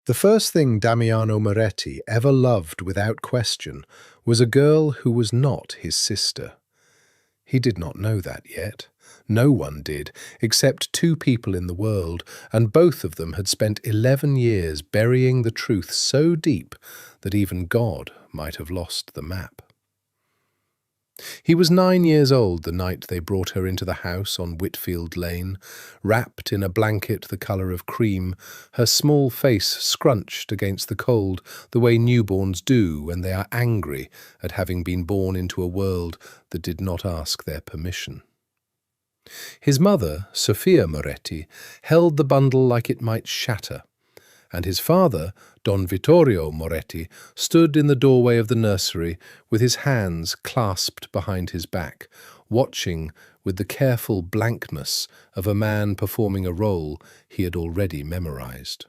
The first thing Damiano Moretti ever loved without question was a girl who was not his sister. He did not know that yet. No one did, except two people in the world, and both of them had spent 11 years burying the truth so deep that even God might have lost the map. He was 9 years old the night they brought her into the house on Whitfield Lane, wrapped in a blanket the colour of cream, her small face scrunched against the cold the way newborns do when they are angry at having been born into a world that did not ask their permission. His mother, Sophia Moretti, held the bundle like it might shatter, and his father, Don Vittorio Moretti, stood in the doorway of the nursery with his hands clasped behind his back, watching with the careful blankness of a man performing a role he had already memorized.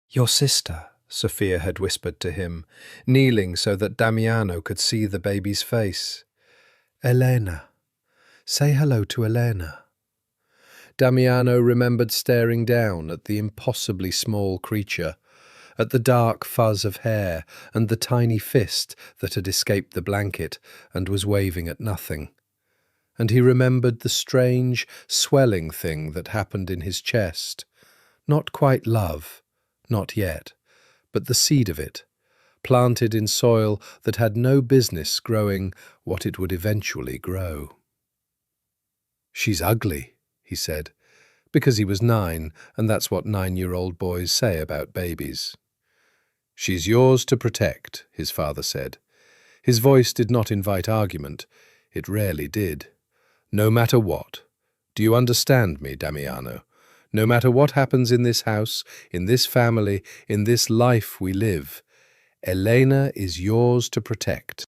"Your sister," Sophia had whispered to him, kneeling so that Damiano could see the baby's face. "Elena. Say hello to Elena." Damiano remembered staring down at the impossibly small creature, at the dark fuzz of hair and the tiny fist that had escaped the blanket and was waving at nothing. And he remembered the strange, swelling thing that happened in his chest. Not quite love, not yet, but the seed of it, planted in soil that had no business growing what it would eventually grow. "She's ugly," he said, because he was 9, and that's what 9-year-old boys say about babies. "She's yours to protect," his father said. His voice did not invite argument. It rarely did. "No matter what. Do you understand me, Damiano? No matter what happens in this house, in this family, in this life we live, Elena is yours to protect."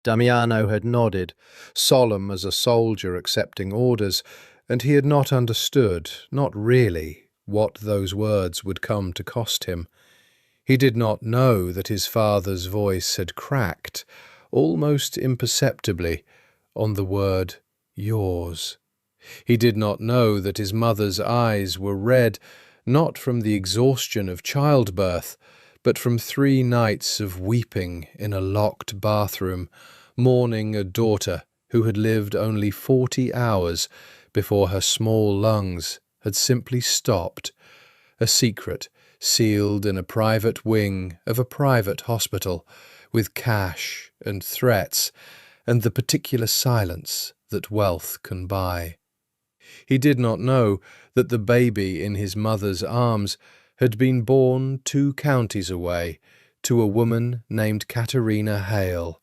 Damiano had nodded, solemn as a soldier accepting orders, and he had not understood, not really, what those words would come to cost him. He did not know that his father's voice had cracked, almost imperceptibly, on the word yours. He did not know that his mother's eyes were red, not from the exhaustion of childbirth, but from 3 nights of weeping in a locked bathroom, mourning a daughter who had lived only 40 hours before her small lungs had simply stopped, a secret sealed in a private wing of a private hospital, with cash and threats and the particular silence that wealth can buy. He did not know that the baby in his mother's arms had been born 2 counties away to a woman named Caterina Hale,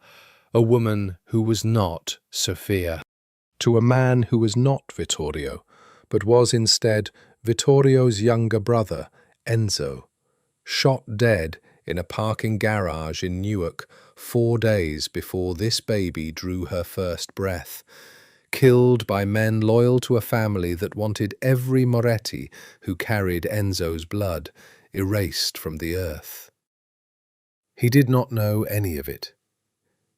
a woman who was not Sophia, to a man who was not Vittorio, but was instead Vittorio's younger brother, Enzo, shot dead in a parking garage in Newark 4 days before this baby drew her first breath, killed by men loyal to a family that wanted every Moretti who carried Enzo's blood erased from the earth. He did not know any of it.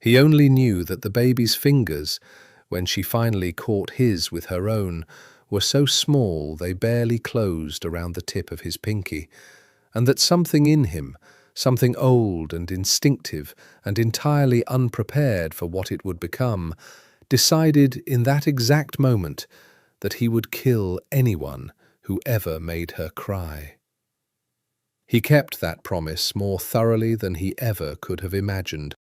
He only knew that the baby's fingers, when she finally caught his with her own, were so small they barely closed around the tip of his pinky, and that something in him, something old and instinctive and entirely unprepared for what it would become, decided in that exact moment that he would kill anyone who ever made her cry. He kept that promise more thoroughly than he ever could have imagined.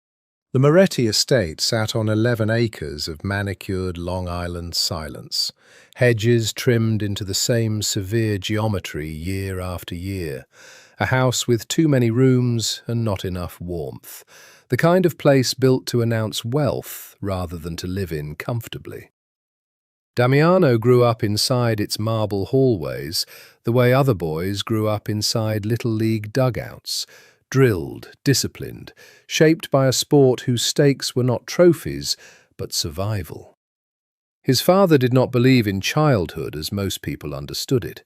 The Moretti estate sat on 11 acres of manicured Long Island silence, hedges trimmed into the same severe geometry year after year, a house with too many rooms and not enough warmth, the kind of place built to announce wealth rather than to live in comfortably. Damiano grew up inside its marble hallways the way other boys grew up inside Little League dugouts, drilled, disciplined, shaped by a sport whose stakes were not trophies, but survival. His father did not believe in childhood as most people understood it.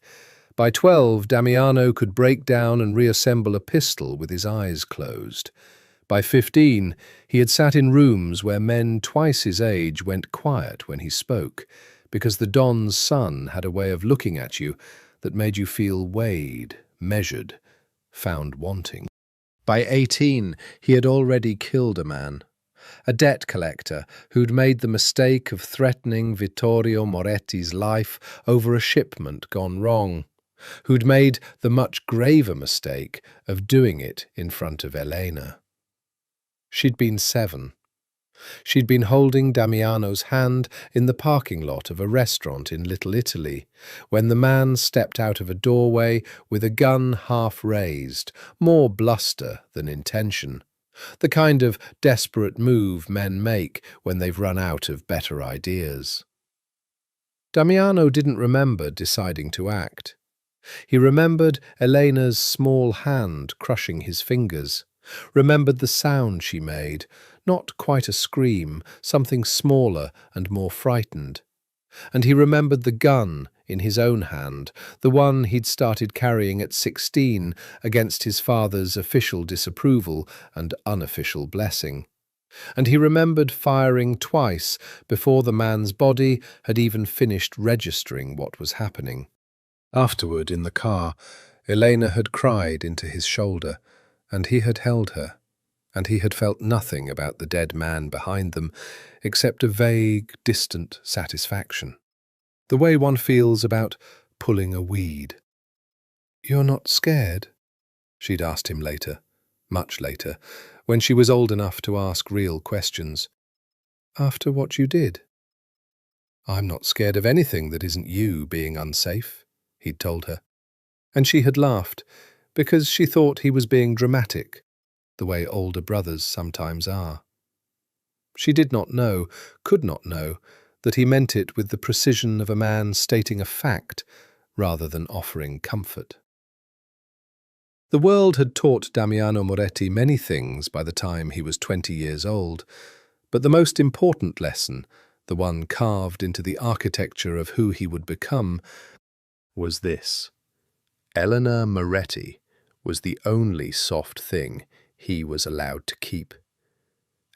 By 12, Damiano could break down and reassemble a pistol with his eyes closed. By 15, he had sat in rooms where men twice his age went quiet when he spoke, because the Don's son had a way of looking at you that made you feel weighed, measured, found wanting. By 18, he had already killed a man, a debt collector who'd made the mistake of threatening Vittorio Moretti's life over a shipment gone wrong, who'd made the much graver mistake of doing it in front of Elena. She'd been 7. She'd been holding Damiano's hand in the parking lot of a restaurant in Little Italy when the man stepped out of a doorway with a gun half raised, more bluster than intention, the kind of desperate move men make when they've run out of better ideas. Damiano didn't remember deciding to act. He remembered Elena's small hand crushing his fingers, remembered the sound she made, not quite a scream, something smaller and more frightened. And he remembered the gun in his own hand, the one he'd started carrying at 16 against his father's official disapproval and unofficial blessing. And he remembered firing twice before the man's body had even finished registering what was happening. Afterward, in the car, Elena had cried into his shoulder, and he had held her, and he had felt nothing about the dead man behind them except a vague, distant satisfaction, the way one feels about pulling a weed. "You're not scared?" she'd asked him later, much later, when she was old enough to ask real questions. "After what you did?" "I'm not scared of anything that isn't you being unsafe," he'd told her. And she had laughed, because she thought he was being dramatic, the way older brothers sometimes are. She did not know, could not know, that he meant it with the precision of a man stating a fact rather than offering comfort. The world had taught Damiano Moretti many things by the time he was 20 years old, but the most important lesson, the one carved into the architecture of who he would become, was this: Elena Moretti was the only soft thing he was allowed to keep.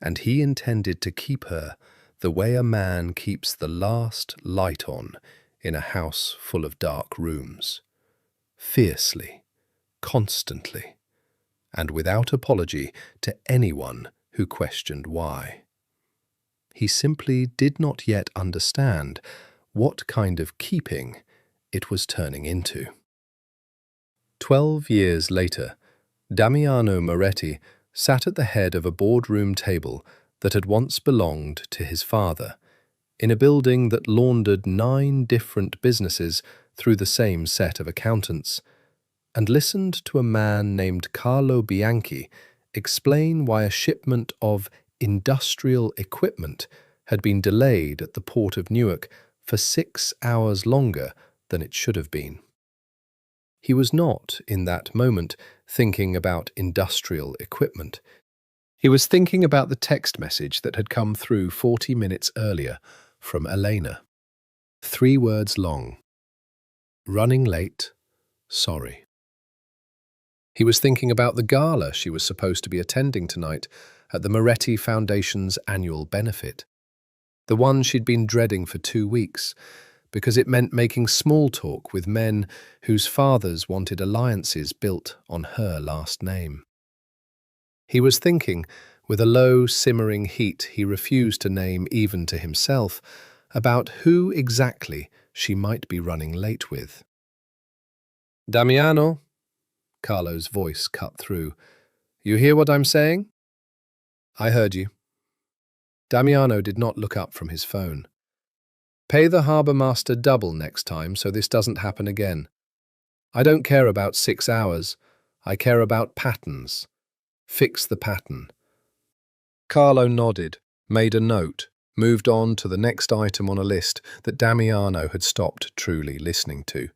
And he intended to keep her the way a man keeps the last light on in a house full of dark rooms. Fiercely, constantly, and without apology to anyone who questioned why. He simply did not yet understand what kind of keeping it was turning into. 12 years later, Damiano Moretti sat at the head of a boardroom table that had once belonged to his father, in a building that laundered 9 different businesses through the same set of accountants, and listened to a man named Carlo Bianchi explain why a shipment of industrial equipment had been delayed at the port of Newark for 6 hours longer than it should have been. He was not, in that moment, thinking about industrial equipment. He was thinking about the text message that had come through 40 minutes earlier from Elena. 3 words long. Running late, sorry. He was thinking about the gala she was supposed to be attending tonight at the Moretti Foundation's annual benefit. The one she'd been dreading for 2 weeks, because it meant making small talk with men whose fathers wanted alliances built on her last name. He was thinking, with a low, simmering heat he refused to name even to himself, about who exactly she might be running late with. "Damiano," Carlo's voice cut through. "You hear what I'm saying?" "I heard you." Damiano did not look up from his phone. "Pay the harbour master double next time so this doesn't happen again. I don't care about 6 hours. I care about patterns. Fix the pattern." Carlo nodded, made a note, moved on to the next item on a list that Damiano had stopped truly listening to.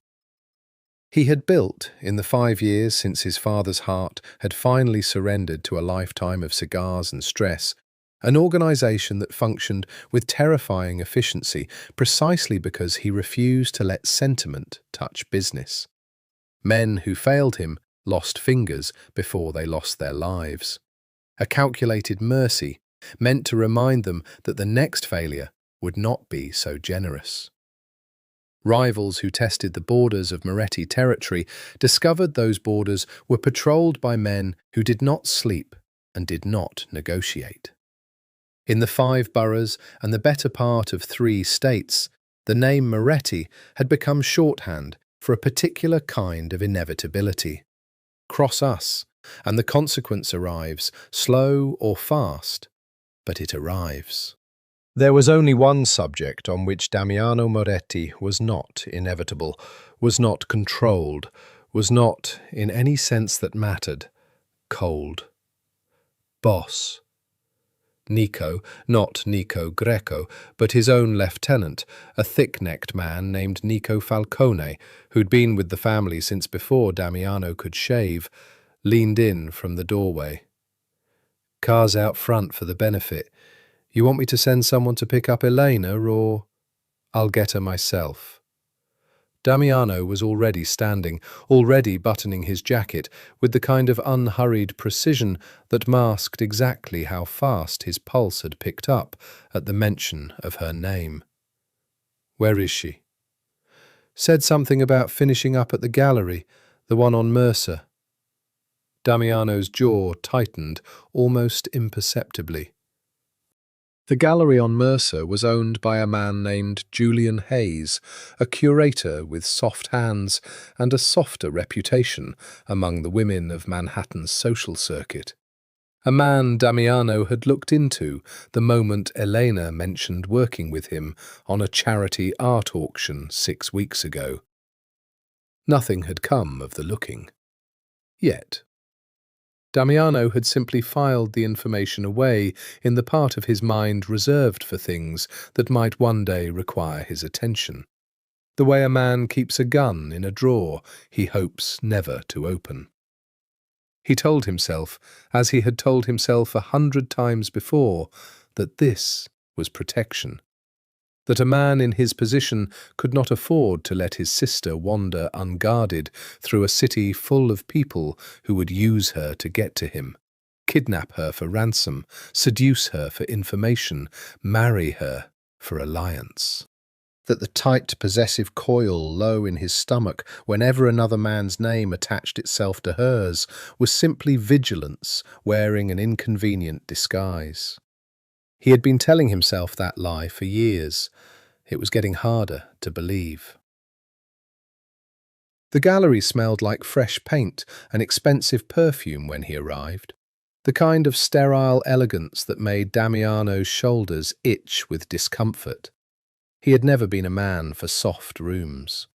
He had built, in the 5 years since his father's heart had finally surrendered to a lifetime of cigars and stress, an organization that functioned with terrifying efficiency precisely because he refused to let sentiment touch business. Men who failed him lost fingers before they lost their lives. A calculated mercy meant to remind them that the next failure would not be so generous. Rivals who tested the borders of Moretti territory discovered those borders were patrolled by men who did not sleep and did not negotiate. In the 5 boroughs and the better part of 3 states, the name Moretti had become shorthand for a particular kind of inevitability. Cross us, and the consequence arrives, slow or fast, but it arrives. There was only one subject on which Damiano Moretti was not inevitable, was not controlled, was not, in any sense that mattered, cold. Boss. Nico, not Nico Greco, but his own lieutenant, a thick-necked man named Nico Falcone, who'd been with the family since before Damiano could shave, leaned in from the doorway. "Car's out front for the benefit. You want me to send someone to pick up Elena, or—" "I'll get her myself." Damiano was already standing, already buttoning his jacket, with the kind of unhurried precision that masked exactly how fast his pulse had picked up at the mention of her name. "Where is she?" "Said something about finishing up at the gallery, the one on Mercer." Damiano's jaw tightened almost imperceptibly. The gallery on Mercer was owned by a man named Julian Hayes, a curator with soft hands and a softer reputation among the women of Manhattan's social circuit. A man Damiano had looked into the moment Elena mentioned working with him on a charity art auction 6 weeks ago. Nothing had come of the looking. Yet. Damiano had simply filed the information away in the part of his mind reserved for things that might one day require his attention. The way a man keeps a gun in a drawer he hopes never to open. He told himself, as he had told himself 100 times before, that this was protection. That a man in his position could not afford to let his sister wander unguarded through a city full of people who would use her to get to him, kidnap her for ransom, seduce her for information, marry her for alliance. That the tight, possessive coil low in his stomach whenever another man's name attached itself to hers was simply vigilance wearing an inconvenient disguise. He had been telling himself that lie for years. It was getting harder to believe. The gallery smelled like fresh paint and expensive perfume when he arrived, the kind of sterile elegance that made Damiano's shoulders itch with discomfort. He had never been a man for soft rooms.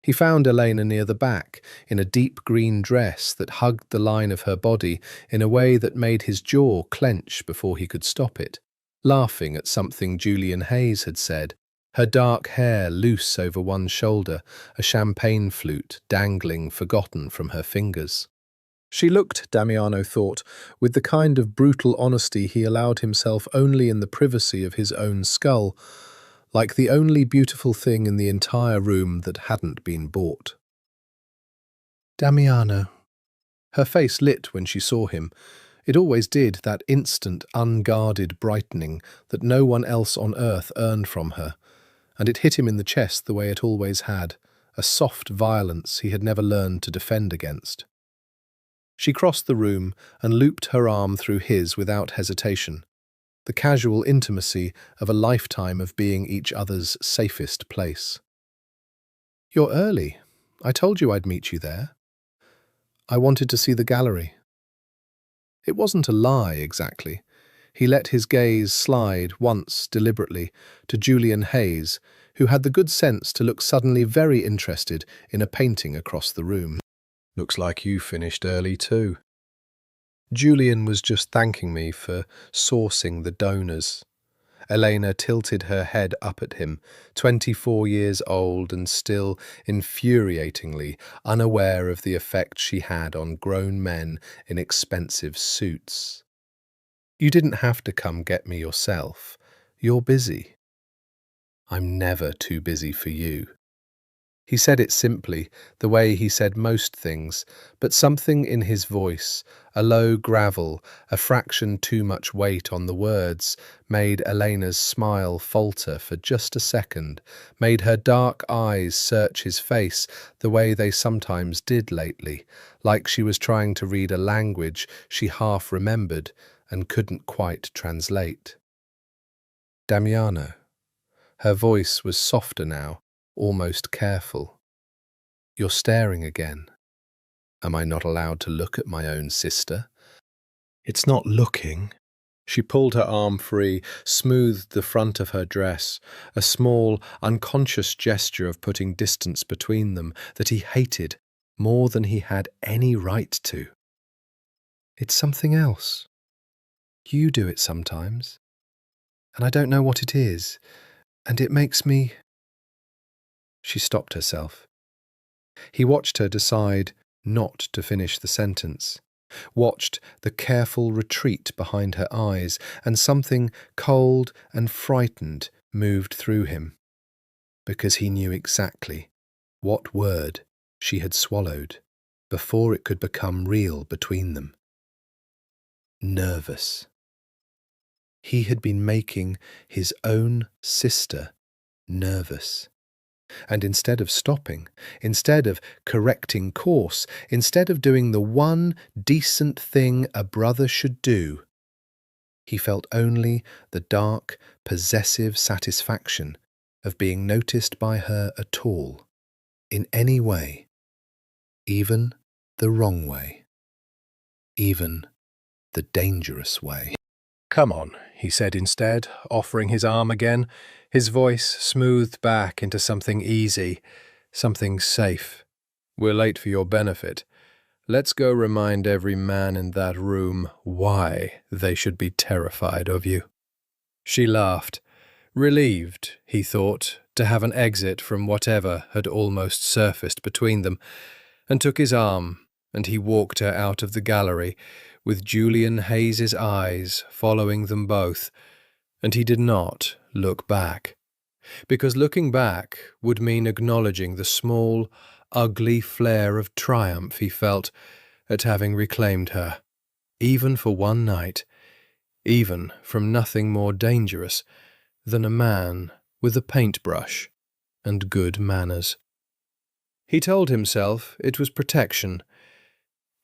He found Elena near the back, in a deep green dress that hugged the line of her body in a way that made his jaw clench before he could stop it, laughing at something Julian Hayes had said, her dark hair loose over one shoulder, a champagne flute dangling forgotten from her fingers. She looked, Damiano thought, with the kind of brutal honesty he allowed himself only in the privacy of his own skull, like the only beautiful thing in the entire room that hadn't been bought. "Damiano." Her face lit when she saw him. It always did, that instant, unguarded brightening that no one else on earth earned from her, and it hit him in the chest the way it always had, a soft violence he had never learned to defend against. She crossed the room and looped her arm through his without hesitation. The casual intimacy of a lifetime of being each other's safest place. "You're early. I told you I'd meet you there. I wanted to see the gallery." It wasn't a lie, exactly. He let his gaze slide once, deliberately, to Julian Hayes, who had the good sense to look suddenly very interested in a painting across the room. "Looks like you finished early too." Julian was just thanking me for sourcing the donors. Elena tilted her head up at him, 24 years old and still infuriatingly unaware of the effect she had on grown men in expensive suits. "You didn't have to come get me yourself. You're busy." "I'm never too busy for you." He said it simply, the way he said most things, but something in his voice, a low gravel, a fraction too much weight on the words, made Elena's smile falter for just a second, made her dark eyes search his face the way they sometimes did lately, like she was trying to read a language she half remembered and couldn't quite translate. Damiano. Her voice was softer now, almost careful. You're staring again. Am I not allowed to look at my own sister? It's not looking. She pulled her arm free, smoothed the front of her dress, a small, unconscious gesture of putting distance between them that he hated more than he had any right to. It's something else. You do it sometimes, and I don't know what it is, and it makes me... She stopped herself. He watched her decide not to finish the sentence, watched the careful retreat behind her eyes, and something cold and frightened moved through him, because he knew exactly what word she had swallowed before it could become real between them. Nervous. He had been making his own sister nervous. And instead of stopping, instead of correcting course, instead of doing the one decent thing a brother should do, he felt only the dark, possessive satisfaction of being noticed by her at all, in any way, even the wrong way, even the dangerous way. Come on, he said instead, offering his arm again, his voice smoothed back into something easy, something safe. We're late for your benefit. Let's go remind every man in that room why they should be terrified of you. She laughed, relieved, he thought, to have an exit from whatever had almost surfaced between them, and took his arm, and he walked her out of the gallery, with Julian Hayes's eyes following them both, and he did not look back, because looking back would mean acknowledging the small, ugly flare of triumph he felt at having reclaimed her, even for one night, even from nothing more dangerous than a man with a paintbrush and good manners. He told himself it was protection.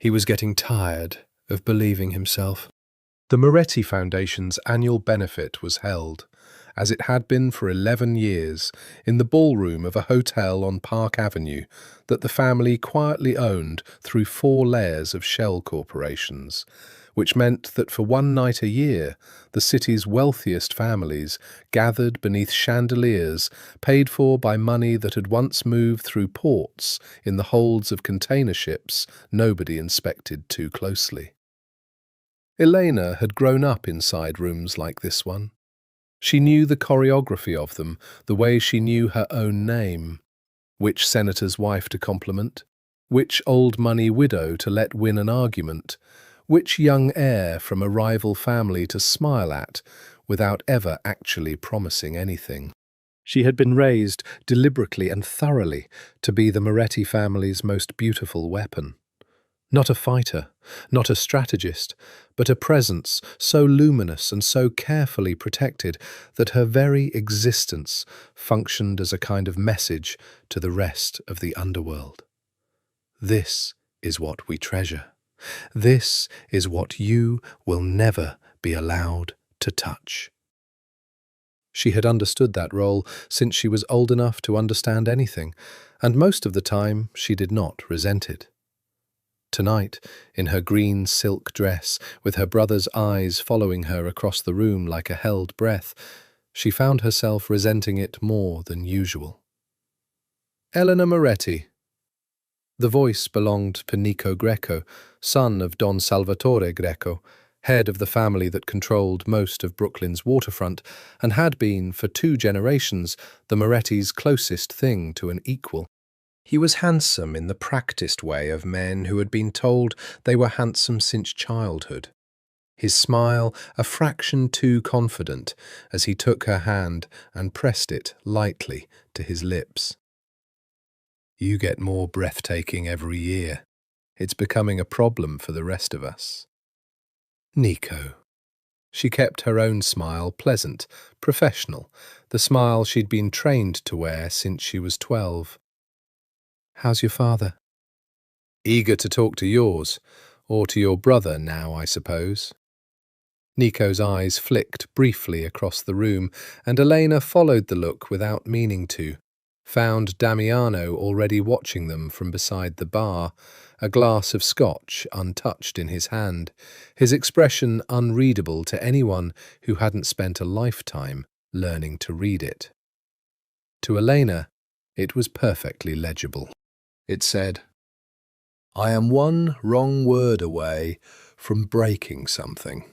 He was getting tired of believing himself. The Moretti Foundation's annual benefit was held, as it had been for 11 years, in the ballroom of a hotel on Park Avenue that the family quietly owned through 4 layers of shell corporations, which meant that for one night a year, the city's wealthiest families gathered beneath chandeliers paid for by money that had once moved through ports in the holds of container ships nobody inspected too closely. Elena had grown up inside rooms like this one. She knew the choreography of them, the way she knew her own name, which senator's wife to compliment, which old money widow to let win an argument, which young heir from a rival family to smile at without ever actually promising anything. She had been raised deliberately and thoroughly to be the Moretti family's most beautiful weapon. Not a fighter, not a strategist, but a presence so luminous and so carefully protected that her very existence functioned as a kind of message to the rest of the underworld. This is what we treasure. This is what you will never be allowed to touch. She had understood that role since she was old enough to understand anything, and most of the time she did not resent it. Tonight, in her green silk dress, with her brother's eyes following her across the room like a held breath, she found herself resenting it more than usual. Eleanor Moretti. The voice belonged to Nico Greco, son of Don Salvatore Greco, head of the family that controlled most of Brooklyn's waterfront, and had been, for 2 generations, the Morettis' closest thing to an equal. He was handsome in the practiced way of men who had been told they were handsome since childhood. His smile a fraction too confident as he took her hand and pressed it lightly to his lips. You get more breathtaking every year. It's becoming a problem for the rest of us. Nico. She kept her own smile pleasant, professional, the smile she'd been trained to wear since she was 12. How's your father? Eager to talk to yours, or to your brother now, I suppose. Nico's eyes flicked briefly across the room, and Elena followed the look without meaning to, found Damiano already watching them from beside the bar, a glass of scotch untouched in his hand, his expression unreadable to anyone who hadn't spent a lifetime learning to read it. To Elena, it was perfectly legible. It said, "I am one wrong word away from breaking something."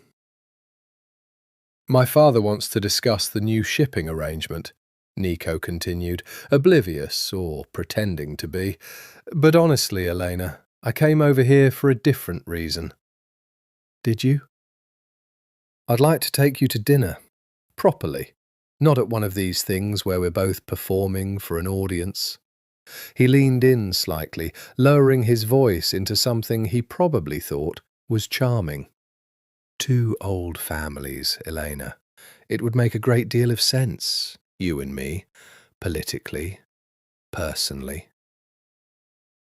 My father wants to discuss the new shipping arrangement, Nico continued, oblivious or pretending to be. But honestly, Elena, I came over here for a different reason. Did you? I'd like to take you to dinner, properly, not at one of these things where we're both performing for an audience. He leaned in slightly, lowering his voice into something he probably thought was charming. Two old families, Elena. It would make a great deal of sense, you and me, politically, personally.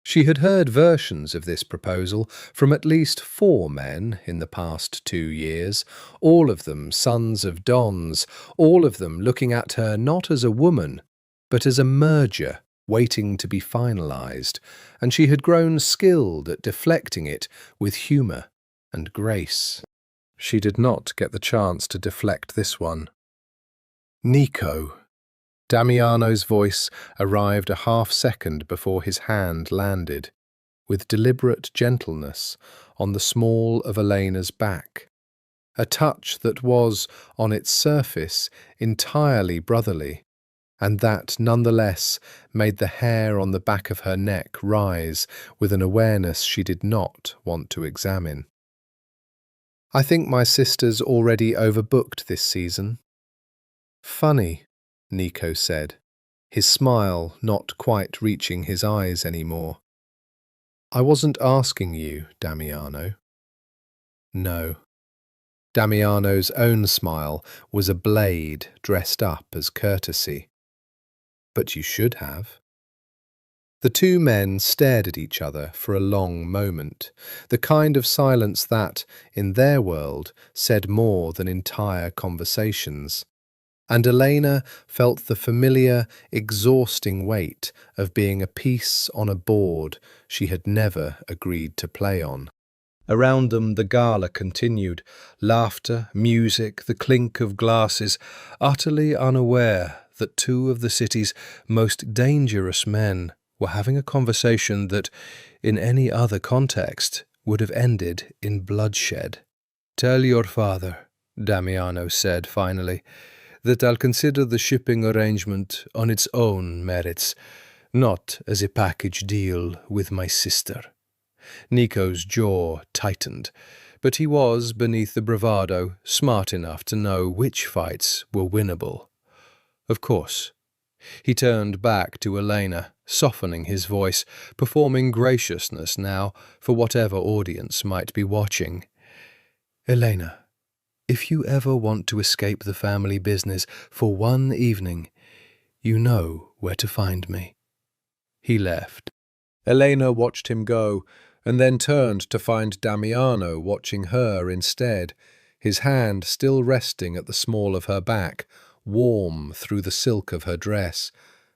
She had heard versions of this proposal from at least 4 men in the past 2 years, all of them sons of dons, all of them looking at her not as a woman, but as a merger waiting to be finalised, and she had grown skilled at deflecting it with humour and grace. She did not get the chance to deflect this one. Nico. Damiano's voice arrived a half-second before his hand landed, with deliberate gentleness, on the small of Elena's back. A touch that was, on its surface, entirely brotherly, and that, nonetheless, made the hair on the back of her neck rise with an awareness she did not want to examine. I think my sister's already overbooked this season. Funny, Nico said, his smile not quite reaching his eyes anymore. I wasn't asking you, Damiano. No. Damiano's own smile was a blade dressed up as courtesy. But you should have. The 2 men stared at each other for a long moment, the kind of silence that, in their world, said more than entire conversations. And Elena felt the familiar, exhausting weight of being a piece on a board she had never agreed to play on. Around them the gala continued, laughter, music, the clink of glasses, utterly unaware that 2 of the city's most dangerous men were having a conversation that, in any other context, would have ended in bloodshed. "Tell your father," Damiano said finally, "that I'll consider the shipping arrangement on its own merits, not as a package deal with my sister." Nico's jaw tightened, but he was, beneath the bravado, smart enough to know which fights were winnable. Of course. He turned back to Elena, softening his voice, performing graciousness now for whatever audience might be watching. "Elena, if you ever want to escape the family business for one evening, you know where to find me." He left. Elena watched him go, and then turned to find Damiano watching her instead, his hand still resting at the small of her back, warm through the silk of her dress,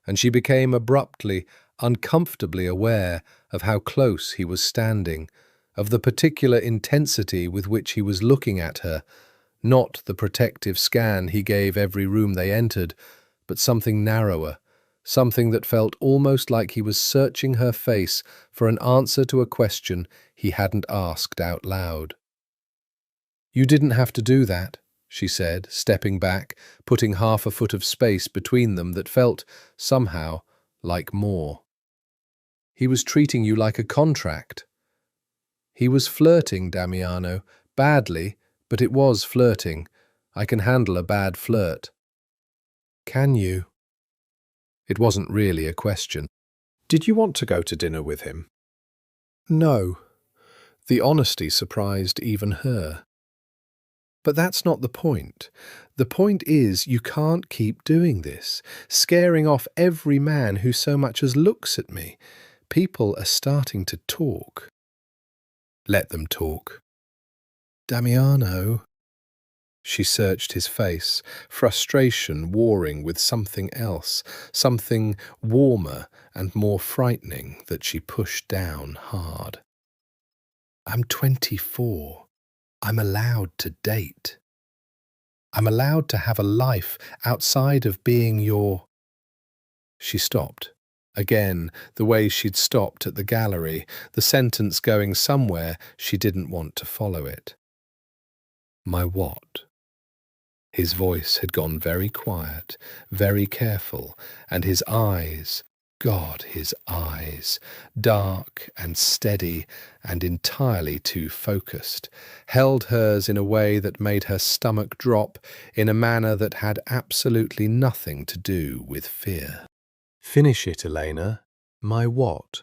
and she became abruptly, uncomfortably aware of how close he was standing, of the particular intensity with which he was looking at her, not the protective scan he gave every room they entered, but something narrower, something that felt almost like he was searching her face for an answer to a question he hadn't asked out loud. "You didn't have to do that," she said, stepping back, putting half a foot of space between them that felt, somehow, like more. "He was treating you like a contract." He was flirting, Damiano, badly, but it was flirting. I can handle a bad flirt. Can you? It wasn't really a question. Did you want to go to dinner with him? No. The honesty surprised even her. But that's not the point. The point is you can't keep doing this, scaring off every man who so much as looks at me. People are starting to talk. Let them talk. Damiano. She searched his face, frustration warring with something else, something warmer and more frightening that she pushed down hard. I'm 24. I'm allowed to date. I'm allowed to have a life outside of being your... She stopped. Again, the way she'd stopped at the gallery, the sentence going somewhere she didn't want to follow it. My what? His voice had gone very quiet, very careful, and his eyes, God, his eyes, dark and steady and entirely too focused, held hers in a way that made her stomach drop in a manner that had absolutely nothing to do with fear. Finish it, Elena. My what?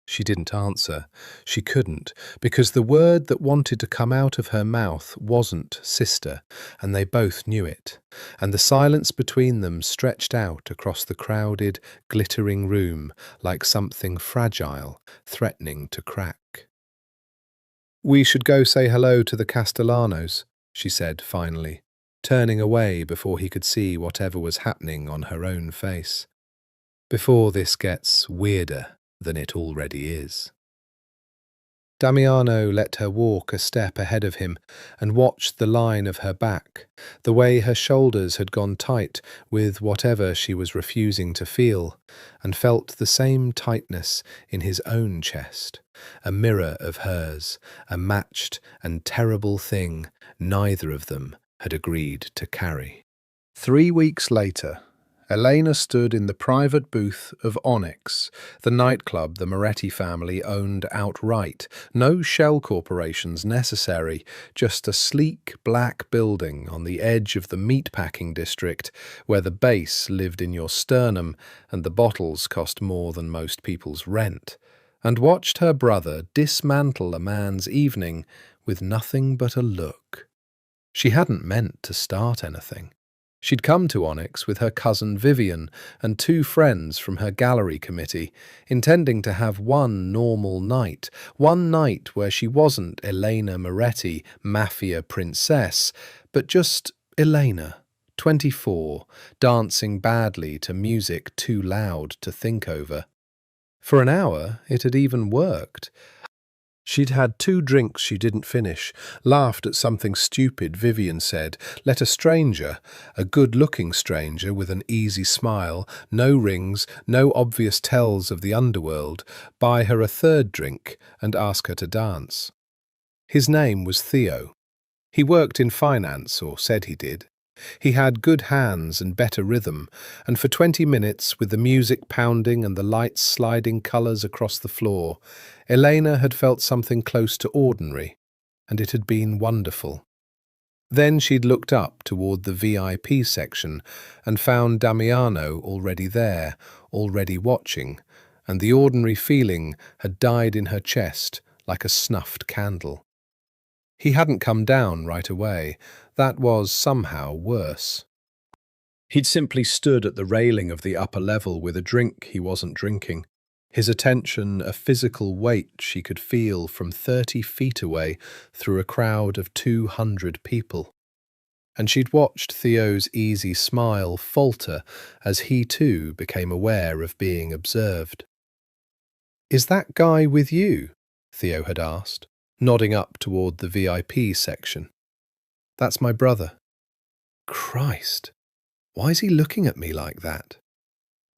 She didn't answer. She couldn't, because the word that wanted to come out of her mouth wasn't sister, and they both knew it, and the silence between them stretched out across the crowded, glittering room like something fragile, threatening to crack. We should go say hello to the Castellanos, she said finally, turning away before he could see whatever was happening on her own face. Before this gets weirder than it already is. Damiano let her walk a step ahead of him and watched the line of her back, the way her shoulders had gone tight with whatever she was refusing to feel, and felt the same tightness in his own chest, a mirror of hers, a matched and terrible thing neither of them had agreed to carry. 3 weeks later, Elena stood in the private booth of Onyx, the nightclub the Moretti family owned outright. No shell corporations necessary, just a sleek black building on the edge of the meatpacking district where the base lived in your sternum and the bottles cost more than most people's rent, and watched her brother dismantle a man's evening with nothing but a look. She hadn't meant to start anything. She'd come to Onyx with her cousin Vivian and 2 friends from her gallery committee, intending to have one normal night, one night where she wasn't Elena Moretti, Mafia princess, but just Elena, 24, dancing badly to music too loud to think over. For an hour, it had even worked. She'd had 2 drinks she didn't finish, laughed at something stupid Vivian said, let a stranger, a good-looking stranger with an easy smile, no rings, no obvious tells of the underworld, buy her a 3rd drink and ask her to dance. His name was Theo. He worked in finance, or said he did. He had good hands and better rhythm, and for 20 minutes, with the music pounding and the lights sliding colours across the floor, Elena had felt something close to ordinary, and it had been wonderful. Then she'd looked up toward the VIP section and found Damiano already there, already watching, and the ordinary feeling had died in her chest like a snuffed candle. He hadn't come down right away. That was somehow worse. He'd simply stood at the railing of the upper level with a drink he wasn't drinking, his attention a physical weight she could feel from 30 feet away through a crowd of 200 people. And she'd watched Theo's easy smile falter as he too became aware of being observed. "Is that guy with you?" Theo had asked, nodding up toward the VIP section. "That's my brother." Christ, why is he looking at me like that?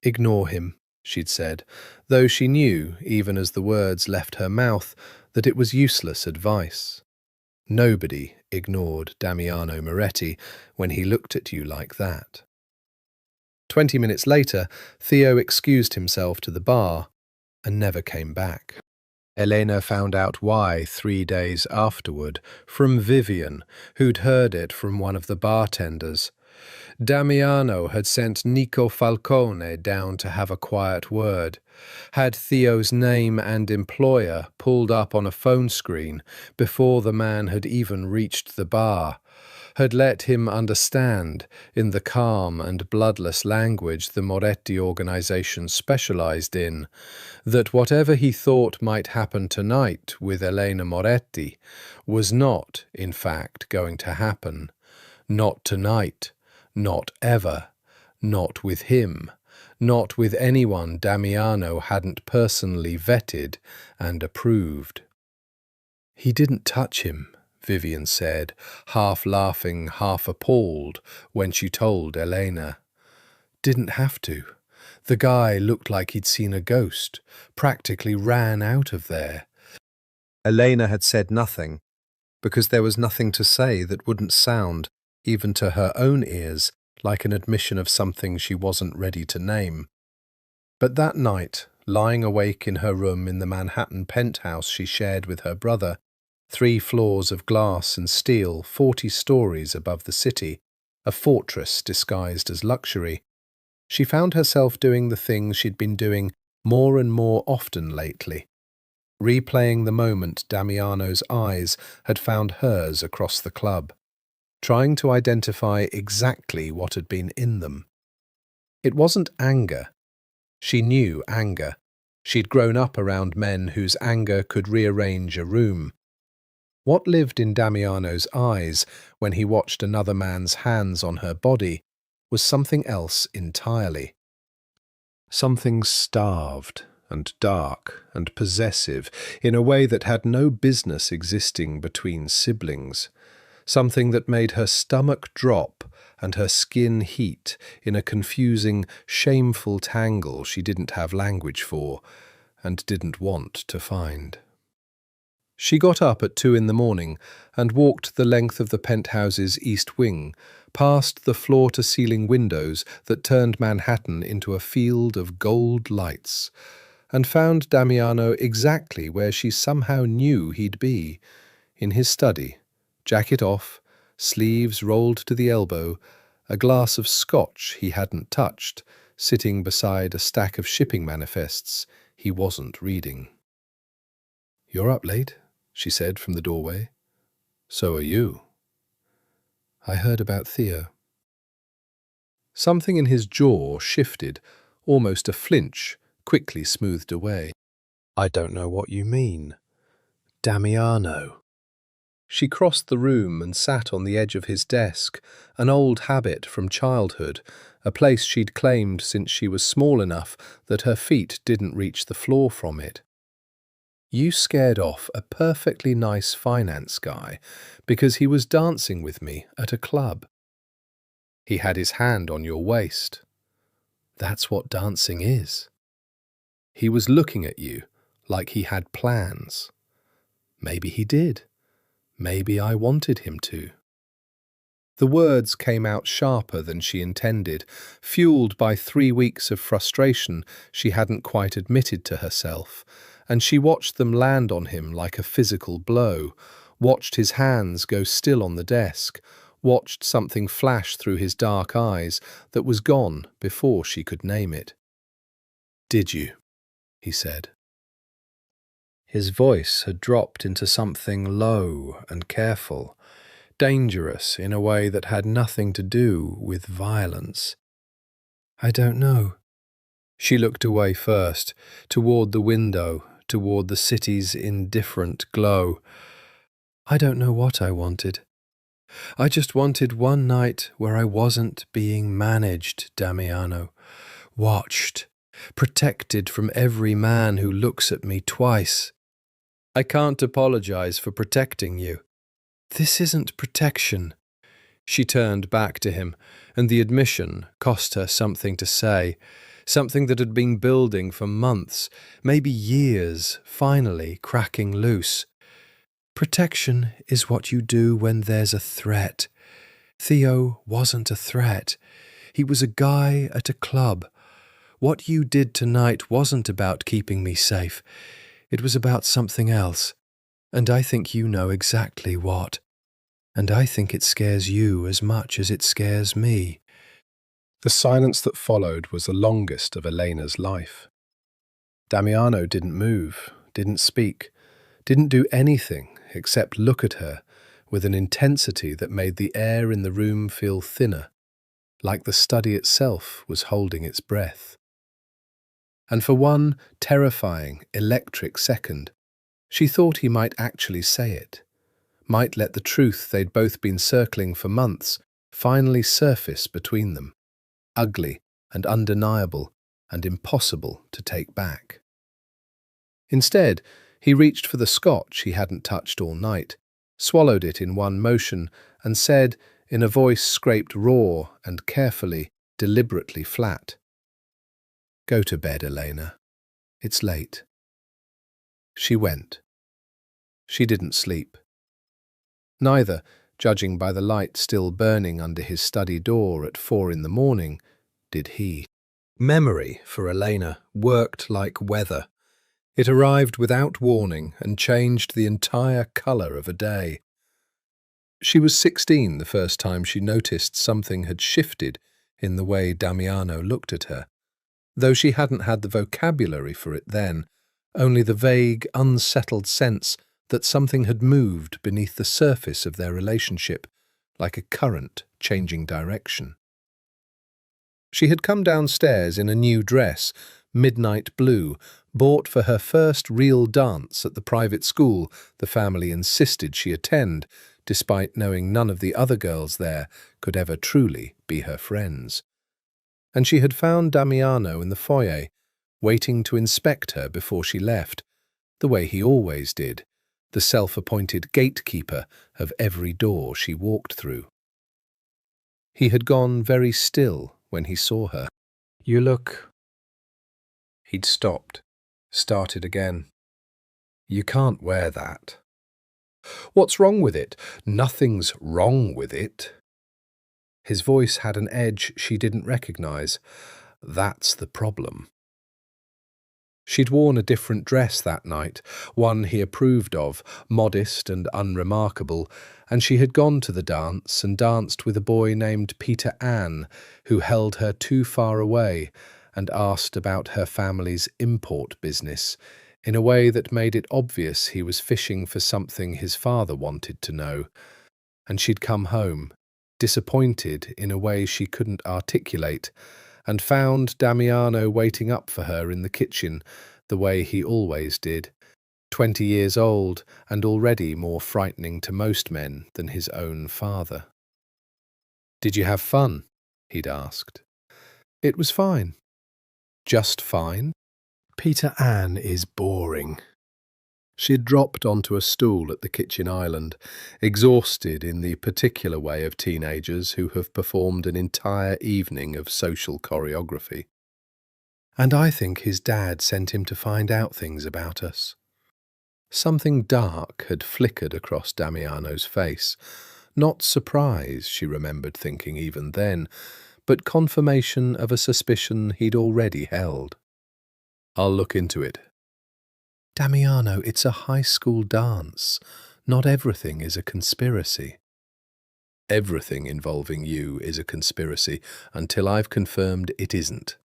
"Ignore him," she'd said, though she knew, even as the words left her mouth, that it was useless advice. Nobody ignored Damiano Moretti when he looked at you like that. 20 minutes later, Theo excused himself to the bar and never came back. Elena found out why 3 days afterward from Vivian, who'd heard it from one of the bartenders. Damiano had sent Nico Falcone down to have a quiet word, had Theo's name and employer pulled up on a phone screen before the man had even reached the bar, had let him understand, in the calm and bloodless language the Moretti organization specialized in, that whatever he thought might happen tonight with Elena Moretti was not, in fact, going to happen. Not tonight. Not ever. Not with him. Not with anyone Damiano hadn't personally vetted and approved. He didn't touch him, Vivian said, half laughing, half appalled, when she told Elena. Didn't have to. The guy looked like he'd seen a ghost, practically ran out of there. Elena had said nothing, because there was nothing to say that wouldn't sound, even to her own ears, like an admission of something she wasn't ready to name. But that night, lying awake in her room in the Manhattan penthouse she shared with her brother, 3 floors of glass and steel 40 stories above the city, a fortress disguised as luxury, she found herself doing the things she'd been doing more and more often lately, replaying the moment Damiano's eyes had found hers across the club, trying to identify exactly what had been in them. It wasn't anger. She knew anger. She'd grown up around men whose anger could rearrange a room. What lived in Damiano's eyes when he watched another man's hands on her body was something else entirely. Something starved and dark and possessive in a way that had no business existing between siblings. Something that made her stomach drop and her skin heat in a confusing, shameful tangle she didn't have language for and didn't want to find. She got up at 2 in the morning and walked the length of the penthouse's east wing, past the floor-to-ceiling windows that turned Manhattan into a field of gold lights, and found Damiano exactly where she somehow knew he'd be, in his study, jacket off, sleeves rolled to the elbow, a glass of scotch he hadn't touched, sitting beside a stack of shipping manifests he wasn't reading. "You're up late," she said from the doorway. "So are you." "I heard about Theo." Something in his jaw shifted, almost a flinch, quickly smoothed away. "I don't know what you mean." "Damiano." She crossed the room and sat on the edge of his desk, an old habit from childhood, a place she'd claimed since she was small enough that her feet didn't reach the floor from it. "You scared off a perfectly nice finance guy because he was dancing with me at a club. He had his hand on your waist. That's what dancing is. He was looking at you like he had plans. Maybe he did. Maybe I wanted him to." The words came out sharper than she intended, fueled by 3 weeks of frustration she hadn't quite admitted to herself, and she watched them land on him like a physical blow, watched his hands go still on the desk, watched something flash through his dark eyes that was gone before she could name it. "Did you?" he said. His voice had dropped into something low and careful, dangerous in a way that had nothing to do with violence. "I don't know." She looked away first, toward the window, toward the city's indifferent glow. "I don't know what I wanted. I just wanted one night where I wasn't being managed, Damiano. Watched, protected from every man who looks at me twice. I can't apologize for protecting you." "This isn't protection." She turned back to him, and the admission cost her something to say, something that had been building for months, maybe years, finally cracking loose. "Protection is what you do when there's a threat. Theo wasn't a threat. He was a guy at a club. What you did tonight wasn't about keeping me safe. It was about something else, and I think you know exactly what." And I think it scares you as much as it scares me. The silence that followed was the longest of Elena's life. Damiano didn't move, didn't speak, didn't do anything except look at her with an intensity that made the air in the room feel thinner, like the study itself was holding its breath. And for one terrifying, electric second, she thought he might actually say it, might let the truth they'd both been circling for months finally surface between them, ugly and undeniable and impossible to take back. Instead, he reached for the scotch he hadn't touched all night, swallowed it in one motion, and said, in a voice scraped raw and carefully, deliberately flat, "Go to bed, Elena. It's late." She went. She didn't sleep. Neither, judging by the light still burning under his study door at 4 in the morning, did he. Memory, for Elena, worked like weather. It arrived without warning and changed the entire colour of a day. She was 16 the first time she noticed something had shifted in the way Damiano looked at her, though she hadn't had the vocabulary for it then, only the vague, unsettled sense that something had moved beneath the surface of their relationship, like a current changing direction. She had come downstairs in a new dress, midnight blue, bought for her first real dance at the private school the family insisted she attend, despite knowing none of the other girls there could ever truly be her friends. And she had found Damiano in the foyer, waiting to inspect her before she left, the way he always did, the self-appointed gatekeeper of every door she walked through. He had gone very still when he saw her. "You look—" He'd stopped, started again. "You can't wear that." "What's wrong with it?" "Nothing's wrong with it." His voice had an edge she didn't recognize. "That's the problem." She'd worn a different dress that night, one he approved of, modest and unremarkable, and she had gone to the dance and danced with a boy named Peter Ann, who held her too far away and asked about her family's import business, in a way that made it obvious he was fishing for something his father wanted to know. And she'd come home, disappointed in a way she couldn't articulate, and found Damiano waiting up for her in the kitchen, the way he always did, 20 years old and already more frightening to most men than his own father. "Did you have fun?" he'd asked. "It was fine." "Just fine?" "Peter Ann is boring." She'd dropped onto a stool at the kitchen island, exhausted in the particular way of teenagers who have performed an entire evening of social choreography. "And I think his dad sent him to find out things about us." Something dark had flickered across Damiano's face. Not surprise, she remembered thinking even then, but confirmation of a suspicion he'd already held. "I'll look into it." "Damiano, it's a high school dance. Not everything is a conspiracy." "Everything involving you is a conspiracy until I've confirmed it isn't."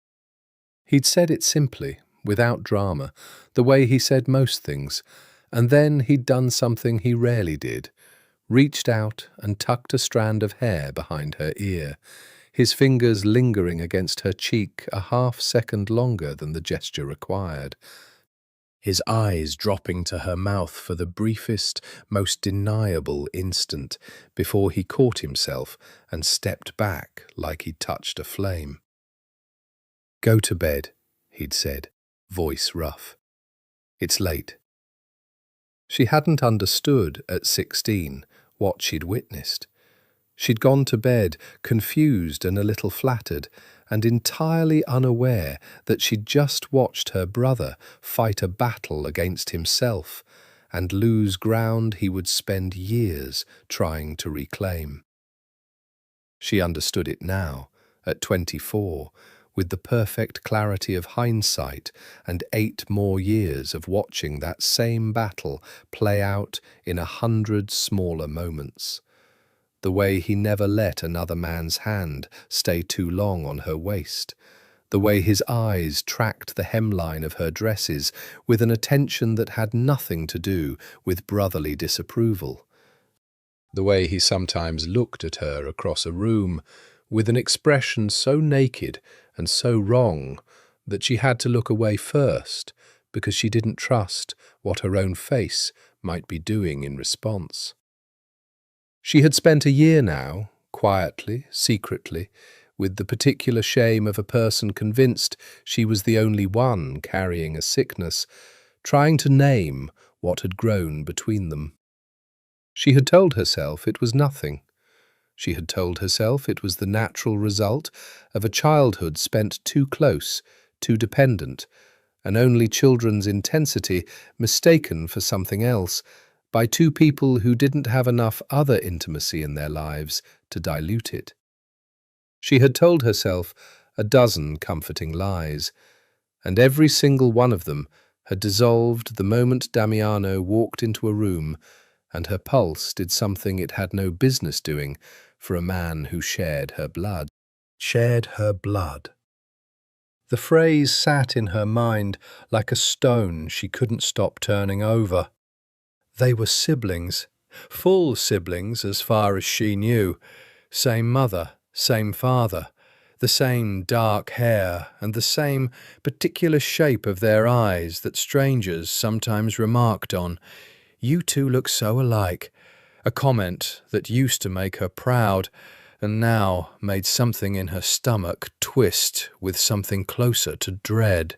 He'd said it simply, without drama, the way he said most things, and then he'd done something he rarely did, reached out and tucked a strand of hair behind her ear, his fingers lingering against her cheek a half-second longer than the gesture required, his eyes dropping to her mouth for the briefest, most deniable instant before he caught himself and stepped back like he'd touched a flame. "Go to bed," he'd said, voice rough. "It's late." She hadn't understood at 16 what she'd witnessed. She'd gone to bed, confused and a little flattered, and entirely unaware that she'd just watched her brother fight a battle against himself and lose ground he would spend years trying to reclaim. She understood it now, at 24, with the perfect clarity of hindsight and 8 more years of watching that same battle play out in 100 smaller moments. the way he never let another man's hand stay too long on her waist, the way his eyes tracked the hemline of her dresses with an attention that had nothing to do with brotherly disapproval, the way he sometimes looked at her across a room with an expression so naked and so wrong that she had to look away first because she didn't trust what her own face might be doing in response. She had spent a year now, quietly, secretly, with the particular shame of a person convinced she was the only one carrying a sickness, trying to name what had grown between them. She had told herself it was nothing. She had told herself it was the natural result of a childhood spent too close, too dependent, an only children's intensity mistaken for something else by two people who didn't have enough other intimacy in their lives to dilute it. She had told herself a dozen comforting lies, and every single one of them had dissolved the moment Damiano walked into a room and her pulse did something it had no business doing for a man who shared her blood. Shared her blood. The phrase sat in her mind like a stone she couldn't stop turning over. They were siblings, full siblings as far as she knew, same mother, same father, the same dark hair and the same particular shape of their eyes that strangers sometimes remarked on. "You two look so alike," a comment that used to make her proud and now made something in her stomach twist with something closer to dread.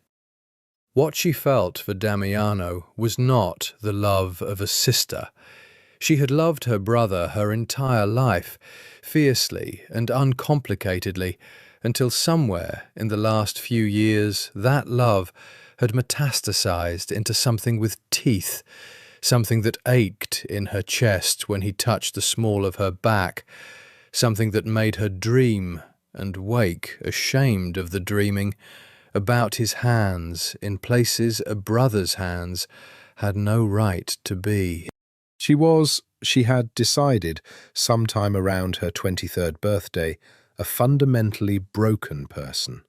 What she felt for Damiano was not the love of a sister. She had loved her brother her entire life, fiercely and uncomplicatedly, until somewhere in the last few years that love had metastasized into something with teeth, something that ached in her chest when he touched the small of her back, something that made her dream and wake, ashamed of the dreaming, about his hands in places a brother's hands had no right to be. She had decided, sometime around her 23rd birthday, a fundamentally broken person.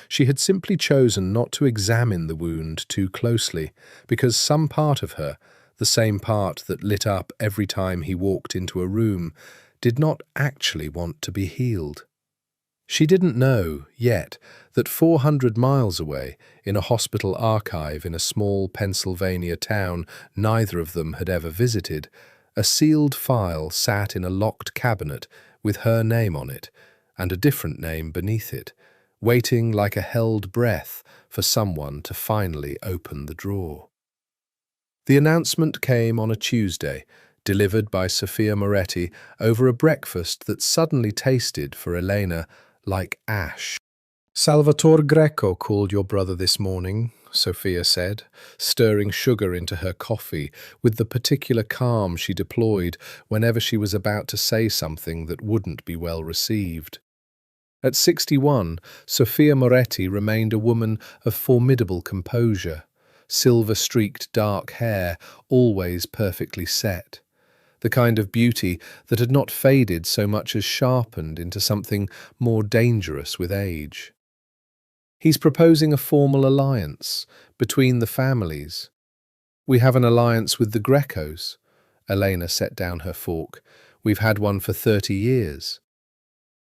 She had simply chosen not to examine the wound too closely, because some part of her, the same part that lit up every time he walked into a room, did not actually want to be healed. She didn't know, yet, that 400 miles away, in a hospital archive in a small Pennsylvania town neither of them had ever visited, a sealed file sat in a locked cabinet with her name on it, and a different name beneath it, waiting like a held breath for someone to finally open the drawer. The announcement came on a Tuesday, delivered by Sophia Moretti over a breakfast that suddenly tasted for Elena like ash. "Salvatore Greco called your brother this morning," Sophia said, stirring sugar into her coffee with the particular calm she deployed whenever she was about to say something that wouldn't be well received. At 61, Sophia Moretti remained a woman of formidable composure, silver-streaked dark hair always perfectly set, the kind of beauty that had not faded so much as sharpened into something more dangerous with age. "He's proposing a formal alliance between the families. We have an alliance with the Grecos." Elena set down her fork. "We've had one for 30 years.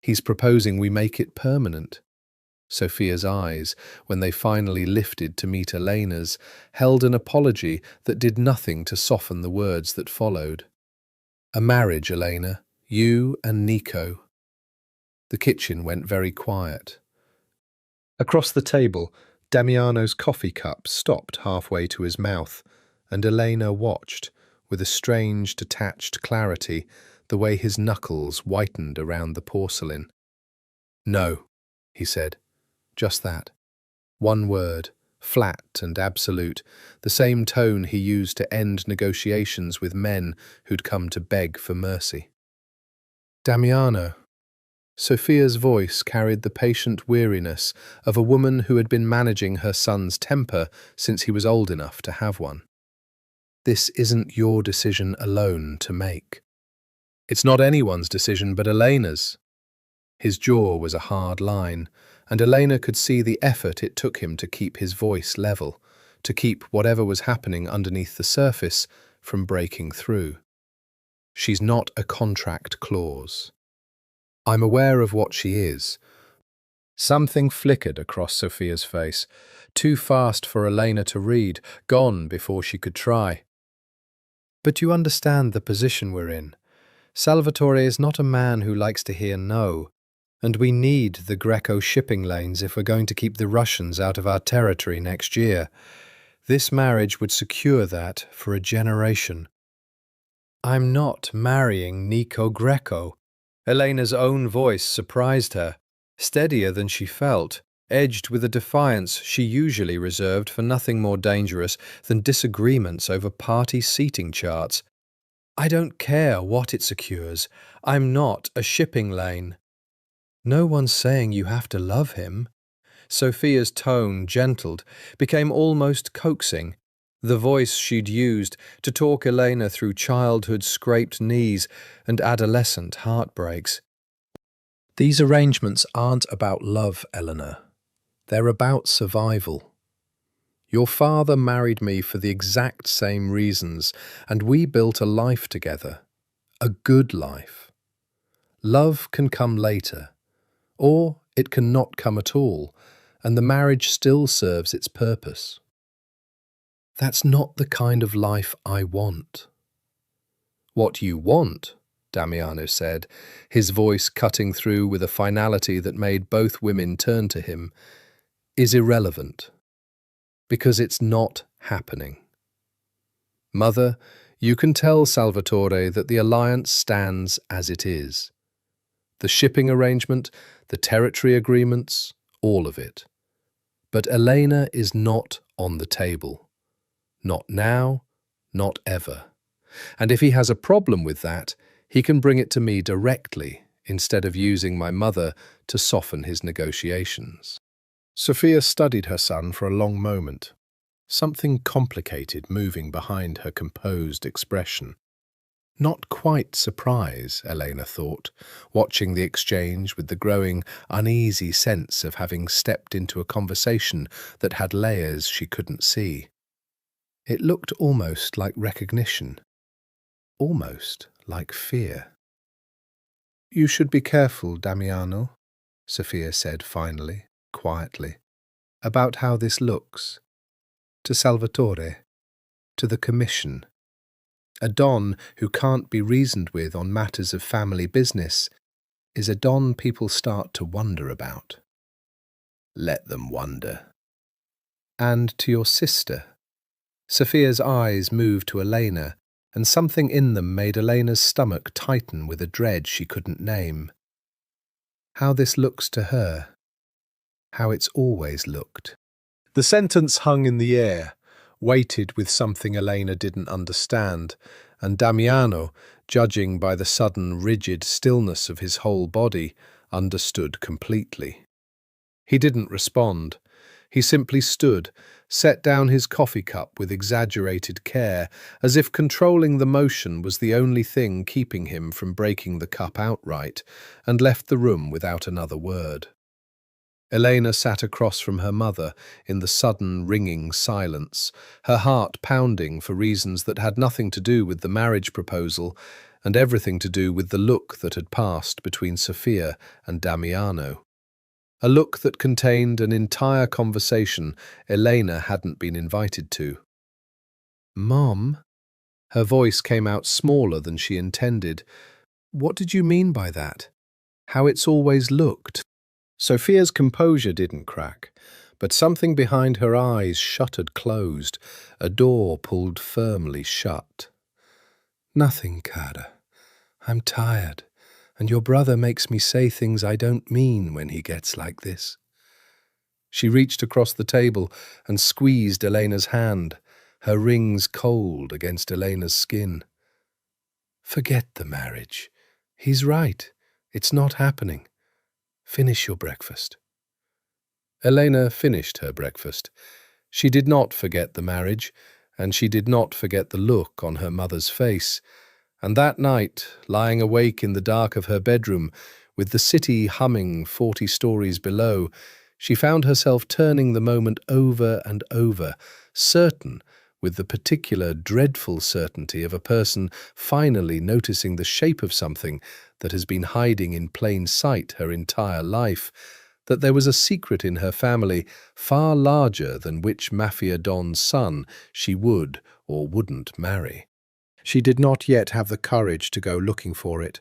He's proposing we make it permanent." Sophia's eyes, when they finally lifted to meet Elena's, held an apology that did nothing to soften the words that followed. "A marriage, Elena. You and Nico." The kitchen went very quiet. Across the table, Damiano's coffee cup stopped halfway to his mouth, and Elena watched, with a strange, detached clarity, the way his knuckles whitened around the porcelain. "No," he said. Just that. One word, flat and absolute, the same tone he used to end negotiations with men who'd come to beg for mercy. "Damiano." Sophia's voice carried the patient weariness of a woman who had been managing her son's temper since he was old enough to have one. "This isn't your decision alone to make." It's not anyone's decision but Elena's. His jaw was a hard line, and Elena could see the effort it took him to keep his voice level, to keep whatever was happening underneath the surface from breaking through. She's not a contract clause. I'm aware of what she is. Something flickered across Sophia's face, too fast for Elena to read, gone before she could try. But you understand the position we're in. Salvatore is not a man who likes to hear no, and we need the Greco shipping lanes if we're going to keep the Russians out of our territory next year. This marriage would secure that for a generation. I'm not marrying Nico Greco. Elena's own voice surprised her, steadier than she felt, edged with a defiance she usually reserved for nothing more dangerous than disagreements over party seating charts. I don't care what it secures. I'm not a shipping lane. No one's saying you have to love him. Sophia's tone gentled, became almost coaxing, the voice she'd used to talk Elena through childhood's scraped knees and adolescent heartbreaks. These arrangements aren't about love, Eleanor. They're about survival. Your father married me for the exact same reasons, and we built a life together. A good life. Love can come later, or it can not come at all, and the marriage still serves its purpose. That's not the kind of life I want. What you want, Damiano said, his voice cutting through with a finality that made both women turn to him, is irrelevant, because it's not happening. Mother, you can tell Salvatore that the alliance stands as it is. The shipping arrangement, the territory agreements, all of it. But Elena is not on the table. Not now, not ever. And if he has a problem with that, he can bring it to me directly instead of using my mother to soften his negotiations. Sophia studied her son for a long moment, something complicated moving behind her composed expression. Not quite surprise, Elena thought, watching the exchange with the growing, uneasy sense of having stepped into a conversation that had layers she couldn't see. It looked almost like recognition, almost like fear. You should be careful, Damiano, Sophia said finally, quietly, about how this looks. To Salvatore, to the Commission. A don who can't be reasoned with on matters of family business is a don people start to wonder about. Let them wonder. And to your sister. Sophia's eyes moved to Elena, and something in them made Elena's stomach tighten with a dread she couldn't name. How this looks to her. How it's always looked. The sentence hung in the air, weighted with something Elena didn't understand, and Damiano, judging by the sudden rigid stillness of his whole body, understood completely. He didn't respond. He simply stood, set down his coffee cup with exaggerated care, as if controlling the motion was the only thing keeping him from breaking the cup outright, and left the room without another word. Elena sat across from her mother in the sudden ringing silence, her heart pounding for reasons that had nothing to do with the marriage proposal and everything to do with the look that had passed between Sophia and Damiano. A look that contained an entire conversation Elena hadn't been invited to. Mom? Her voice came out smaller than she intended. What did you mean by that? How it's always looked? Sophia's composure didn't crack, but something behind her eyes shuttered closed, a door pulled firmly shut. Nothing, Cara. I'm tired, and your brother makes me say things I don't mean when he gets like this. She reached across the table and squeezed Elena's hand, her rings cold against Elena's skin. Forget the marriage. He's right. It's not happening. Finish your breakfast. Elena finished her breakfast. She did not forget the marriage, and she did not forget the look on her mother's face, And that night, lying awake in the dark of her bedroom, with the city humming 40 stories below, she found herself turning the moment over and over, certain, with the particular dreadful certainty of a person finally noticing the shape of something that has been hiding in plain sight her entire life, that there was a secret in her family far larger than which Mafia Don's son she would or wouldn't marry. She did not yet have the courage to go looking for it.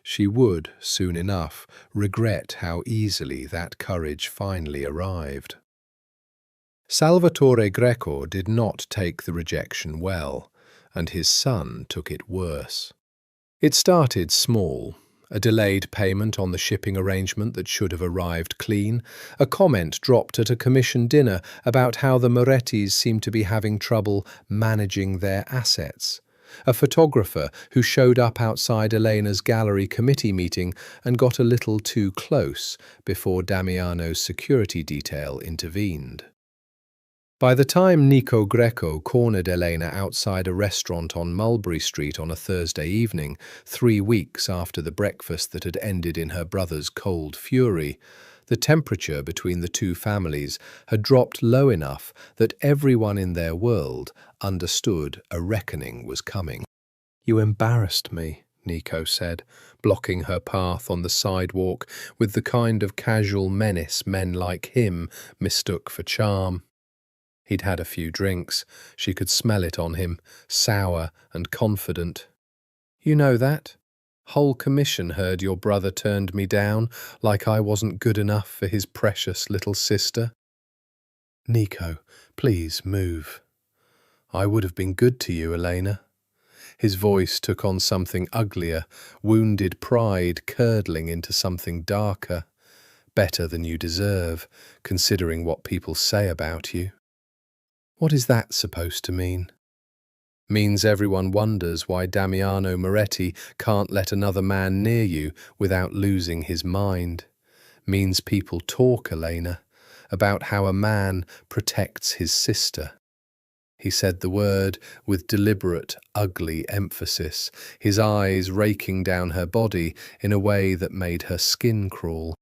She would, soon enough, regret how easily that courage finally arrived. Salvatore Greco did not take the rejection well, and his son took it worse. It started small. A delayed payment on the shipping arrangement that should have arrived clean, a comment dropped at a commission dinner about how the Morettis seemed to be having trouble managing their assets, a photographer who showed up outside Elena's gallery committee meeting and got a little too close before Damiano's security detail intervened. By the time Nico Greco cornered Elena outside a restaurant on Mulberry Street on a Thursday evening, 3 weeks after the breakfast that had ended in her brother's cold fury, the temperature between the two families had dropped low enough that everyone in their world understood a reckoning was coming. "You embarrassed me," Nico said, blocking her path on the sidewalk with the kind of casual menace men like him mistook for charm. He'd had a few drinks. She could smell it on him, sour and confident. "You know that? Whole commission heard your brother turned me down, like I wasn't good enough for his precious little sister." "Nico, please move." "I would have been good to you, Elena." His voice took on something uglier, wounded pride curdling into something darker. "Better than you deserve, considering what people say about you." "What is that supposed to mean?" "Means everyone wonders why Damiano Moretti can't let another man near you without losing his mind. Means people talk, Elena, about how a man protects his sister." He said the word with deliberate, ugly emphasis, his eyes raking down her body in a way that made her skin crawl.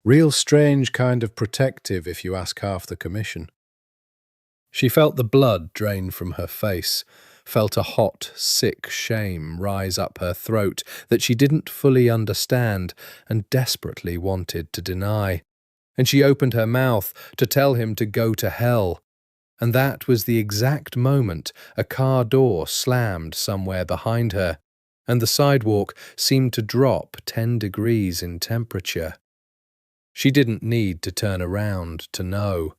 "Real strange kind of protective, if you ask half the commission." She felt the blood drain from her face, felt a hot, sick shame rise up her throat that she didn't fully understand and desperately wanted to deny. And she opened her mouth to tell him to go to hell. And that was the exact moment a car door slammed somewhere behind her, and the sidewalk seemed to drop 10 degrees in temperature. She didn't need to turn around to know.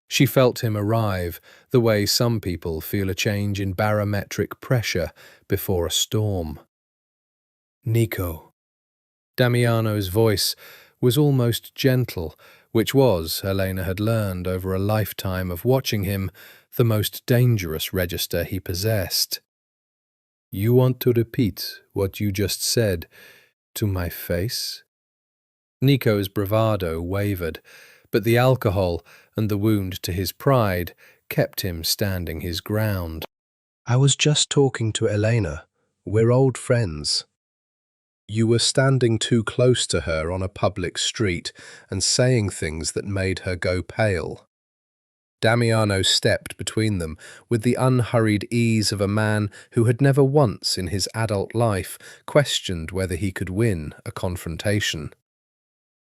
She felt him arrive the way some people feel a change in barometric pressure before a storm. "Nico." Damiano's voice was almost gentle, which was, Elena had learned over a lifetime of watching him, the most dangerous register he possessed. "You want to repeat what you just said to my face?" Nico's bravado wavered, but the alcohol and the wound to his pride kept him standing his ground. "I was just talking to Elena. We're old friends." "You were standing too close to her on a public street and saying things that made her go pale." Damiano stepped between them with the unhurried ease of a man who had never once in his adult life questioned whether he could win a confrontation.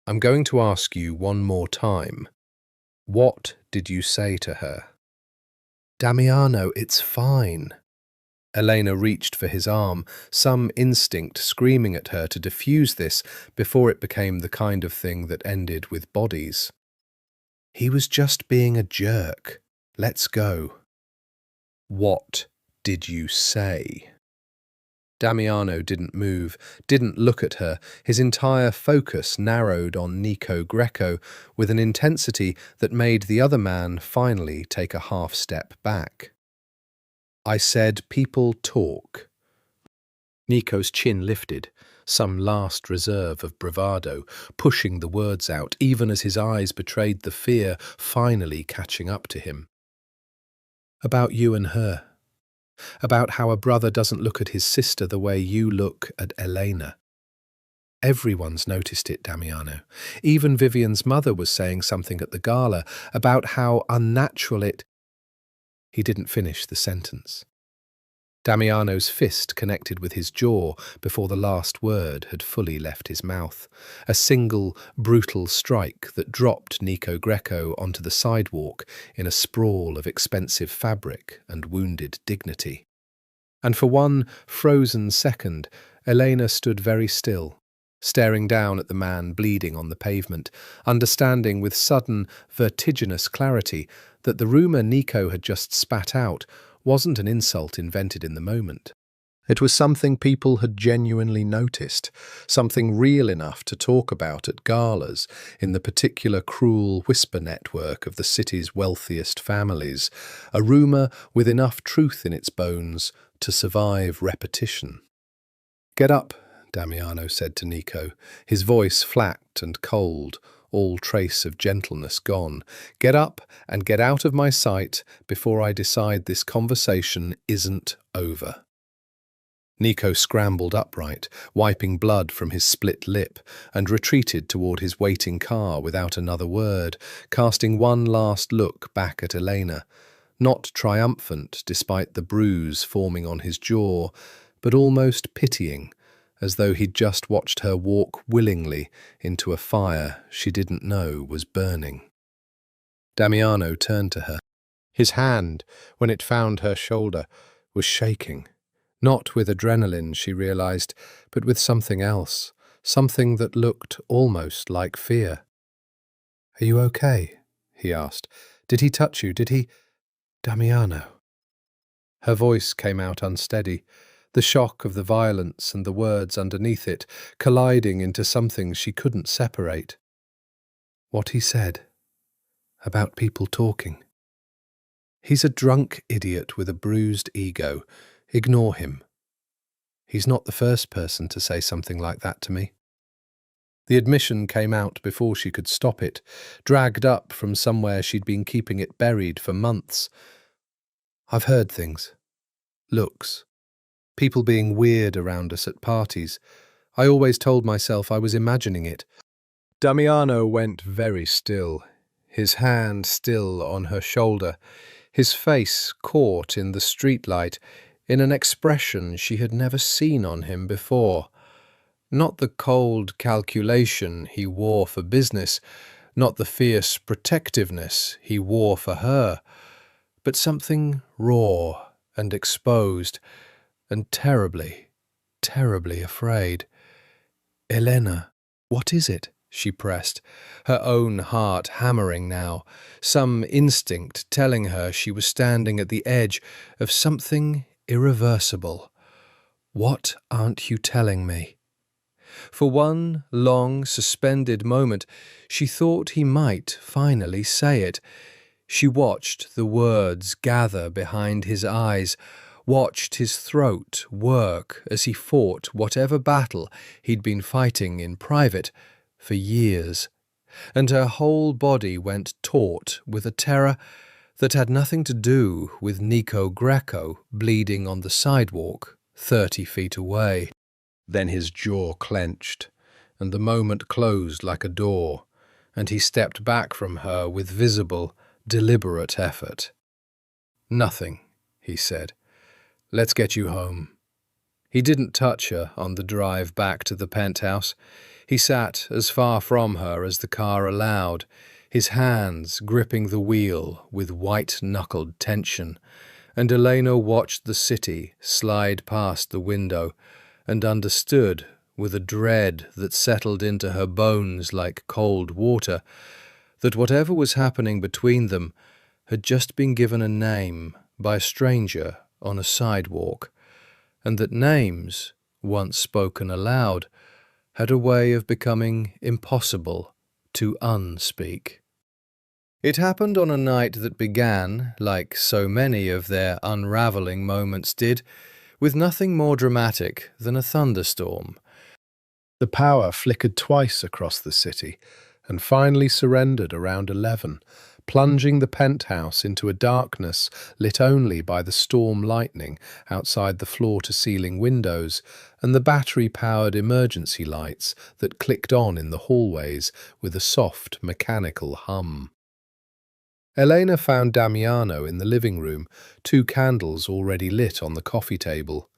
"I'm going to ask you one more time. What did you say to her?" "Damiano, it's fine." Elena reached for his arm, some instinct screaming at her to defuse this before it became the kind of thing that ended with bodies. "He was just being a jerk. Let's go." "What did you say?" Damiano didn't move, didn't look at her, his entire focus narrowed on Nico Greco with an intensity that made the other man finally take a half step back. "I said people talk." Nico's chin lifted, some last reserve of bravado, pushing the words out even as his eyes betrayed the fear finally catching up to him. "About you and her." about how a brother doesn't look at his sister the way you look at Elena. Everyone's noticed it, Damiano. Even Vivian's mother was saying something at the gala about how unnatural it... He didn't finish the sentence. Damiano's fist connected with his jaw before the last word had fully left his mouth. A single, brutal strike that dropped Nico Greco onto the sidewalk in a sprawl of expensive fabric and wounded dignity. And for one frozen second, Elena stood very still, staring down at the man bleeding on the pavement, understanding with sudden, vertiginous clarity that the rumour Nico had just spat out wasn't an insult invented in the moment. It was something people had genuinely noticed, something real enough to talk about at galas in the particular cruel whisper network of the city's wealthiest families, a rumour with enough truth in its bones to survive repetition. "Get up," Damiano said to Nico, his voice flat and cold, all trace of gentleness gone. "Get up and get out of my sight before I decide this conversation isn't over." Nico scrambled upright, wiping blood from his split lip, and retreated toward his waiting car without another word, casting one last look back at Elena, not triumphant despite the bruise forming on his jaw, but almost pitying, as though he'd just watched her walk willingly into a fire she didn't know was burning. Damiano turned to her. His hand, when it found her shoulder, was shaking. Not with adrenaline, she realized, but with something else, something that looked almost like fear. "Are you okay?" he asked. "Did he touch you? Did he—" "Damiano." Her voice came out unsteady, the shock of the violence and the words underneath it colliding into something she couldn't separate. "What he said. About people talking. He's a drunk idiot with a bruised ego. Ignore him. He's not the first person to say something like that to me." The admission came out before she could stop it, dragged up from somewhere she'd been keeping it buried for months. "I've heard things. Looks. People being weird around us at parties. I always told myself I was imagining it." Damiano went very still, his hand still on her shoulder, his face caught in the streetlight, in an expression she had never seen on him before. Not the cold calculation he wore for business, not the fierce protectiveness he wore for her, but something raw and exposed, and terribly, terribly afraid. "Elena, what is it?" she pressed, her own heart hammering now, some instinct telling her she was standing at the edge of something irreversible. "What aren't you telling me?" For one long, suspended moment, she thought he might finally say it. She watched the words gather behind his eyes, watched his throat work as he fought whatever battle he'd been fighting in private for years, and her whole body went taut with a terror that had nothing to do with Nico Greco bleeding on the sidewalk 30 feet away. Then his jaw clenched, and the moment closed like a door, and he stepped back from her with visible, deliberate effort. "Nothing," he said. "Let's get you home." He didn't touch her on the drive back to the penthouse. He sat as far from her as the car allowed, his hands gripping the wheel with white-knuckled tension, and Elena watched the city slide past the window and understood, with a dread that settled into her bones like cold water, that whatever was happening between them had just been given a name by a stranger on a sidewalk, and that names, once spoken aloud, had a way of becoming impossible to unspeak. It happened on a night that began, like so many of their unravelling moments did, with nothing more dramatic than a thunderstorm. The power flickered twice across the city and finally surrendered around 11, plunging the penthouse into a darkness lit only by the storm lightning outside the floor-to-ceiling windows and the battery-powered emergency lights that clicked on in the hallways with a soft, mechanical hum. Elena found Damiano in the living room, 2 candles already lit on the coffee table.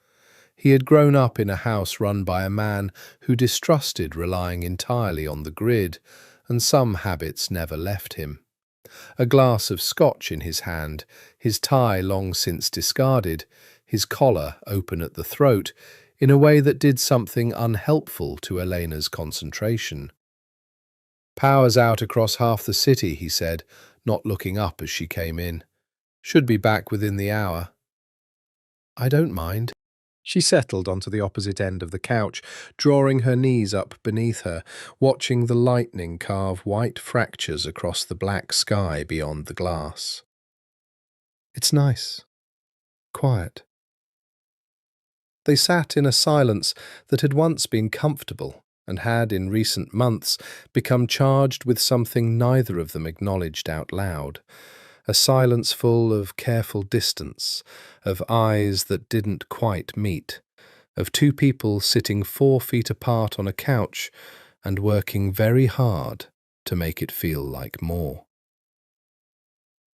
He had grown up in a house run by a man who distrusted relying entirely on the grid, and some habits never left him. A glass of scotch in his hand, his tie long since discarded, his collar open at the throat, in a way that did something unhelpful to Elena's concentration. "Power's out across half the city," he said, not looking up as she came in. "Should be back within the hour." "I don't mind." She settled onto the opposite end of the couch, drawing her knees up beneath her, watching the lightning carve white fractures across the black sky beyond the glass. "It's nice. Quiet." They sat in a silence that had once been comfortable and had, in recent months, become charged with something neither of them acknowledged out loud. A silence full of careful distance, of eyes that didn't quite meet, of 2 people sitting 4 feet apart on a couch and working very hard to make it feel like more.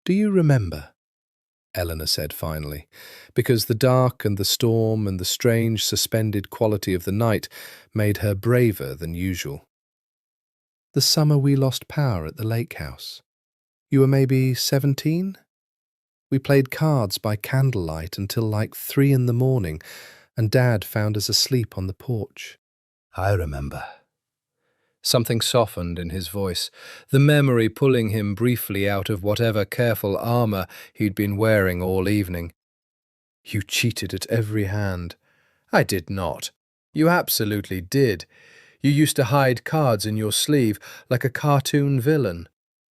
"Do you remember?" Eleanor said finally, because the dark and the storm and the strange suspended quality of the night made her braver than usual. "The summer we lost power at the lake house. You were maybe 17? We played cards by candlelight until like 3 in the morning, and Dad found us asleep on the porch." "I remember." Something softened in his voice, the memory pulling him briefly out of whatever careful armour he'd been wearing all evening. "You cheated at every hand." "I did not." "You absolutely did. You used to hide cards in your sleeve like a cartoon villain."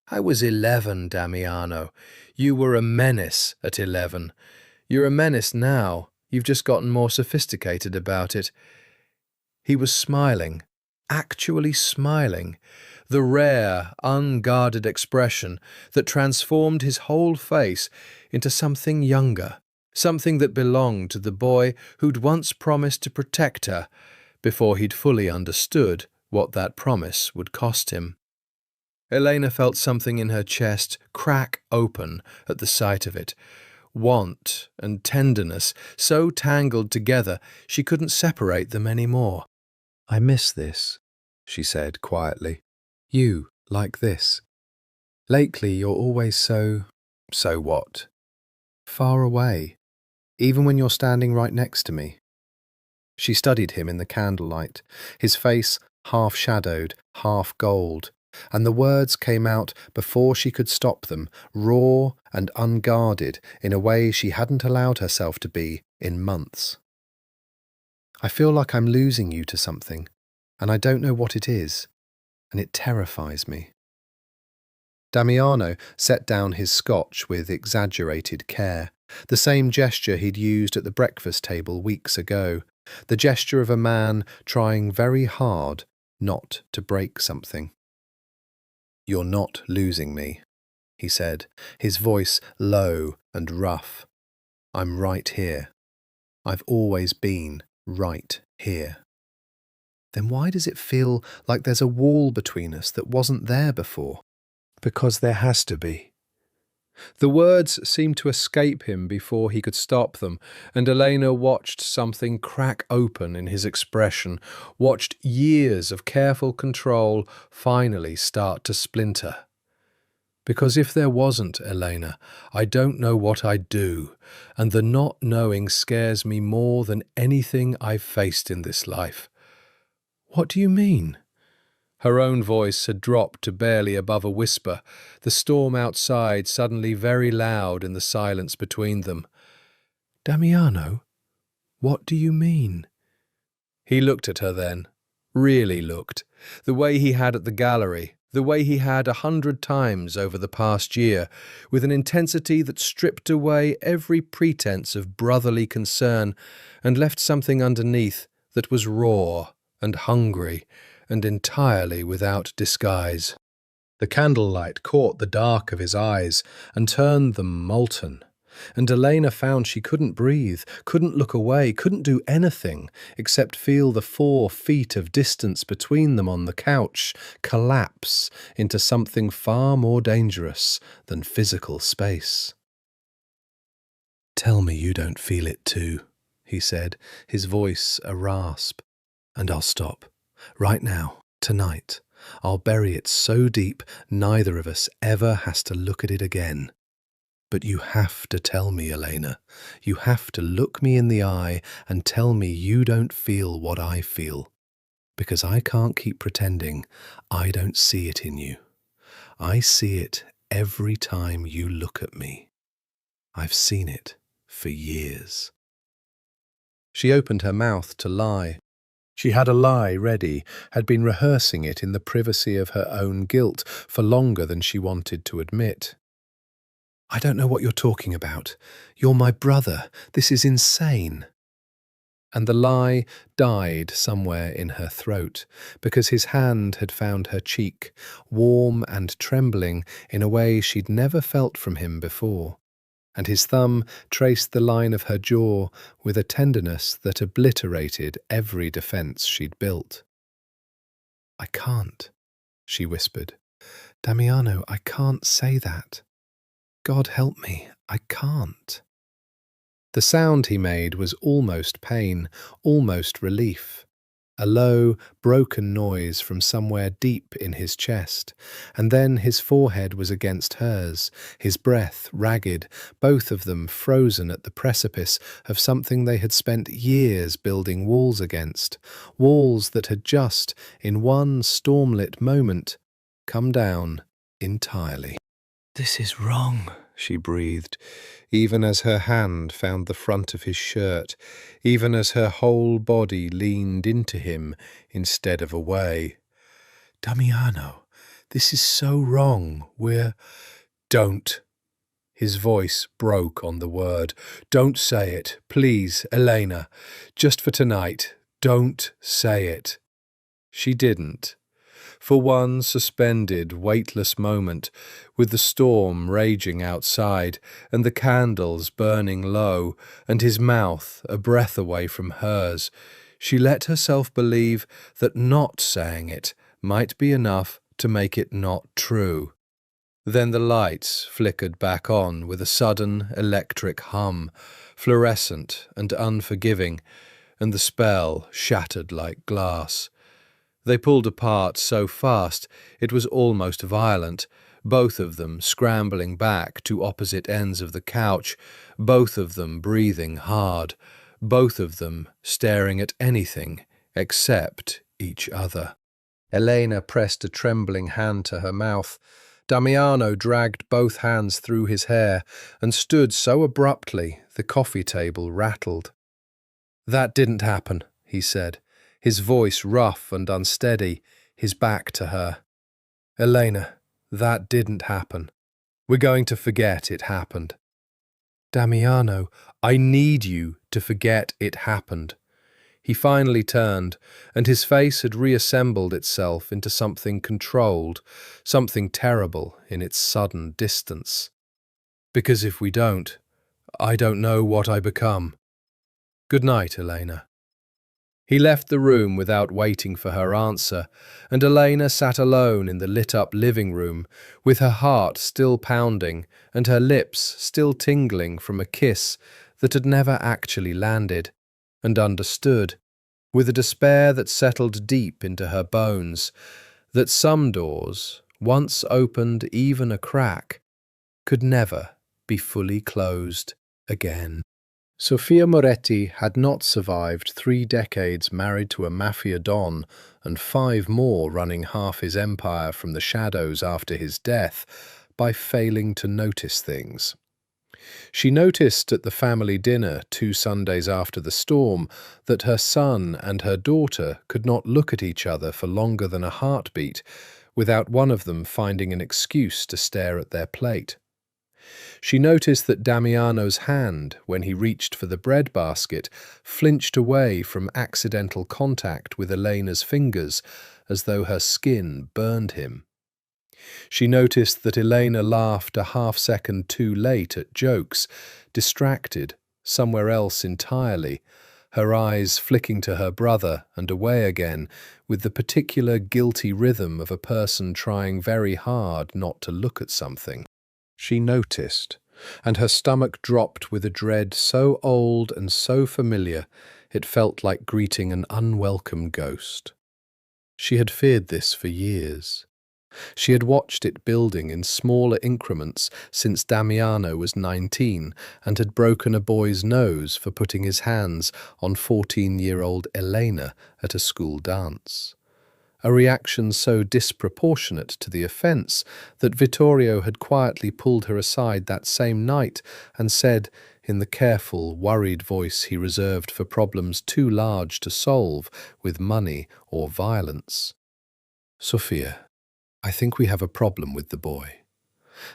"I was 11, Damiano. You were a menace at 11. You're a menace now. You've just gotten more sophisticated about it." He was smiling. Actually smiling, the rare, unguarded expression that transformed his whole face into something younger, something that belonged to the boy who'd once promised to protect her before he'd fully understood what that promise would cost him. Elena felt something in her chest crack open at the sight of it. Want and tenderness so tangled together she couldn't separate them anymore. "I miss this," she said quietly. "You, like this. Lately you're always so what? Far away, even when you're standing right next to me." She studied him in the candlelight, his face half shadowed, half gold, and the words came out before she could stop them, raw and unguarded in a way she hadn't allowed herself to be in months. "I feel like I'm losing you to something, and I don't know what it is, and it terrifies me." Damiano set down his scotch with exaggerated care, the same gesture he'd used at the breakfast table weeks ago, the gesture of a man trying very hard not to break something. "You're not losing me," he said, his voice low and rough. "I'm right here. I've always been right here." "Then why does it feel like there's a wall between us that wasn't there before?" "Because there has to be." The words seemed to escape him before he could stop them, and Elena watched something crack open in his expression, watched years of careful control finally start to splinter. "Because if there wasn't, Elena, I don't know what I'd do, and the not knowing scares me more than anything I've faced in this life." "What do you mean?" Her own voice had dropped to barely above a whisper, the storm outside suddenly very loud in the silence between them. "Damiano, what do you mean?" He looked at her then, really looked, the way he had at the gallery, the way he had 100 times over the past year, with an intensity that stripped away every pretense of brotherly concern and left something underneath that was raw and hungry and entirely without disguise. The candlelight caught the dark of his eyes and turned them molten, and Elena found she couldn't breathe, couldn't look away, couldn't do anything except feel the 4 feet of distance between them on the couch collapse into something far more dangerous than physical space. "Tell me you don't feel it too," he said, his voice a rasp, "and I'll stop. Right now, tonight. I'll bury it so deep neither of us ever has to look at it again. But you have to tell me, Elena. You have to look me in the eye and tell me you don't feel what I feel. Because I can't keep pretending I don't see it in you. I see it every time you look at me. I've seen it for years." She opened her mouth to lie. She had a lie ready, had been rehearsing it in the privacy of her own guilt for longer than she wanted to admit. "I don't know what you're talking about. You're my brother. This is insane." And the lie died somewhere in her throat, because his hand had found her cheek, warm and trembling in a way she'd never felt from him before, and his thumb traced the line of her jaw with a tenderness that obliterated every defence she'd built. "I can't," she whispered. "Damiano, I can't say that. God help me, I can't." The sound he made was almost pain, almost relief. A low, broken noise from somewhere deep in his chest, and then his forehead was against hers, his breath ragged, both of them frozen at the precipice of something they had spent years building walls against, walls that had just, in one stormlit moment, come down entirely. "This is wrong," she breathed, even as her hand found the front of his shirt, even as her whole body leaned into him instead of away. "Damiano, this is so wrong. Don't." His voice broke on the word. "Don't say it. Please, Elena. Just for tonight. Don't say it." She didn't. For one suspended, weightless moment, with the storm raging outside, and the candles burning low, and his mouth a breath away from hers, she let herself believe that not saying it might be enough to make it not true. Then the lights flickered back on with a sudden electric hum, fluorescent and unforgiving, and the spell shattered like glass. They pulled apart so fast it was almost violent, both of them scrambling back to opposite ends of the couch, both of them breathing hard, both of them staring at anything except each other. Elena pressed a trembling hand to her mouth. Damiano dragged both hands through his hair and stood so abruptly the coffee table rattled. "That didn't happen," he said, his voice rough and unsteady, his back to her. "Elena, that didn't happen. We're going to forget it happened." "Damiano, I need you to forget it happened." He finally turned, and his face had reassembled itself into something controlled, something terrible in its sudden distance. "Because if we don't, I don't know what I become. Good night, Elena." He left the room without waiting for her answer, and Elena sat alone in the lit-up living room, with her heart still pounding and her lips still tingling from a kiss that had never actually landed, and understood, with a despair that settled deep into her bones, that some doors, once opened even a crack, could never be fully closed again. Sofia Moretti had not survived 3 decades married to a Mafia don and 5 more running half his empire from the shadows after his death by failing to notice things. She noticed at the family dinner 2 Sundays after the storm that her son and her daughter could not look at each other for longer than a heartbeat without one of them finding an excuse to stare at their plate. She noticed that Damiano's hand, when he reached for the bread basket, flinched away from accidental contact with Elena's fingers, as though her skin burned him. She noticed that Elena laughed a half-second too late at jokes, distracted, somewhere else entirely, her eyes flicking to her brother and away again, with the particular guilty rhythm of a person trying very hard not to look at something. She noticed, and her stomach dropped with a dread so old and so familiar it felt like greeting an unwelcome ghost. She had feared this for years. She had watched it building in smaller increments since Damiano was 19 and had broken a boy's nose for putting his hands on 14-year-old Elena at a school dance. A reaction so disproportionate to the offence that Vittorio had quietly pulled her aside that same night and said, in the careful, worried voice he reserved for problems too large to solve with money or violence, "Sophia, I think we have a problem with the boy."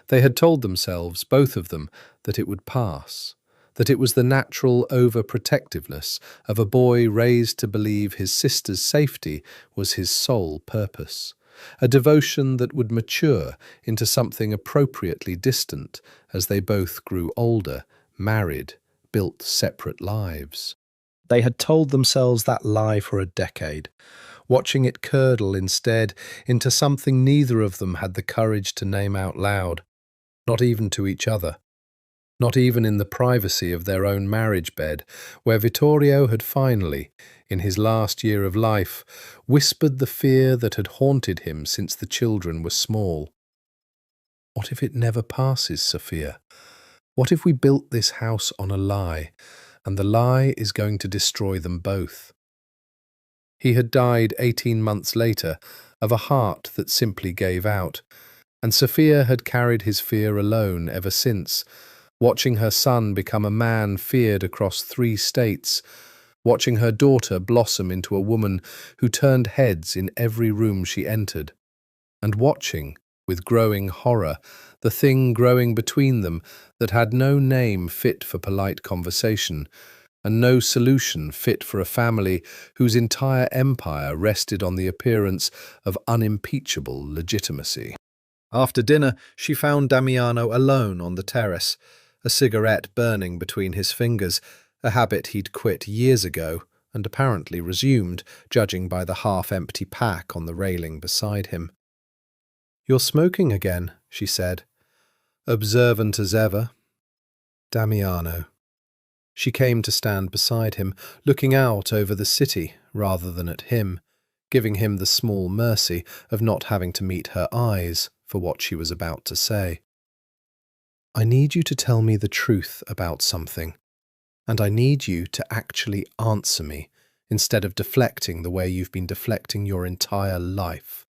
They had told themselves, both of them, that it would pass, that it was the natural overprotectiveness of a boy raised to believe his sister's safety was his sole purpose, a devotion that would mature into something appropriately distant as they both grew older, married, built separate lives. They had told themselves that lie for a decade, watching it curdle instead into something neither of them had the courage to name out loud, not even to each other, not even in the privacy of their own marriage bed, where Vittorio had finally, in his last year of life, whispered the fear that had haunted him since the children were small. What if it never passes, Sophia? What if we built this house on a lie, and the lie is going to destroy them both? He had died 18 months later of a heart that simply gave out, and Sophia had carried his fear alone ever since, watching her son become a man feared across 3 states, watching her daughter blossom into a woman who turned heads in every room she entered, and watching, with growing horror, the thing growing between them that had no name fit for polite conversation, and no solution fit for a family whose entire empire rested on the appearance of unimpeachable legitimacy. After dinner, she found Damiano alone on the terrace, a cigarette burning between his fingers, a habit he'd quit years ago and apparently resumed, judging by the half-empty pack on the railing beside him. "You're smoking again," she said, observant as ever. Damiano. She came to stand beside him, looking out over the city rather than at him, giving him the small mercy of not having to meet her eyes for what she was about to say. "I need you to tell me the truth about something, and I need you to actually answer me instead of deflecting the way you've been deflecting your entire life."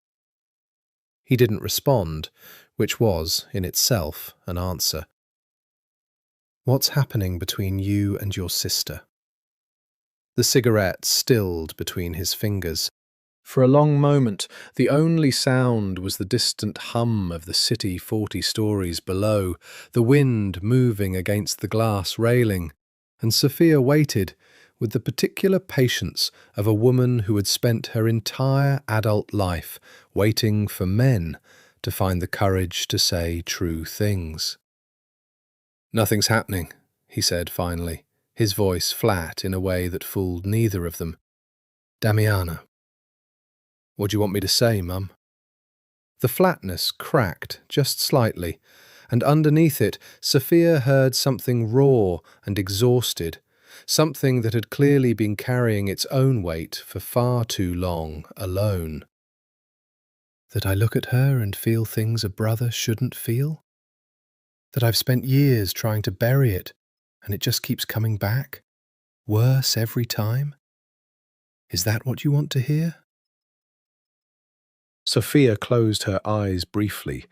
He didn't respond, which was, in itself, an answer. "What's happening between you and your sister?" The cigarette stilled between his fingers. For a long moment, the only sound was the distant hum of the city 40 stories below, the wind moving against the glass railing, and Sophia waited, with the particular patience of a woman who had spent her entire adult life waiting for men to find the courage to say true things. "Nothing's happening," he said finally, his voice flat in a way that fooled neither of them. "Damiano." "What do you want me to say, Mum?" The flatness cracked just slightly, and underneath it Sophia heard something raw and exhausted, something that had clearly been carrying its own weight for far too long alone. "That I look at her and feel things a brother shouldn't feel? That I've spent years trying to bury it, and it just keeps coming back? Worse every time? Is that what you want to hear?" Sophia closed her eyes briefly,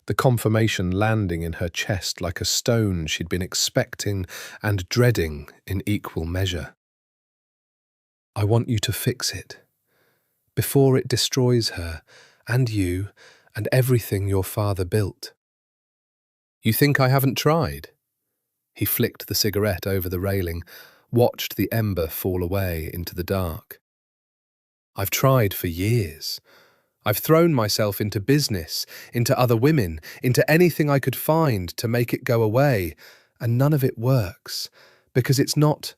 the confirmation landing in her chest like a stone she'd been expecting and dreading in equal measure. "I want you to fix it, before it destroys her, and you, and everything your father built." "You think I haven't tried?" He flicked the cigarette over the railing, watched the ember fall away into the dark. "I've tried for years. I've thrown myself into business, into other women, into anything I could find to make it go away, and none of it works, because it's not—"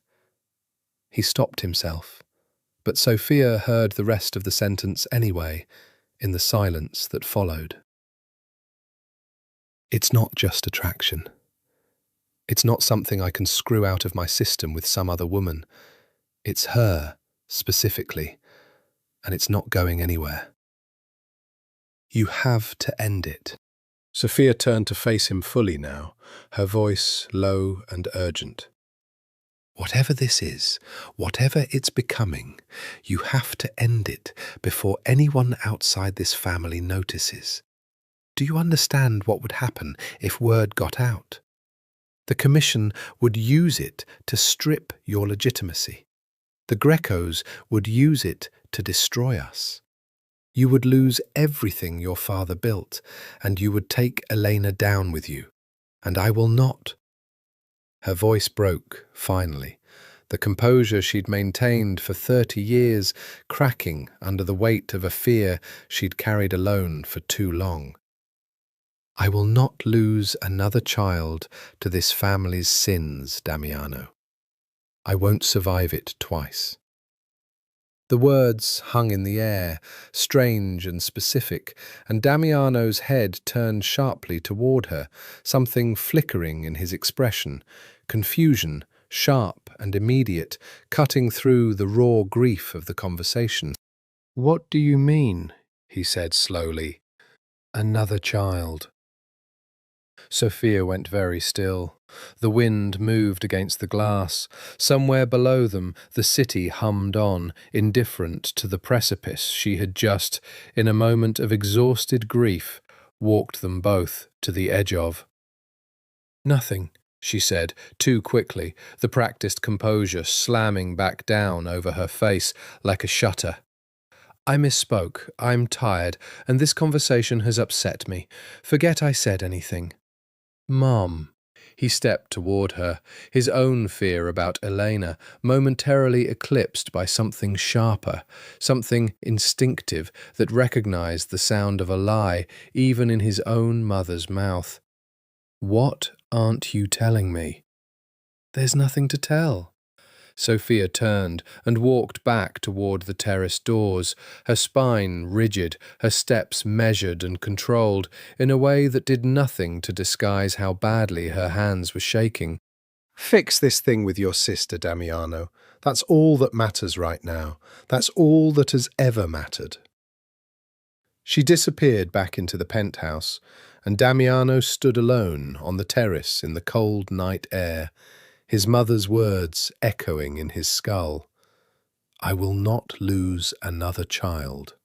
He stopped himself, but Sophia heard the rest of the sentence anyway, in the silence that followed. "It's not just attraction. It's not something I can screw out of my system with some other woman. It's her, specifically, and it's not going anywhere. You have to end it." Sophia turned to face him fully now, her voice low and urgent. "Whatever this is, whatever it's becoming, you have to end it before anyone outside this family notices. Do you understand what would happen if word got out? The Commission would use it to strip your legitimacy. The Grecos would use it to destroy us. You would lose everything your father built, and you would take Elena down with you. And I will not." Her voice broke, finally, the composure she'd maintained for 30 years cracking under the weight of a fear she'd carried alone for too long. "I will not lose another child to this family's sins, Damiano. I won't survive it twice." The words hung in the air, strange and specific, and Damiano's head turned sharply toward her, something flickering in his expression, confusion, sharp and immediate, cutting through the raw grief of the conversation. "What do you mean?" he said slowly. "Another child." Sophia went very still. The wind moved against the glass. Somewhere below them, the city hummed on, indifferent to the precipice she had just, in a moment of exhausted grief, walked them both to the edge of. "Nothing," she said, too quickly, the practiced composure slamming back down over her face like a shutter. "I misspoke. I'm tired, and this conversation has upset me. Forget I said anything." "Mom." He stepped toward her, his own fear about Elena momentarily eclipsed by something sharper, something instinctive that recognized the sound of a lie even in his own mother's mouth. "What aren't you telling me?" "There's nothing to tell." Sophia turned and walked back toward the terrace doors, her spine rigid, her steps measured and controlled, in a way that did nothing to disguise how badly her hands were shaking. "Fix this thing with your sister, Damiano. That's all that matters right now. That's all that has ever mattered." She disappeared back into the penthouse, and Damiano stood alone on the terrace in the cold night air, his mother's words echoing in his skull. "I will not lose another child."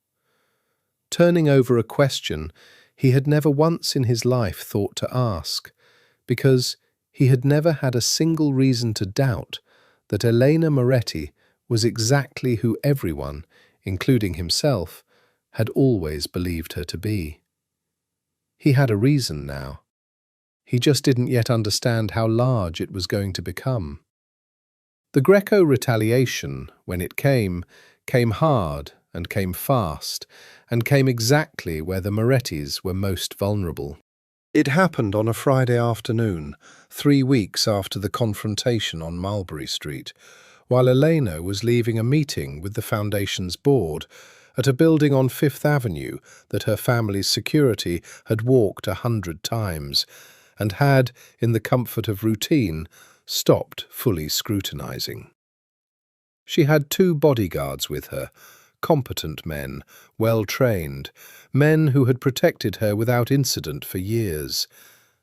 Turning over a question he had never once in his life thought to ask, because he had never had a single reason to doubt that Elena Moretti was exactly who everyone, including himself, had always believed her to be. He had a reason now. He just didn't yet understand how large it was going to become. The Greco retaliation, when it came hard and came fast, and came exactly where the Morettis were most vulnerable. It happened on a Friday afternoon, 3 weeks after the confrontation on Mulberry Street, while Elena was leaving a meeting with the Foundation's board at a building on Fifth Avenue that her family's security had walked 100 times, and had, in the comfort of routine, stopped fully scrutinizing. She had 2 bodyguards with her, competent men, well-trained, men who had protected her without incident for years,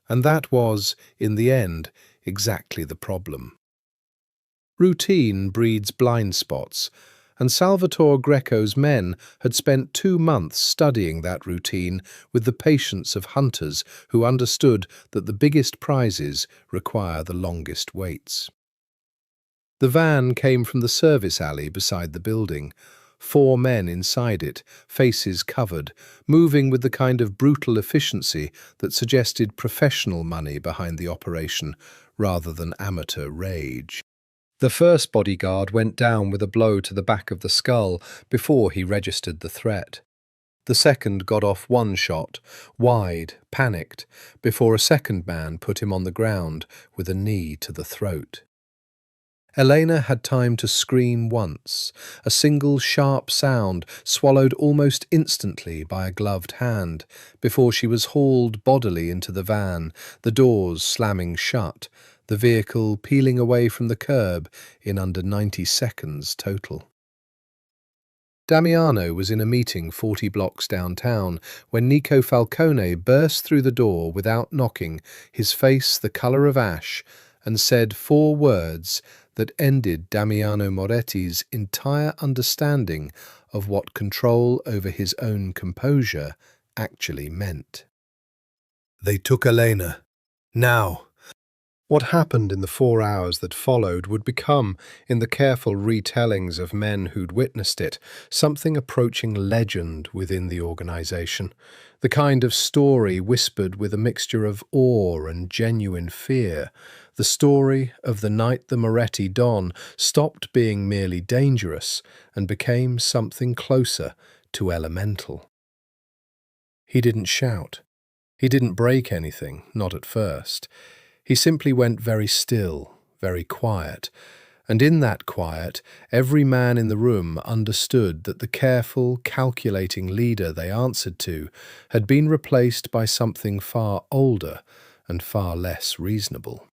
and that was, in the end, exactly the problem. Routine breeds blind spots, and Salvatore Greco's men had spent 2 months studying that routine with the patience of hunters who understood that the biggest prizes require the longest waits. The van came from the service alley beside the building, 4 men inside it, faces covered, moving with the kind of brutal efficiency that suggested professional money behind the operation rather than amateur rage. The first bodyguard went down with a blow to the back of the skull before he registered the threat. The second got off one shot, wide, panicked, before a second man put him on the ground with a knee to the throat. Elena had time to scream once, a single sharp sound swallowed almost instantly by a gloved hand, before she was hauled bodily into the van, the doors slamming shut, the vehicle peeling away from the curb in under 90 seconds total. Damiano was in a meeting 40 blocks downtown when Nico Falcone burst through the door without knocking, his face the colour of ash, and said 4 words that ended Damiano Moretti's entire understanding of what control over his own composure actually meant. They took Elena. Now. What happened in the 4 hours that followed would become, in the careful retellings of men who'd witnessed it, something approaching legend within the organization, the kind of story whispered with a mixture of awe and genuine fear, the story of the night the Moretti Don stopped being merely dangerous and became something closer to elemental. He didn't shout. He didn't break anything, not at first. He simply went very still, very quiet, and in that quiet, every man in the room understood that the careful, calculating leader they answered to had been replaced by something far older and far less reasonable.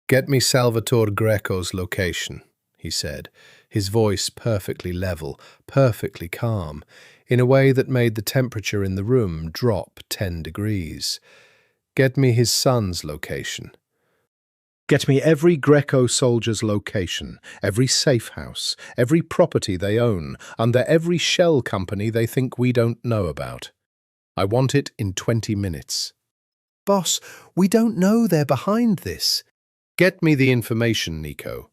"Get me Salvatore Greco's location," he said, his voice perfectly level, perfectly calm, in a way that made the temperature in the room drop 10 degrees. "Get me his son's location. Get me every Greco soldier's location, every safe house, every property they own, under every shell company they think we don't know about. I want it in 20 minutes. Boss, we don't know they're behind this. Get me the information, Nico.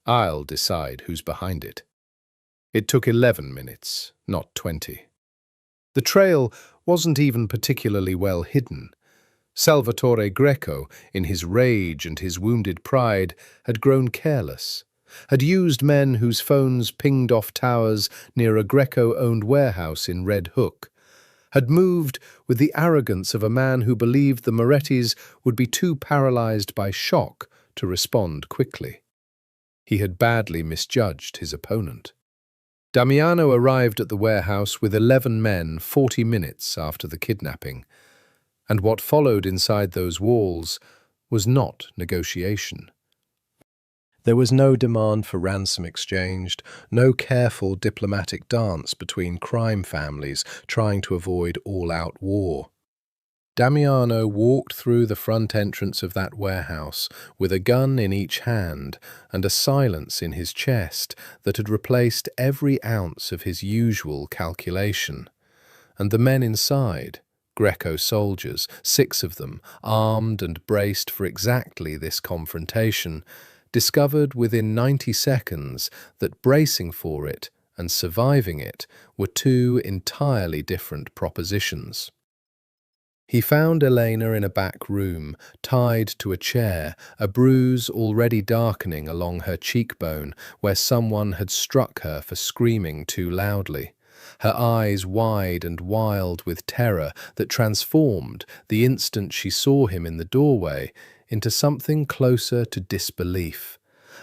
I'll decide who's behind it." It took 11 minutes, not 20. The trail wasn't even particularly well hidden. Salvatore Greco, in his rage and his wounded pride, had grown careless, had used men whose phones pinged off towers near a Greco-owned warehouse in Red Hook, had moved with the arrogance of a man who believed the Morettis would be too paralyzed by shock to respond quickly. He had badly misjudged his opponent. Damiano arrived at the warehouse with 11 men 40 minutes after the kidnapping, and what followed inside those walls was not negotiation. There was no demand for ransom exchanged, no careful diplomatic dance between crime families trying to avoid all-out war. Damiano walked through the front entrance of that warehouse with a gun in each hand and a silence in his chest that had replaced every ounce of his usual calculation. And the men inside, Greco soldiers, 6 of them, armed and braced for exactly this confrontation, discovered within 90 seconds that bracing for it and surviving it were 2 entirely different propositions. He found Elena in a back room, tied to a chair, a bruise already darkening along her cheekbone where someone had struck her for screaming too loudly, her eyes wide and wild with terror that transformed, the instant she saw him in the doorway, into something closer to disbelief,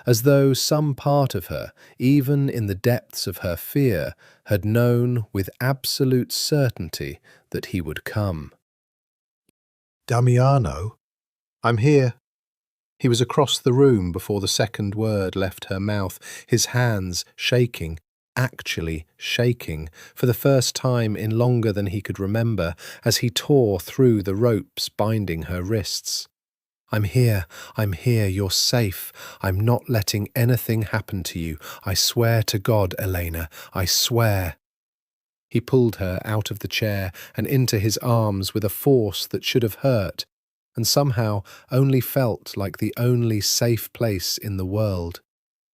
as though some part of her, even in the depths of her fear, had known with absolute certainty that he would come. "Damiano, I'm here." He was across the room before the second word left her mouth, his hands shaking, actually shaking, for the first time in longer than he could remember, as he tore through the ropes binding her wrists. I'm here, you're safe. I'm not letting anything happen to you. I swear to God, Elena, I swear." He pulled her out of the chair and into his arms with a force that should have hurt, and somehow only felt like the only safe place in the world.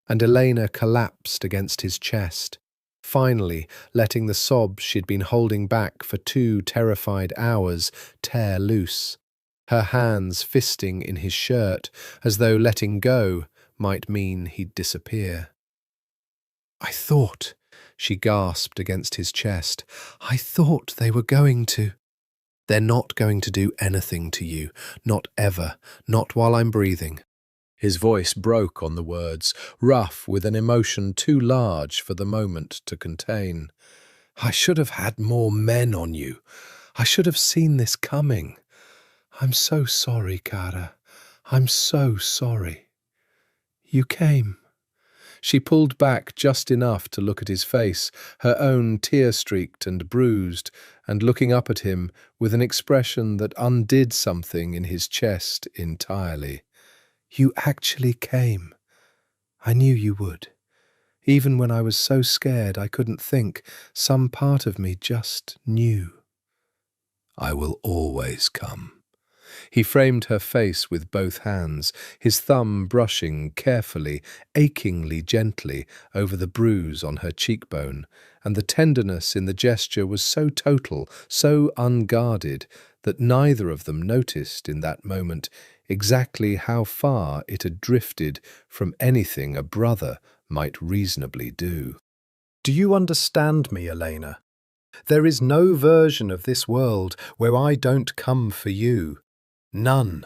And Elena collapsed against his chest, finally letting the sobs she'd been holding back for 2 terrified hours tear loose, her hands fisting in his shirt as though letting go might mean he'd disappear. "I thought," She gasped against his chest. "I thought they were going to—" "They're not going to do anything to you. Not ever. Not while I'm breathing." His voice broke on the words, rough with an emotion too large for the moment to contain. "I should have had more men on you. I should have seen this coming. I'm so sorry, Cara. I'm so sorry." "You came." She pulled back just enough to look at his face, her own tear-streaked and bruised, and looking up at him with an expression that undid something in his chest entirely. "You actually came. I knew you would. Even when I was so scared I couldn't think, some part of me just knew." "I will always come." He framed her face with both hands, his thumb brushing carefully, achingly gently over the bruise on her cheekbone, and the tenderness in the gesture was so total, so unguarded, that neither of them noticed in that moment exactly how far it had drifted from anything a brother might reasonably do. "Do you understand me, Elena? There is no version of this world where I don't come for you. None.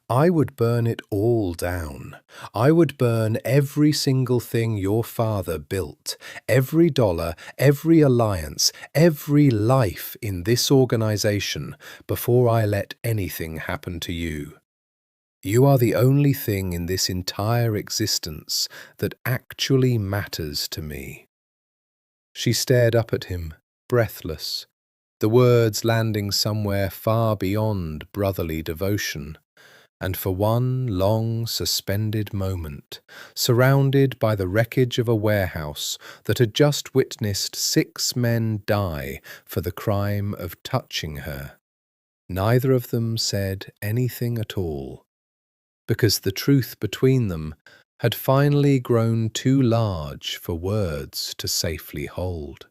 I would burn it all down. I would burn every single thing your father built, every dollar, every alliance, every life in this organization before I let anything happen to you. You are the only thing in this entire existence that actually matters to me." She stared up at him, breathless, the words landing somewhere far beyond brotherly devotion, and for one long suspended moment, surrounded by the wreckage of a warehouse that had just witnessed 6 men die for the crime of touching her, neither of them said anything at all, because the truth between them had finally grown too large for words to safely hold.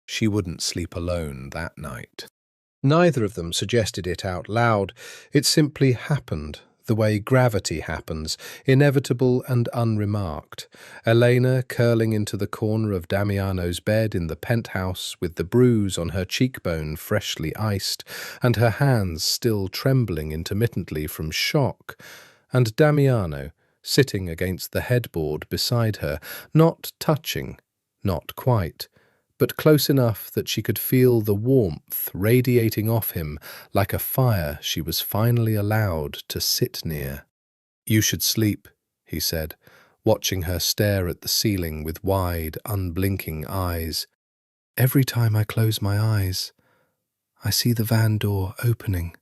She wouldn't sleep alone that night. Neither of them suggested it out loud. It simply happened, the way gravity happens, inevitable and unremarked. Elena curling into the corner of Damiano's bed in the penthouse with the bruise on her cheekbone freshly iced, and her hands still trembling intermittently from shock, and Damiano sitting against the headboard beside her, not touching, not quite, but close enough that she could feel the warmth radiating off him like a fire she was finally allowed to sit near. "You should sleep," he said, watching her stare at the ceiling with wide, unblinking eyes. "Every time I close my eyes, I see the van door opening."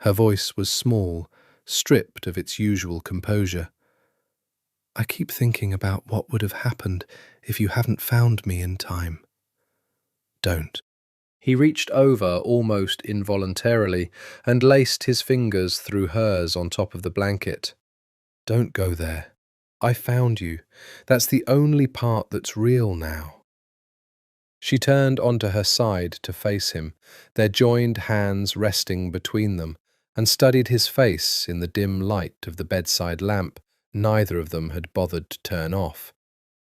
Her voice was small, stripped of its usual composure. "I keep thinking about what would have happened if you hadn't found me in time." "Don't." He reached over almost involuntarily and laced his fingers through hers on top of the blanket. "Don't go there. I found you. That's the only part that's real now." She turned onto her side to face him, their joined hands resting between them, and studied his face in the dim light of the bedside lamp neither of them had bothered to turn off.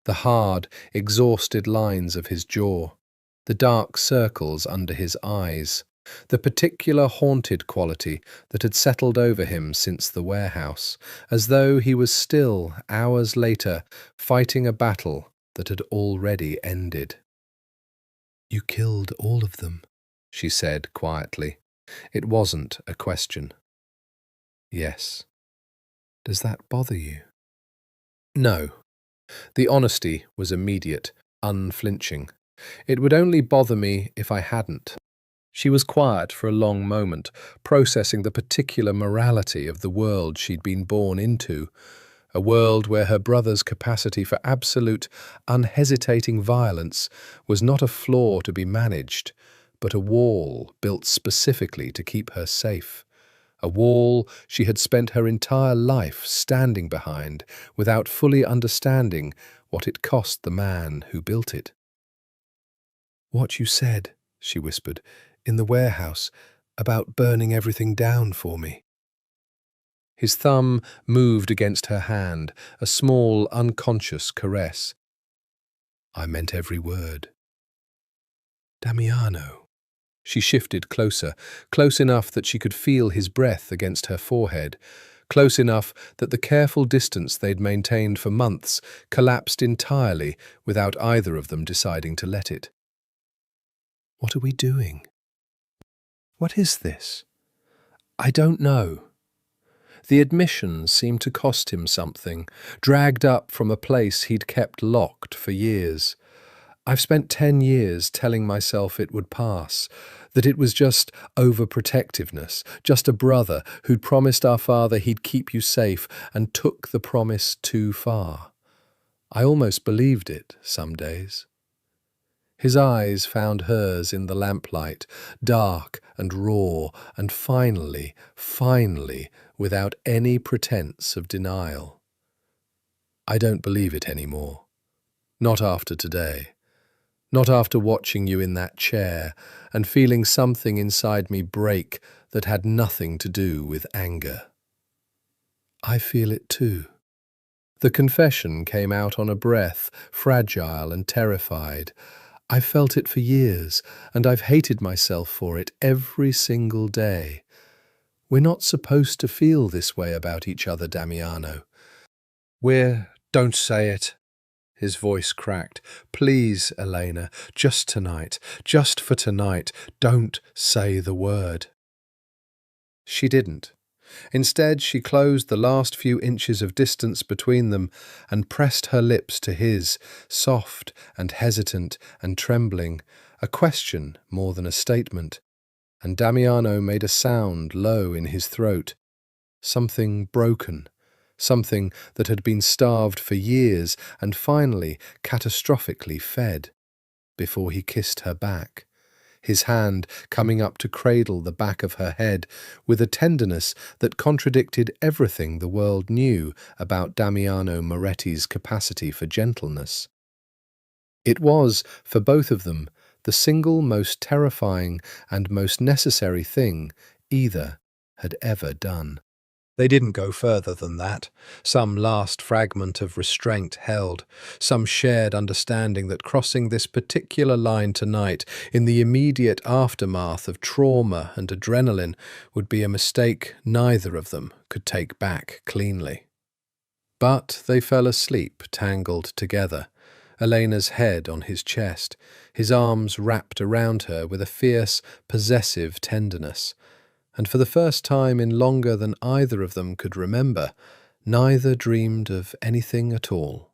The hard, exhausted lines of his jaw, the dark circles under his eyes, the particular haunted quality that had settled over him since the warehouse, as though he was still, hours later, fighting a battle that had already ended. "You killed all of them," she said quietly. It wasn't a question. "Yes." "Does that bother you?" No. The honesty was immediate, unflinching. It would only bother me if I hadn't. She was quiet for a long moment, processing the particular morality of the world she'd been born into, a world where her brother's capacity for absolute, unhesitating violence was not a flaw to be managed, but a wall built specifically to keep her safe. A wall she had spent her entire life standing behind without fully understanding what it cost the man who built it. "What you said," she whispered, "in the warehouse, about burning everything down for me." His thumb moved against her hand, a small, unconscious caress. I meant every word. Damiano. She shifted closer, close enough that she could feel his breath against her forehead, close enough that the careful distance they'd maintained for months collapsed entirely without either of them deciding to let it. What are we doing? What is this? I don't know. The admission seemed to cost him something, dragged up from a place he'd kept locked for years. I've spent 10 years telling myself it would pass, that it was just overprotectiveness, just a brother who'd promised our father he'd keep you safe and took the promise too far. I almost believed it some days. His eyes found hers in the lamplight, dark and raw, and finally, without any pretense of denial. I don't believe it anymore. Not after today. Not after watching you in that chair and feeling something inside me break that had nothing to do with anger. I feel it too. The confession came out on a breath, fragile and terrified. I've felt it for years, and I've hated myself for it every single day. We're not supposed to feel this way about each other, Damiano. Don't say it. His voice cracked. Please, Elena, just tonight, just for tonight, don't say the word. She didn't. Instead, she closed the last few inches of distance between them and pressed her lips to his, soft and hesitant and trembling, a question more than a statement. And Damiano made a sound low in his throat. Something broken. Something that had been starved for years and finally catastrophically fed, before he kissed her back, his hand coming up to cradle the back of her head with a tenderness that contradicted everything the world knew about Damiano Moretti's capacity for gentleness. It was, for both of them, the single most terrifying and most necessary thing either had ever done. They didn't go further than that. Some last fragment of restraint held, some shared understanding that crossing this particular line tonight, in the immediate aftermath of trauma and adrenaline, would be a mistake neither of them could take back cleanly. But they fell asleep, tangled together, Elena's head on his chest, his arms wrapped around her with a fierce, possessive tenderness. And for the first time in longer than either of them could remember, neither dreamed of anything at all.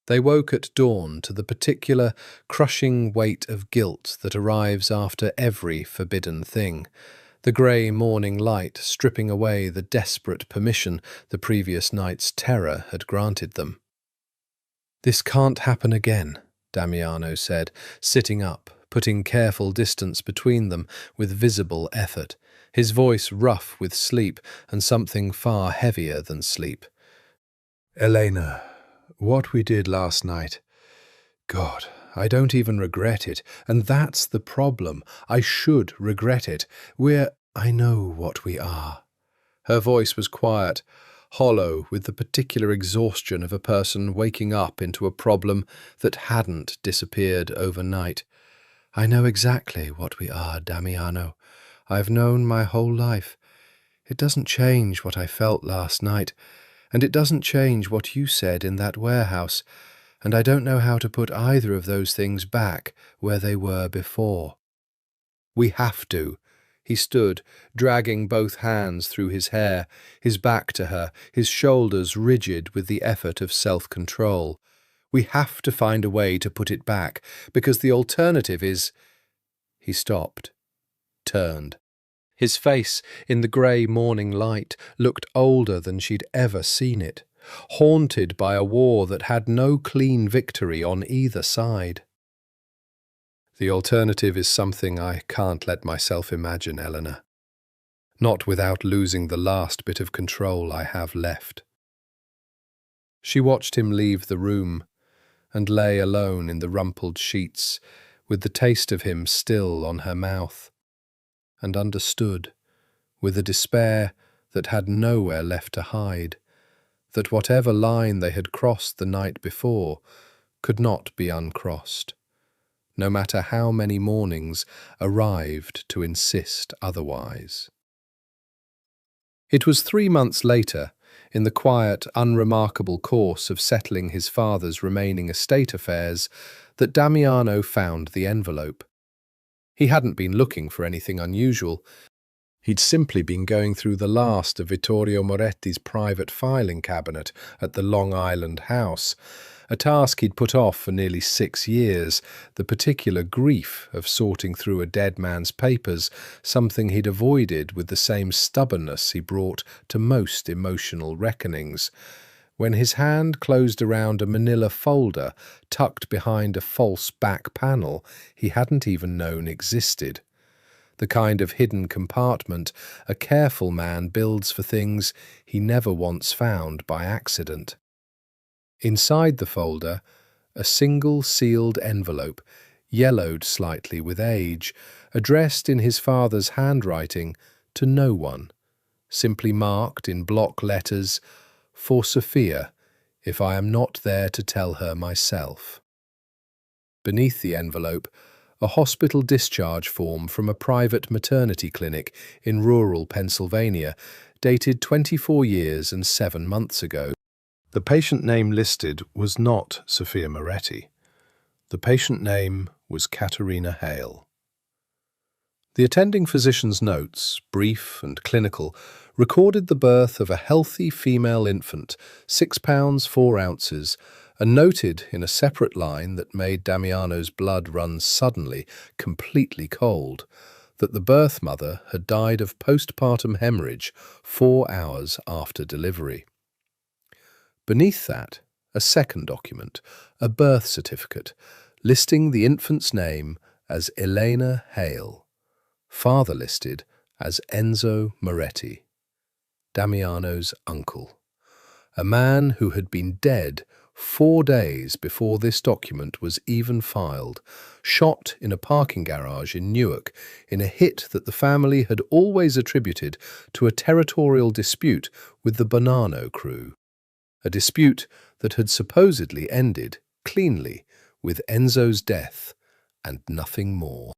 They woke at dawn to the particular crushing weight of guilt that arrives after every forbidden thing, the grey morning light stripping away the desperate permission the previous night's terror had granted them. "This can't happen again," Damiano said, sitting up, putting careful distance between them with visible effort, his voice rough with sleep and something far heavier than sleep. "Elena, what we did last night, God, I don't even regret it, and that's the problem. I should regret it. I know what we are." Her voice was quiet, hollow with the particular exhaustion of a person waking up into a problem that hadn't disappeared overnight. "I know exactly what we are, Damiano. I've known my whole life. It doesn't change what I felt last night, and it doesn't change what you said in that warehouse, and I don't know how to put either of those things back where they were before. We have to." He stood, dragging both hands through his hair, his back to her, his shoulders rigid with the effort of self-control. "We have to find a way to put it back, because the alternative is—" He stopped, turned. His face, in the grey morning light, looked older than she'd ever seen it, haunted by a war that had no clean victory on either side. "The alternative is something I can't let myself imagine, Eleanor. Not without losing the last bit of control I have left." She watched him leave the room and lay alone in the rumpled sheets, with the taste of him still on her mouth, and understood, with a despair that had nowhere left to hide, that whatever line they had crossed the night before could not be uncrossed, no matter how many mornings arrived to insist otherwise. It was 3 months later, in the quiet, unremarkable course of settling his father's remaining estate affairs, that Damiano found the envelope. He hadn't been looking for anything unusual. He'd simply been going through the last of Vittorio Moretti's private filing cabinet at the Long Island house, a task he'd put off for nearly 6 years, the particular grief of sorting through a dead man's papers, something he'd avoided with the same stubbornness he brought to most emotional reckonings. When his hand closed around a manila folder tucked behind a false back panel he hadn't even known existed. The kind of hidden compartment a careful man builds for things he never once found by accident. Inside the folder, a single sealed envelope, yellowed slightly with age, addressed in his father's handwriting to no one, simply marked in block letters, "For Sophia, if I am not there to tell her myself." Beneath the envelope, a hospital discharge form from a private maternity clinic in rural Pennsylvania, dated 24 years and 7 months ago. The patient name listed was not Sophia Moretti. The patient name was Caterina Hale. The attending physician's notes, brief and clinical, recorded the birth of a healthy female infant, 6 pounds 4 ounces, and noted in a separate line that made Damiano's blood run suddenly, completely cold, that the birth mother had died of postpartum hemorrhage 4 hours after delivery. Beneath that, a second document, a birth certificate, listing the infant's name as Elena Hale, father listed as Enzo Moretti, Damiano's uncle, a man who had been dead 4 days before this document was even filed, shot in a parking garage in Newark in a hit that the family had always attributed to a territorial dispute with the Bonanno crew, a dispute that had supposedly ended cleanly with Enzo's death and nothing more.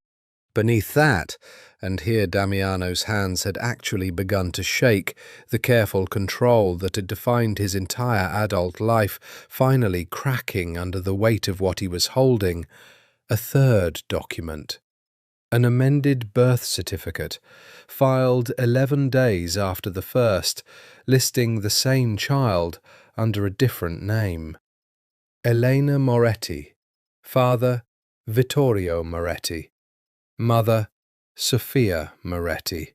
Beneath that, and here Damiano's hands had actually begun to shake, the careful control that had defined his entire adult life finally cracking under the weight of what he was holding, a third document, an amended birth certificate, filed 11 days after the first, listing the same child under a different name. Elena Moretti, father Vittorio Moretti, mother Sophia Moretti.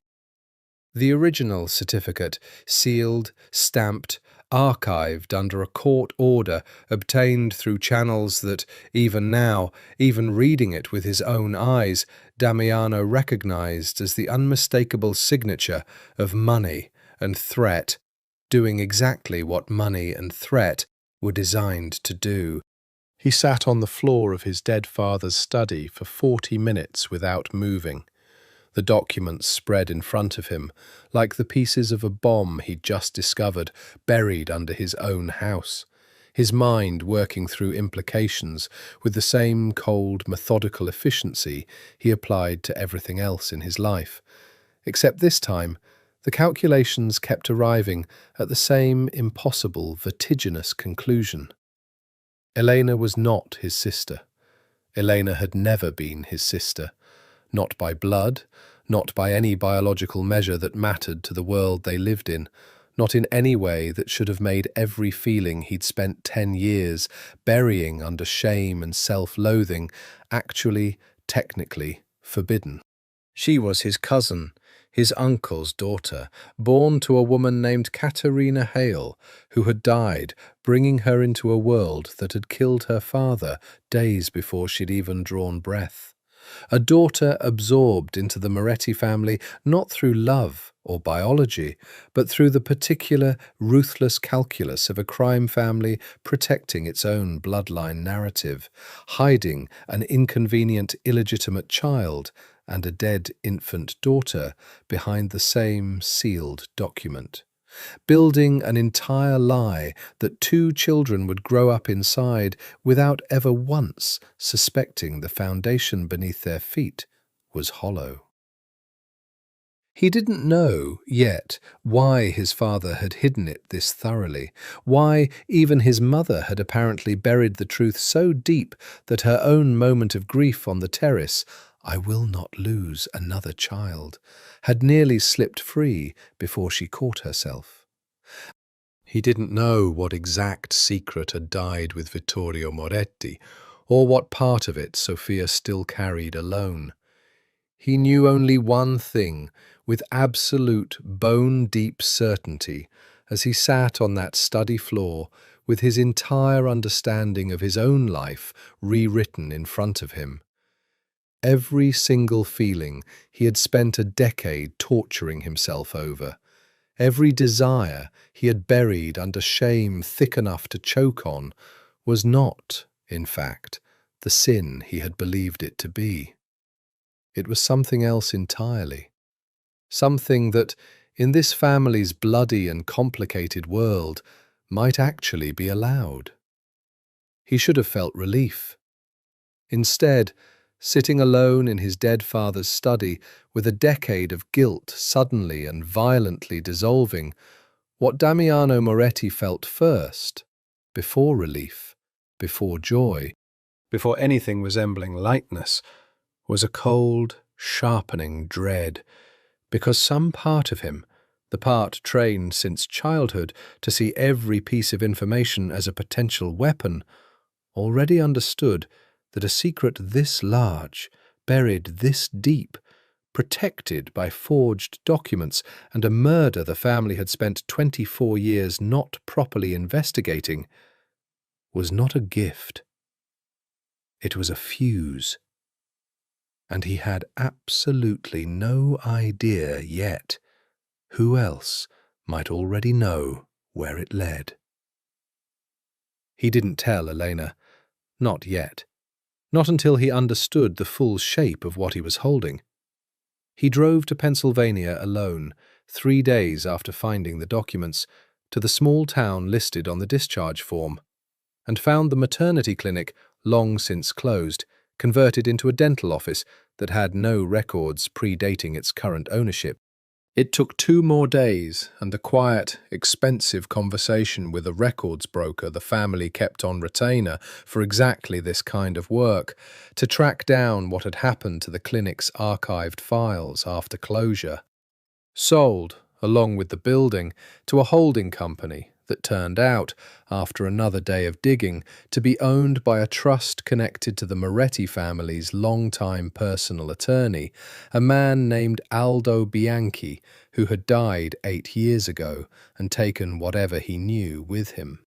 The original certificate, sealed, stamped, archived under a court order obtained through channels that, even now, even reading it with his own eyes, Damiano recognized as the unmistakable signature of money and threat, doing exactly what money and threat were designed to do. He sat on the floor of his dead father's study for 40 minutes without moving, the documents spread in front of him, like the pieces of a bomb he'd just discovered buried under his own house, his mind working through implications with the same cold, methodical efficiency he applied to everything else in his life. Except this time, the calculations kept arriving at the same impossible, vertiginous conclusion. Elena was not his sister. Elena had never been his sister. Not by blood, not by any biological measure that mattered to the world they lived in, not in any way that should have made every feeling he'd spent 10 years burying under shame and self-loathing actually, technically, forbidden. She was his cousin, his uncle's daughter, born to a woman named Caterina Hale, who had died, bringing her into a world that had killed her father days before she'd even drawn breath. A daughter absorbed into the Moretti family not through love or biology, but through the particular, ruthless calculus of a crime family protecting its own bloodline narrative, hiding an inconvenient illegitimate child and a dead infant daughter behind the same sealed document. building an entire lie that two children would grow up inside without ever once suspecting the foundation beneath their feet was hollow. He didn't know yet why his father had hidden it this thoroughly, why even his mother had apparently buried the truth so deep that her own moment of grief on the terrace, "I will not lose another child," had nearly slipped free before she caught herself. He didn't know what exact secret had died with Vittorio Moretti, or what part of it Sofia still carried alone. He knew only one thing, with absolute bone-deep certainty, as he sat on that study floor with his entire understanding of his own life rewritten in front of him. Every single feeling he had spent a decade torturing himself over, every desire he had buried under shame thick enough to choke on, was not, in fact, the sin he had believed it to be. It was something else entirely. Something that, in this family's bloody and complicated world, might actually be allowed. He should have felt relief. Instead, sitting alone in his dead father's study, with a decade of guilt suddenly and violently dissolving, what Damiano Moretti felt first, before relief, before joy, before anything resembling lightness, was a cold, sharpening dread, because some part of him, the part trained since childhood to see every piece of information as a potential weapon, already understood that a secret this large, buried this deep, protected by forged documents and a murder the family had spent 24 years not properly investigating, was not a gift. It was a fuse. And he had absolutely no idea yet who else might already know where it led. He didn't tell Elena, not yet, not until he understood the full shape of what he was holding. He drove to Pennsylvania alone, 3 days after finding the documents, to the small town listed on the discharge form, and found the maternity clinic, long since closed, converted into a dental office that had no records predating its current ownership. It took 2 more days and a quiet, expensive conversation with a records broker the family kept on retainer for exactly this kind of work to track down what had happened to the clinic's archived files after closure. Sold, along with the building, to a holding company that turned out, after another day of digging, to be owned by a trust connected to the Moretti family's long-time personal attorney, a man named Aldo Bianchi, who had died 8 years ago and taken whatever he knew with him.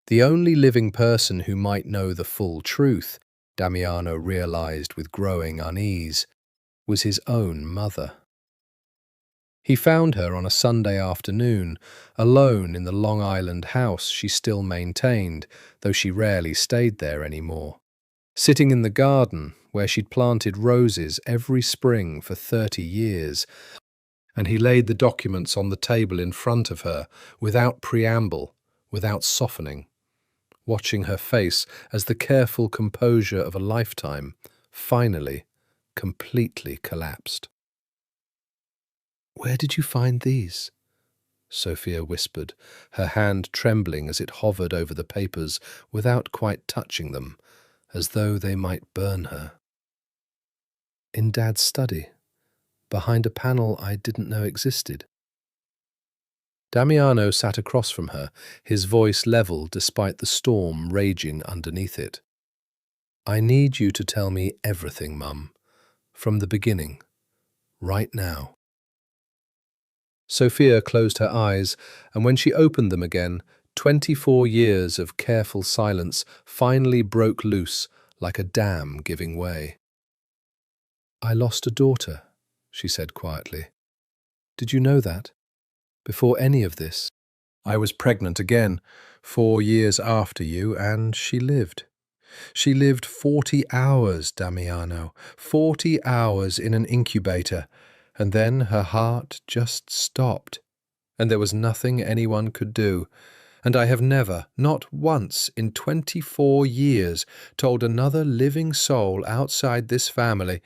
The only living person who might know the full truth, Damiano realized with growing unease, was his own mother. He found her on a Sunday afternoon, alone in the Long Island house she still maintained, though she rarely stayed there anymore, sitting in the garden where she'd planted roses every spring for 30 years, and he laid the documents on the table in front of her, without preamble, without softening, watching her face as the careful composure of a lifetime finally, completely collapsed. "Where did you find these?" Sofia whispered, her hand trembling as it hovered over the papers without quite touching them, as though they might burn her. "In Dad's study, behind a panel I didn't know existed." Damiano sat across from her, his voice level despite the storm raging underneath it. "I need you to tell me everything, Mum, from the beginning, right now." Sofia closed her eyes, and when she opened them again, 24 years of careful silence finally broke loose like a dam giving way. "I lost a daughter," she said quietly. "Did you know that? Before any of this. I was pregnant again, 4 years after you, and she lived. She lived 40 hours, Damiano, 40 hours in an incubator, and then her heart just stopped. and there was nothing anyone could do, and I have never, not once in 24 years, told another living soul outside this family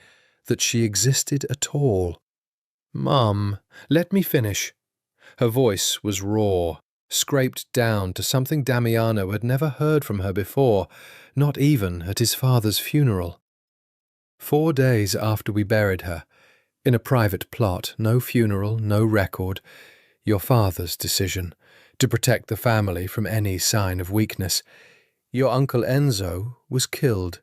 that she existed at all. Mum, let me finish. Her voice was raw, scraped down to something Damiano had never heard from her before, not even at his father's funeral. 4 days after we buried her, in a private plot, no funeral, no record, your father's decision, to protect the family from any sign of weakness, your Uncle Enzo was killed,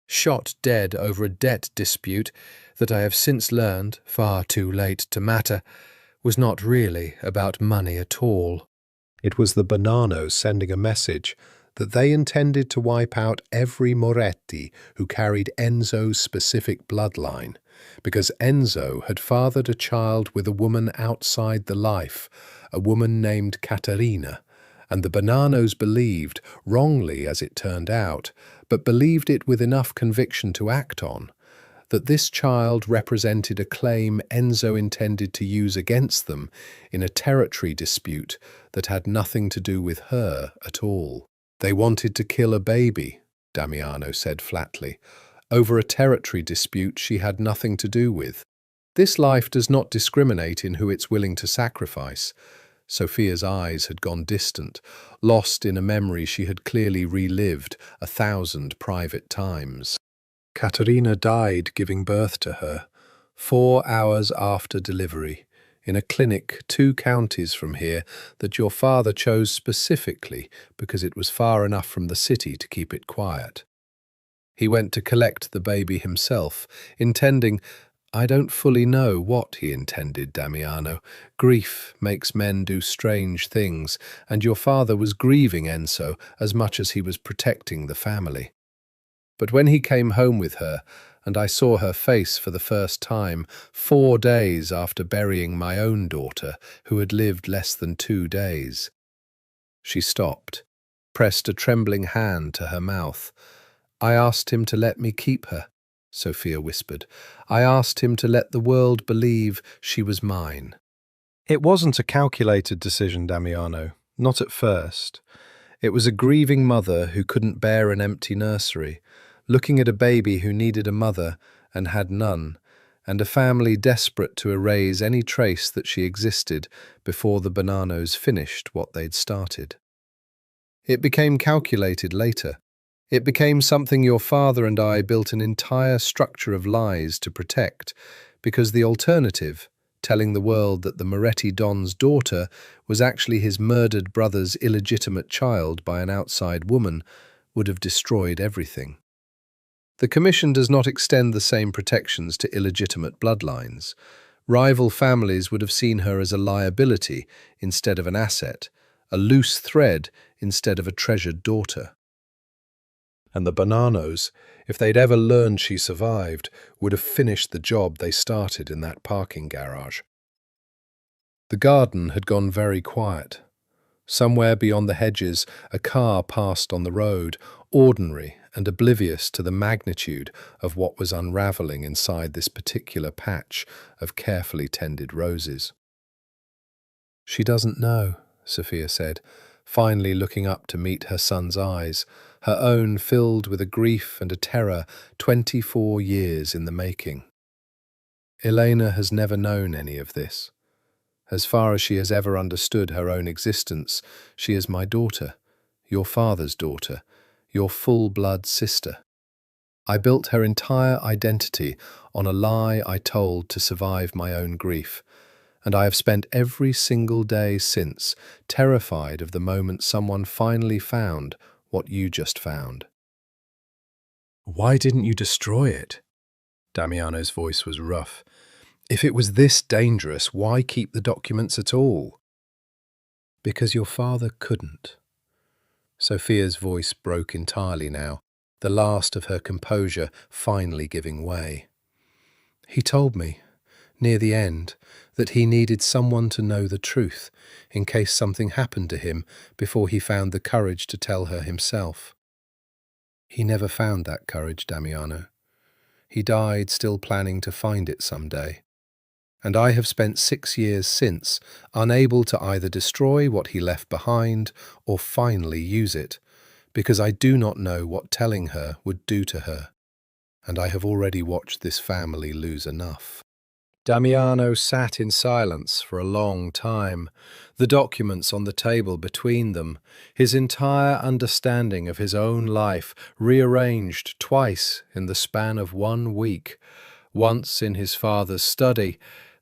shot dead over a debt dispute that I have since learned, far too late to matter, was not really about money at all. It was the Bonannos sending a message that they intended to wipe out every Moretti who carried Enzo's specific bloodline, because Enzo had fathered a child with a woman outside the life, a woman named Caterina, and the Bonannos believed, wrongly as it turned out, but believed it with enough conviction to act on, that this child represented a claim Enzo intended to use against them in a territory dispute that had nothing to do with her at all. They wanted to kill a baby, Damiano said flatly, over a territory dispute she had nothing to do with. This life does not discriminate in who it's willing to sacrifice. Sophia's eyes had gone distant, lost in a memory she had clearly relived 1,000 private times. Caterina died giving birth to her, 4 hours after delivery, in a clinic 2 counties from here that your father chose specifically because it was far enough from the city to keep it quiet. He went to collect the baby himself, intending— I don't fully know what he intended, Damiano. Grief makes men do strange things, and your father was grieving Enzo as much as he was protecting the family. But when he came home with her, and I saw her face for the first time 4 days after burying my own daughter, who had lived less than 2 days. She stopped, pressed a trembling hand to her mouth. I asked him to let me keep her, Sophia whispered. I asked him to let the world believe she was mine. It wasn't a calculated decision, Damiano, not at first. It was a grieving mother who couldn't bear an empty nursery, looking at a baby who needed a mother and had none, and a family desperate to erase any trace that she existed before the Bonannos finished what they'd started. It became calculated later. It became something your father and I built an entire structure of lies to protect, because the alternative, telling the world that the Moretti Don's daughter was actually his murdered brother's illegitimate child by an outside woman, would have destroyed everything. The Commission does not extend the same protections to illegitimate bloodlines. Rival families would have seen her as a liability instead of an asset, a loose thread instead of a treasured daughter. And the Bonannos, if they'd ever learned she survived, would have finished the job they started in that parking garage. The garden had gone very quiet. Somewhere beyond the hedges, a car passed on the road, ordinary and oblivious to the magnitude of what was unravelling inside this particular patch of carefully tended roses. She doesn't know, Sophia said, finally looking up to meet her son's eyes, her own filled with a grief and a terror 24 years in the making. Elena has never known any of this. As far as she has ever understood her own existence, she is my daughter, your father's daughter, your full-blood sister. I built her entire identity on a lie I told to survive my own grief, and I have spent every single day since terrified of the moment someone finally found what you just found. Why didn't you destroy it? Damiano's voice was rough. If it was this dangerous, why keep the documents at all? Because your father couldn't. Sophia's voice broke entirely now, the last of her composure finally giving way. He told me, near the end, that he needed someone to know the truth, in case something happened to him before he found the courage to tell her himself. He never found that courage, Damiano. He died still planning to find it someday. and I have spent 6 years since unable to either destroy what he left behind or finally use it, because I do not know what telling her would do to her, and I have already watched this family lose enough." Damiano sat in silence for a long time, the documents on the table between them, his entire understanding of his own life rearranged twice in the span of 1 week, once in his father's study,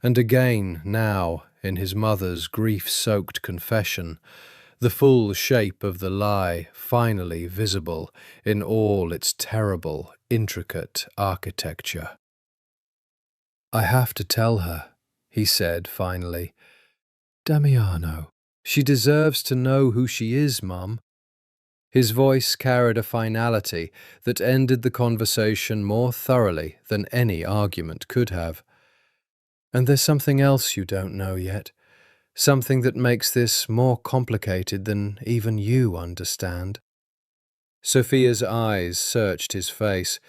and again now in his mother's grief-soaked confession, the full shape of the lie finally visible in all its terrible, intricate architecture. "I have to tell her," he said finally. "Damiano, she deserves to know who she is, Mum." His voice carried a finality that ended the conversation more thoroughly than any argument could have. "And there's something else you don't know yet, something that makes this more complicated than even you understand." Sophia's eyes searched his face,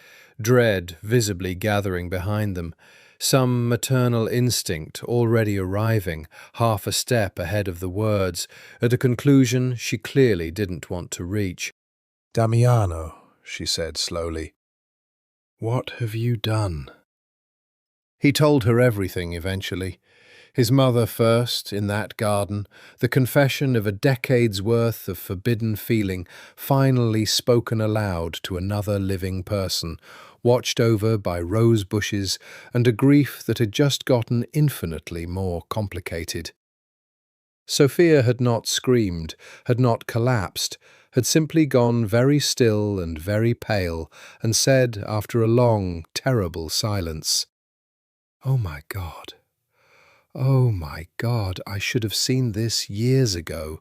dread visibly gathering behind them, some maternal instinct already arriving, half a step ahead of the words, at a conclusion she clearly didn't want to reach. "Damiano," she said slowly, "what have you done?" He told her everything eventually. His mother first, in that garden, the confession of a decade's worth of forbidden feeling finally spoken aloud to another living person, watched over by rose bushes, and a grief that had just gotten infinitely more complicated. Sophia had not screamed, had not collapsed, had simply gone very still and very pale, and said, after a long, terrible silence, "Oh my God. Oh my God, I should have seen this years ago,"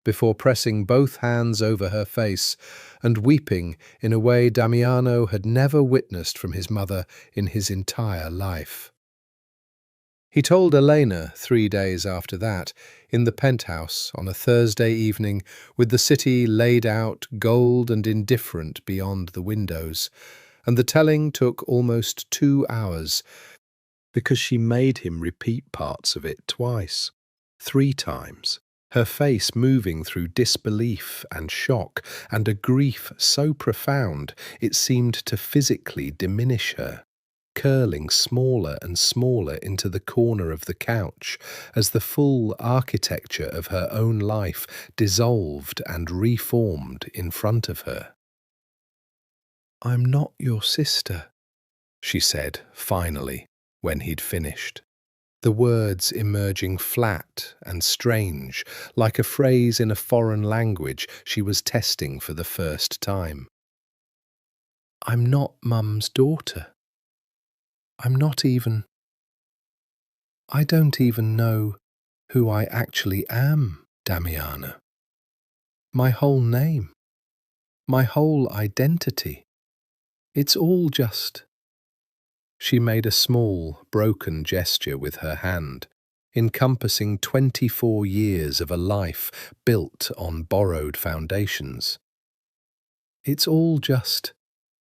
before pressing both hands over her face and weeping in a way Damiano had never witnessed from his mother in his entire life. He told Elena 3 days after that, in the penthouse on a Thursday evening, with the city laid out gold and indifferent beyond the windows, and the telling took almost 2 hours, because she made him repeat parts of it twice, 3 times, her face moving through disbelief and shock, and a grief so profound it seemed to physically diminish her, curling smaller and smaller into the corner of the couch as the full architecture of her own life dissolved and reformed in front of her. "I'm not your sister," she said finally, when he'd finished, the words emerging flat and strange, like a phrase in a foreign language she was testing for the first time. "I'm not Mum's daughter. I'm not even... I don't even know who I actually am, Damiana. My whole name, my whole identity, it's all just..." She made a small, broken gesture with her hand, encompassing 24 years of a life built on borrowed foundations. "It's all just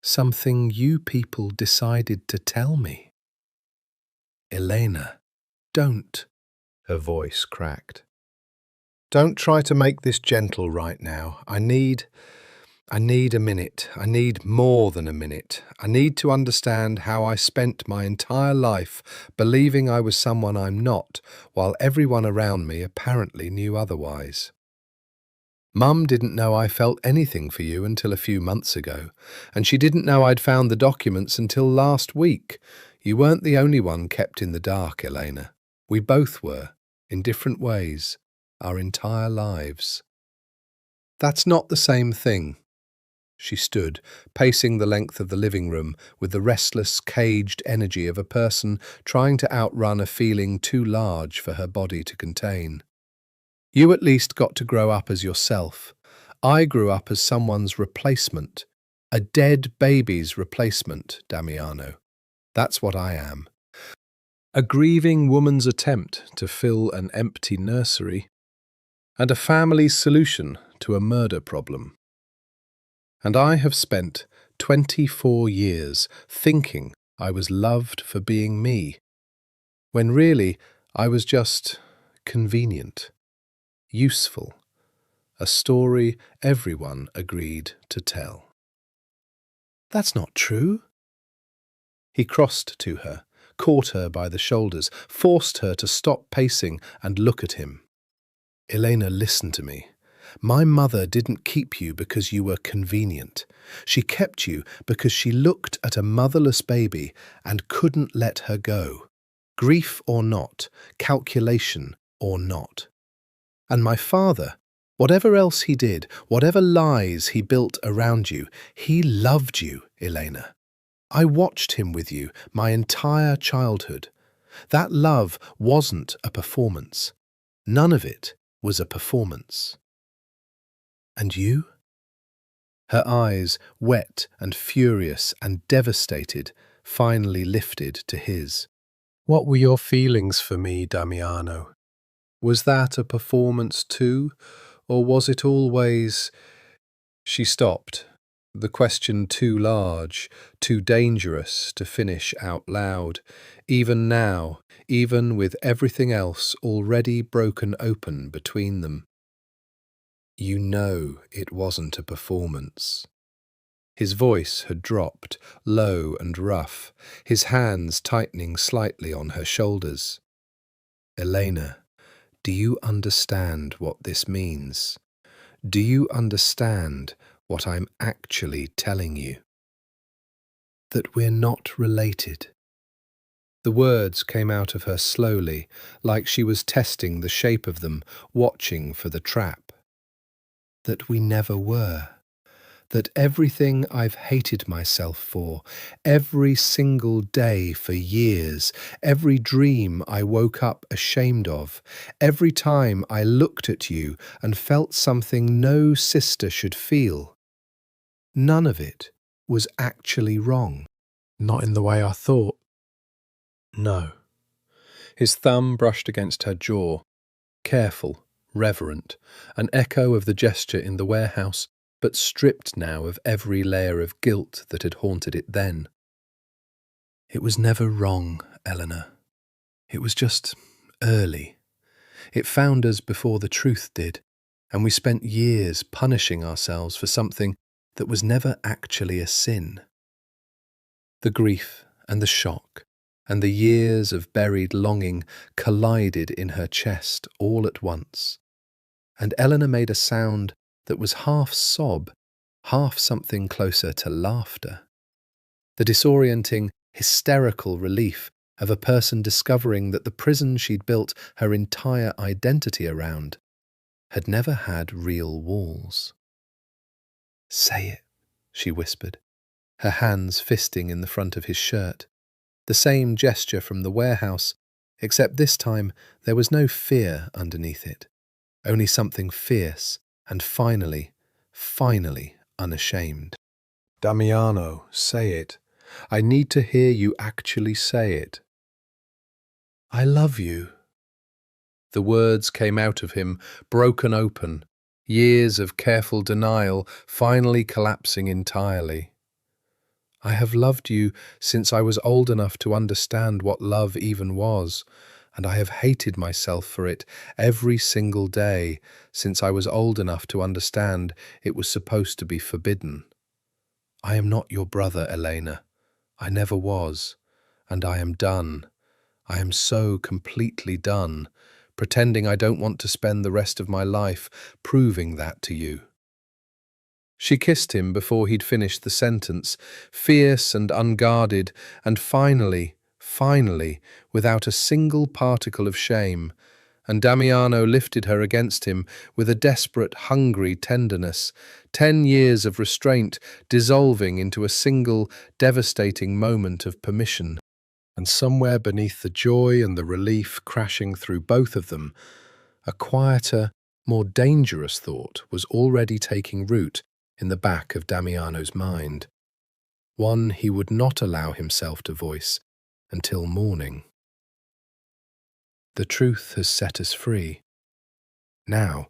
something you people decided to tell me." "Elena, don't," her voice cracked. "Don't try to make this gentle right now. I need a minute. I need more than a minute. I need to understand how I spent my entire life believing I was someone I'm not, while everyone around me apparently knew otherwise. Mum didn't know I felt anything for you until a few months ago, and she didn't know I'd found the documents until last week. You weren't the only one kept in the dark, Elena. We both were, in different ways, our entire lives." "That's not the same thing." She stood, pacing the length of the living room with the restless, caged energy of a person trying to outrun a feeling too large for her body to contain. "You at least got to grow up as yourself. I grew up as someone's replacement, a dead baby's replacement, Damiano. That's what I am. A grieving woman's attempt to fill an empty nursery, and a family's solution to a murder problem. And I have spent 24 years thinking I was loved for being me. when really I was just convenient, useful, a story everyone agreed to tell. That's not true. He crossed to her, caught her by the shoulders, forced her to stop pacing and look at him. Elena, listen to me. My mother didn't keep you because you were convenient. She kept you because she looked at a motherless baby and couldn't let her go. Grief or not, calculation or not. And my father, whatever else he did, whatever lies he built around you, he loved you, Elena. I watched him with you my entire childhood. That love wasn't a performance. None of it was a performance. And you? Her eyes, wet and furious and devastated, finally lifted to his. What were your feelings for me, Damiano? Was that a performance too, or was it always— She stopped, the question too large, too dangerous to finish out loud, even now, even with everything else already broken open between them. You know it wasn't a performance. His voice had dropped, low and rough, his hands tightening slightly on her shoulders. Elena, do you understand what this means? Do you understand what I'm actually telling you? That we're not related. The words came out of her slowly, like she was testing the shape of them, watching for the trap. That we never were. That everything I've hated myself for, every single day for years, every dream I woke up ashamed of, every time I looked at you and felt something no sister should feel, none of it was actually wrong. Not in the way I thought. No. His thumb brushed against her jaw, careful, reverent, an echo of the gesture in the warehouse, but stripped now of every layer of guilt that had haunted it then. It was never wrong, Eleanor. It was just early. It found us before the truth did, and we spent years punishing ourselves for something that was never actually a sin. The grief and the shock and the years of buried longing collided in her chest all at once, and Eleanor made a sound that was half sob, half something closer to laughter. The disorienting, hysterical relief of a person discovering that the prison she'd built her entire identity around had never had real walls. Say it, she whispered, her hands fisting in the front of his shirt. The same gesture from the warehouse, except this time there was no fear underneath it, only something fierce and finally unashamed. Damiano, say it. I need to hear you actually say it. I love you. The words came out of him, broken open, years of careful denial finally collapsing entirely. I have loved you since I was old enough to understand what love even was, and I have hated myself for it every single day since I was old enough to understand it was supposed to be forbidden. I am not your brother, Elena. I never was, and I am done. I am so completely done, pretending I don't want to spend the rest of my life proving that to you. She kissed him before he'd finished the sentence, fierce and unguarded, and finally, without a single particle of shame, and Damiano lifted her against him with a desperate, hungry tenderness, 10 years of restraint dissolving into a single, devastating moment of permission. And somewhere beneath the joy and the relief crashing through both of them, a quieter, more dangerous thought was already taking root in the back of Damiano's mind, one he would not allow himself to voice until morning. The truth has set us free. Now,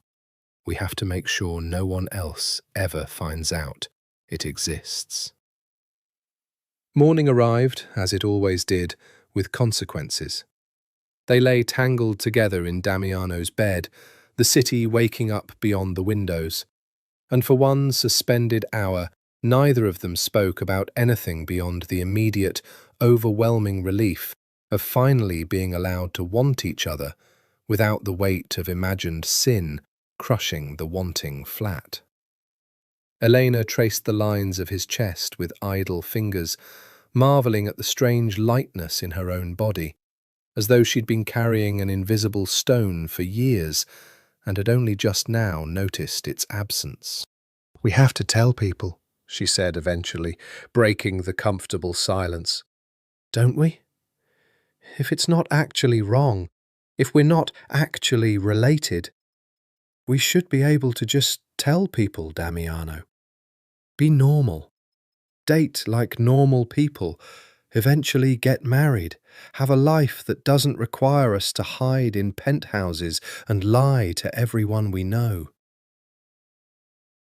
we have to make sure no one else ever finds out it exists. Morning arrived, as it always did, with consequences. They lay tangled together in Damiano's bed, the city waking up beyond the windows, and for one suspended hour, neither of them spoke about anything beyond the immediate, overwhelming relief of finally being allowed to want each other without the weight of imagined sin crushing the wanting flat. Elena traced the lines of his chest with idle fingers, marvelling at the strange lightness in her own body, as though she'd been carrying an invisible stone for years and had only just now noticed its absence. "We have to tell people," she said eventually, breaking the comfortable silence. "Don't we? If it's not actually wrong, if we're not actually related, we should be able to just tell people, Damiano. Be normal. Date like normal people. Eventually get married. Have a life that doesn't require us to hide in penthouses and lie to everyone we know."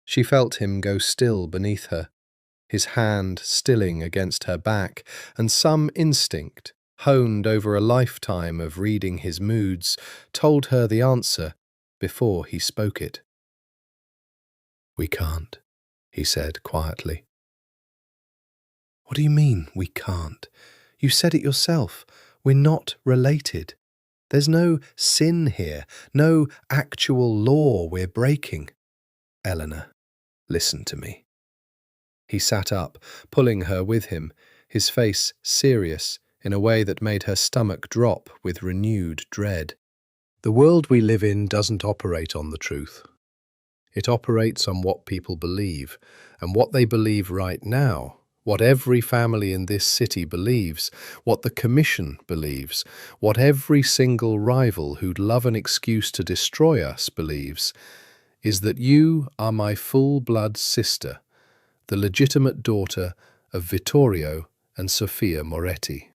She felt him go still beneath her, his hand stilling against her back, and some instinct, honed over a lifetime of reading his moods, told her the answer before he spoke it. "We can't," he said quietly. "What do you mean, we can't? You said it yourself. We're not related. There's no sin here, no actual law we're breaking. Eleanor, listen to me." He sat up, pulling her with him, his face serious in a way that made her stomach drop with renewed dread. "The world we live in doesn't operate on the truth. It operates on what people believe, and what they believe right now, what every family in this city believes, what the Commission believes, what every single rival who'd love an excuse to destroy us believes, is that you are my full-blood sister, the legitimate daughter of Vittorio and Sofia Moretti.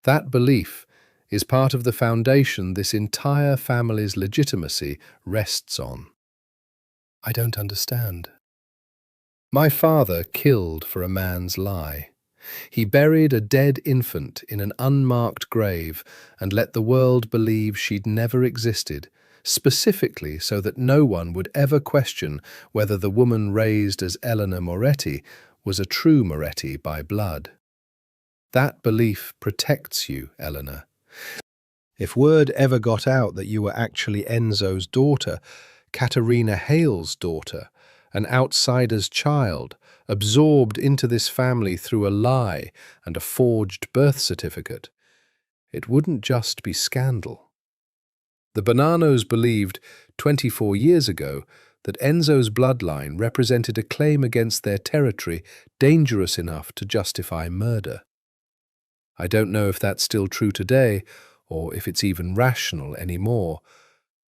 That belief is part of the foundation this entire family's legitimacy rests on." "I don't understand." "My father killed for a man's lie. He buried a dead infant in an unmarked grave and let the world believe she'd never existed, specifically so that no one would ever question whether the woman raised as Eleanor Moretti was a true Moretti by blood. That belief protects you, Eleanor. If word ever got out that you were actually Enzo's daughter, Caterina Hale's daughter, an outsider's child, absorbed into this family through a lie and a forged birth certificate, it wouldn't just be scandal. The Bonanos believed 24 years ago that Enzo's bloodline represented a claim against their territory dangerous enough to justify murder. I don't know if that's still true today, or if it's even rational anymore,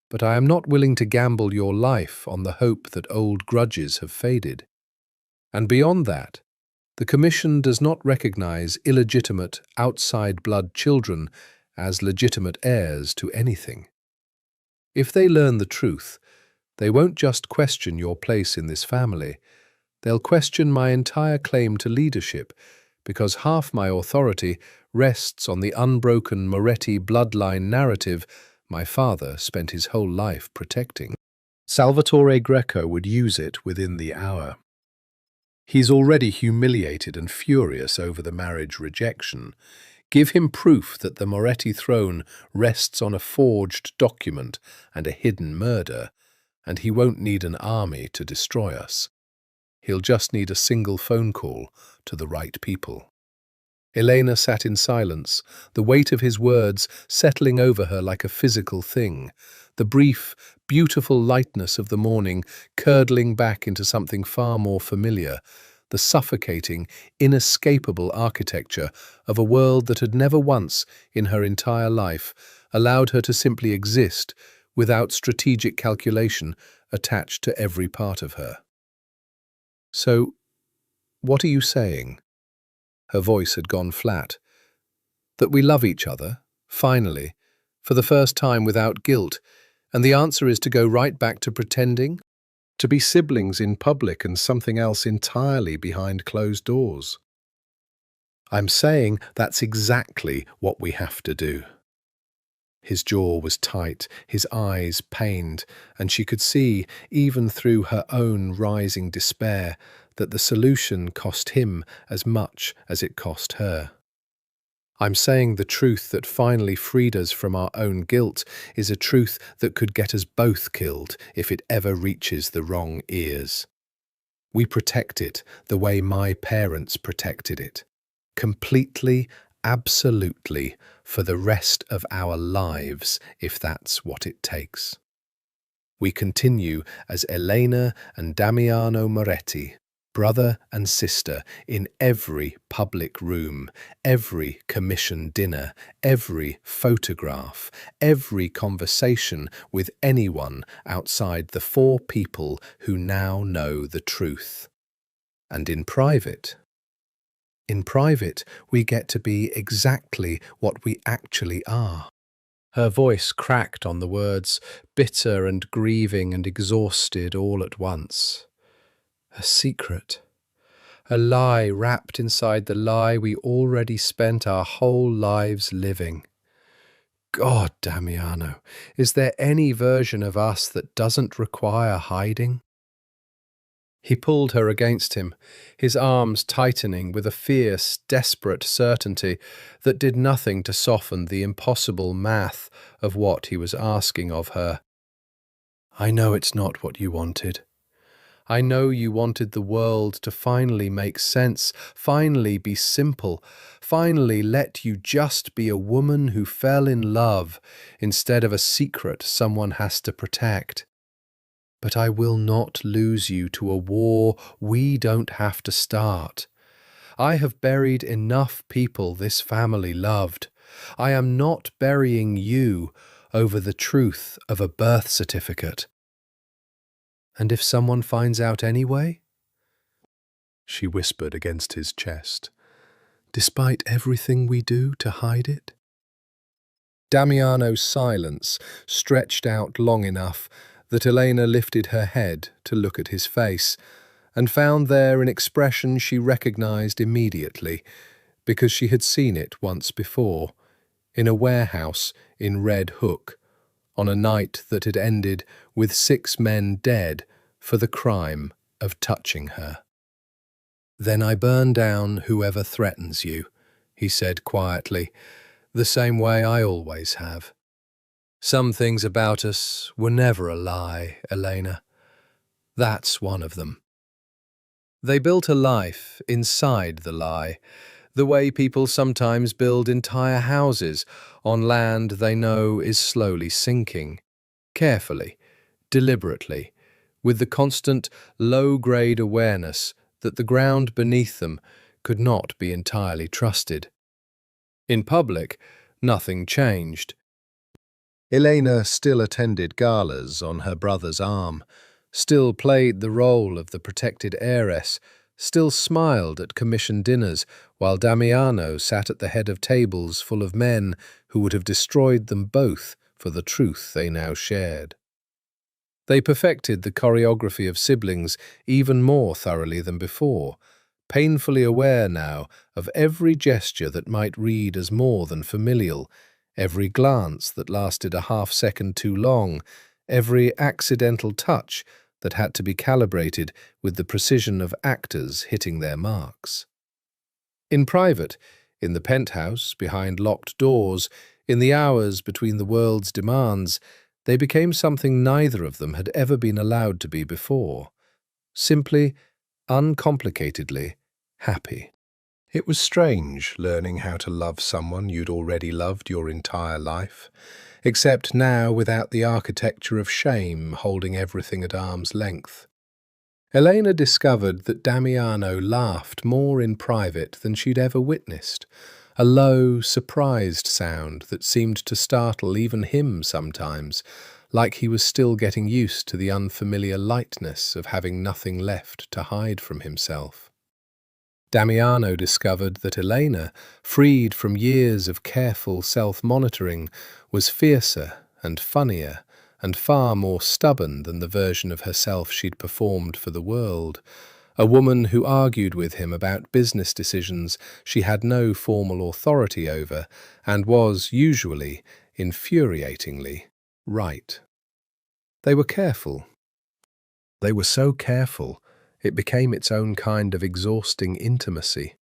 but I am not willing to gamble your life on the hope that old grudges have faded. And beyond that, the Commission does not recognize illegitimate, outside-blood children as legitimate heirs to anything. If they learn the truth, they won't just question your place in this family, they'll question my entire claim to leadership, because half my authority rests on the unbroken Moretti bloodline narrative my father spent his whole life protecting. Salvatore Greco would use it within the hour. He's already humiliated and furious over the marriage rejection. Give him proof that the Moretti throne rests on a forged document and a hidden murder, and he won't need an army to destroy us. He'll just need a single phone call to the right people. Elena sat in silence, the weight of his words settling over her like a physical thing, the brief, beautiful lightness of the morning curdling back into something far more familiar, the suffocating, inescapable architecture of a world that had never once, in her entire life, allowed her to simply exist without strategic calculation attached to every part of her. "So, what are you saying?" Her voice had gone flat. "That we love each other, finally, for the first time without guilt, and the answer is to go right back to pretending? To be siblings in public and something else entirely behind closed doors?" "I'm saying that's exactly what we have to do." His jaw was tight, his eyes pained, and she could see, even through her own rising despair, that the solution cost him as much as it cost her. I'm saying the truth that finally freed us from our own guilt is a truth that could get us both killed if it ever reaches the wrong ears. We protect it the way my parents protected it. Completely, absolutely, for the rest of our lives, if that's what it takes. We continue as Elena and Damiano Moretti, brother and sister, in every public room, every commission dinner, every photograph, every conversation with anyone outside the four people who now know the truth. And in private, we get to be exactly what we actually are. Her voice cracked on the words, bitter and grieving and exhausted all at once. A secret. A lie wrapped inside the lie we already spent our whole lives living. God, Damiano, is there any version of us that doesn't require hiding? He pulled her against him, his arms tightening with a fierce, desperate certainty that did nothing to soften the impossible math of what he was asking of her. I know it's not what you wanted. I know you wanted the world to finally make sense, finally be simple, finally let you just be a woman who fell in love instead of a secret someone has to protect. But I will not lose you to a war we don't have to start. I have buried enough people this family loved. I am not burying you over the truth of a birth certificate. And if someone finds out anyway? She whispered against his chest, despite everything we do to hide it? Damiano's silence stretched out long enough that Elena lifted her head to look at his face, and found there an expression she recognized immediately, because she had seen it once before, in a warehouse in Red Hook, on a night that had ended with 6 men dead for the crime of touching her. Then I burn down whoever threatens you, he said quietly, the same way I always have. Some things about us were never a lie, Elena. That's one of them. They built a life inside the lie, the way people sometimes build entire houses on land they know is slowly sinking, carefully, deliberately, with the constant low-grade awareness that the ground beneath them could not be entirely trusted. In public, nothing changed. Elena still attended galas on her brother's arm, still played the role of the protected heiress, still smiled at commission dinners, while Damiano sat at the head of tables full of men who would have destroyed them both for the truth they now shared. They perfected the choreography of siblings even more thoroughly than before, painfully aware now of every gesture that might read as more than familial, every glance that lasted a half-second too long, every accidental touch that had to be calibrated with the precision of actors hitting their marks. In private, in the penthouse, behind locked doors, in the hours between the world's demands, they became something neither of them had ever been allowed to be before. Simply, uncomplicatedly, happy. It was strange learning how to love someone you'd already loved your entire life, except now without the architecture of shame holding everything at arm's length. Elena discovered that Damiano laughed more in private than she'd ever witnessed, a low, surprised sound that seemed to startle even him sometimes, like he was still getting used to the unfamiliar lightness of having nothing left to hide from himself. Damiano discovered that Elena, freed from years of careful self-monitoring, was fiercer and funnier and far more stubborn than the version of herself she'd performed for the world, a woman who argued with him about business decisions she had no formal authority over and was, usually, infuriatingly right. They were careful. They were so careful, it became its own kind of exhausting intimacy.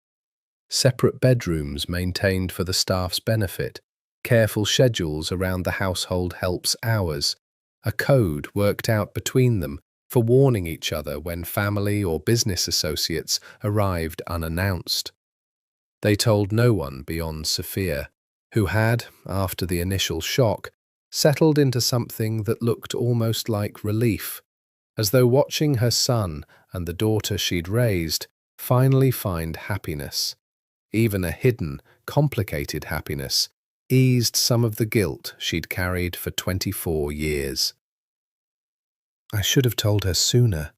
Separate bedrooms maintained for the staff's benefit, careful schedules around the household help's hours, a code worked out between them for warning each other when family or business associates arrived unannounced. They told no one beyond Sophia, who had, after the initial shock, settled into something that looked almost like relief, as though watching her son and the daughter she'd raised finally find happiness, even a hidden, complicated happiness, eased some of the guilt she'd carried for 24 years. "I should have told her sooner,"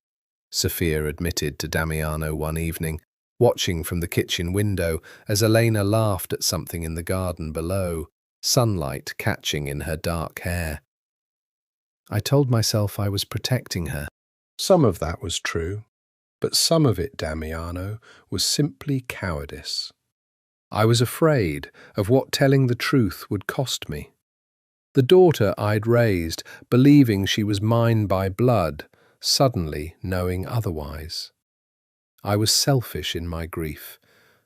Sophia admitted to Damiano one evening, watching from the kitchen window as Elena laughed at something in the garden below, sunlight catching in her dark hair. "I told myself I was protecting her." Some of that was true, but some of it, Damiano, was simply cowardice. I was afraid of what telling the truth would cost me. The daughter I'd raised, believing she was mine by blood, suddenly knowing otherwise. I was selfish in my grief,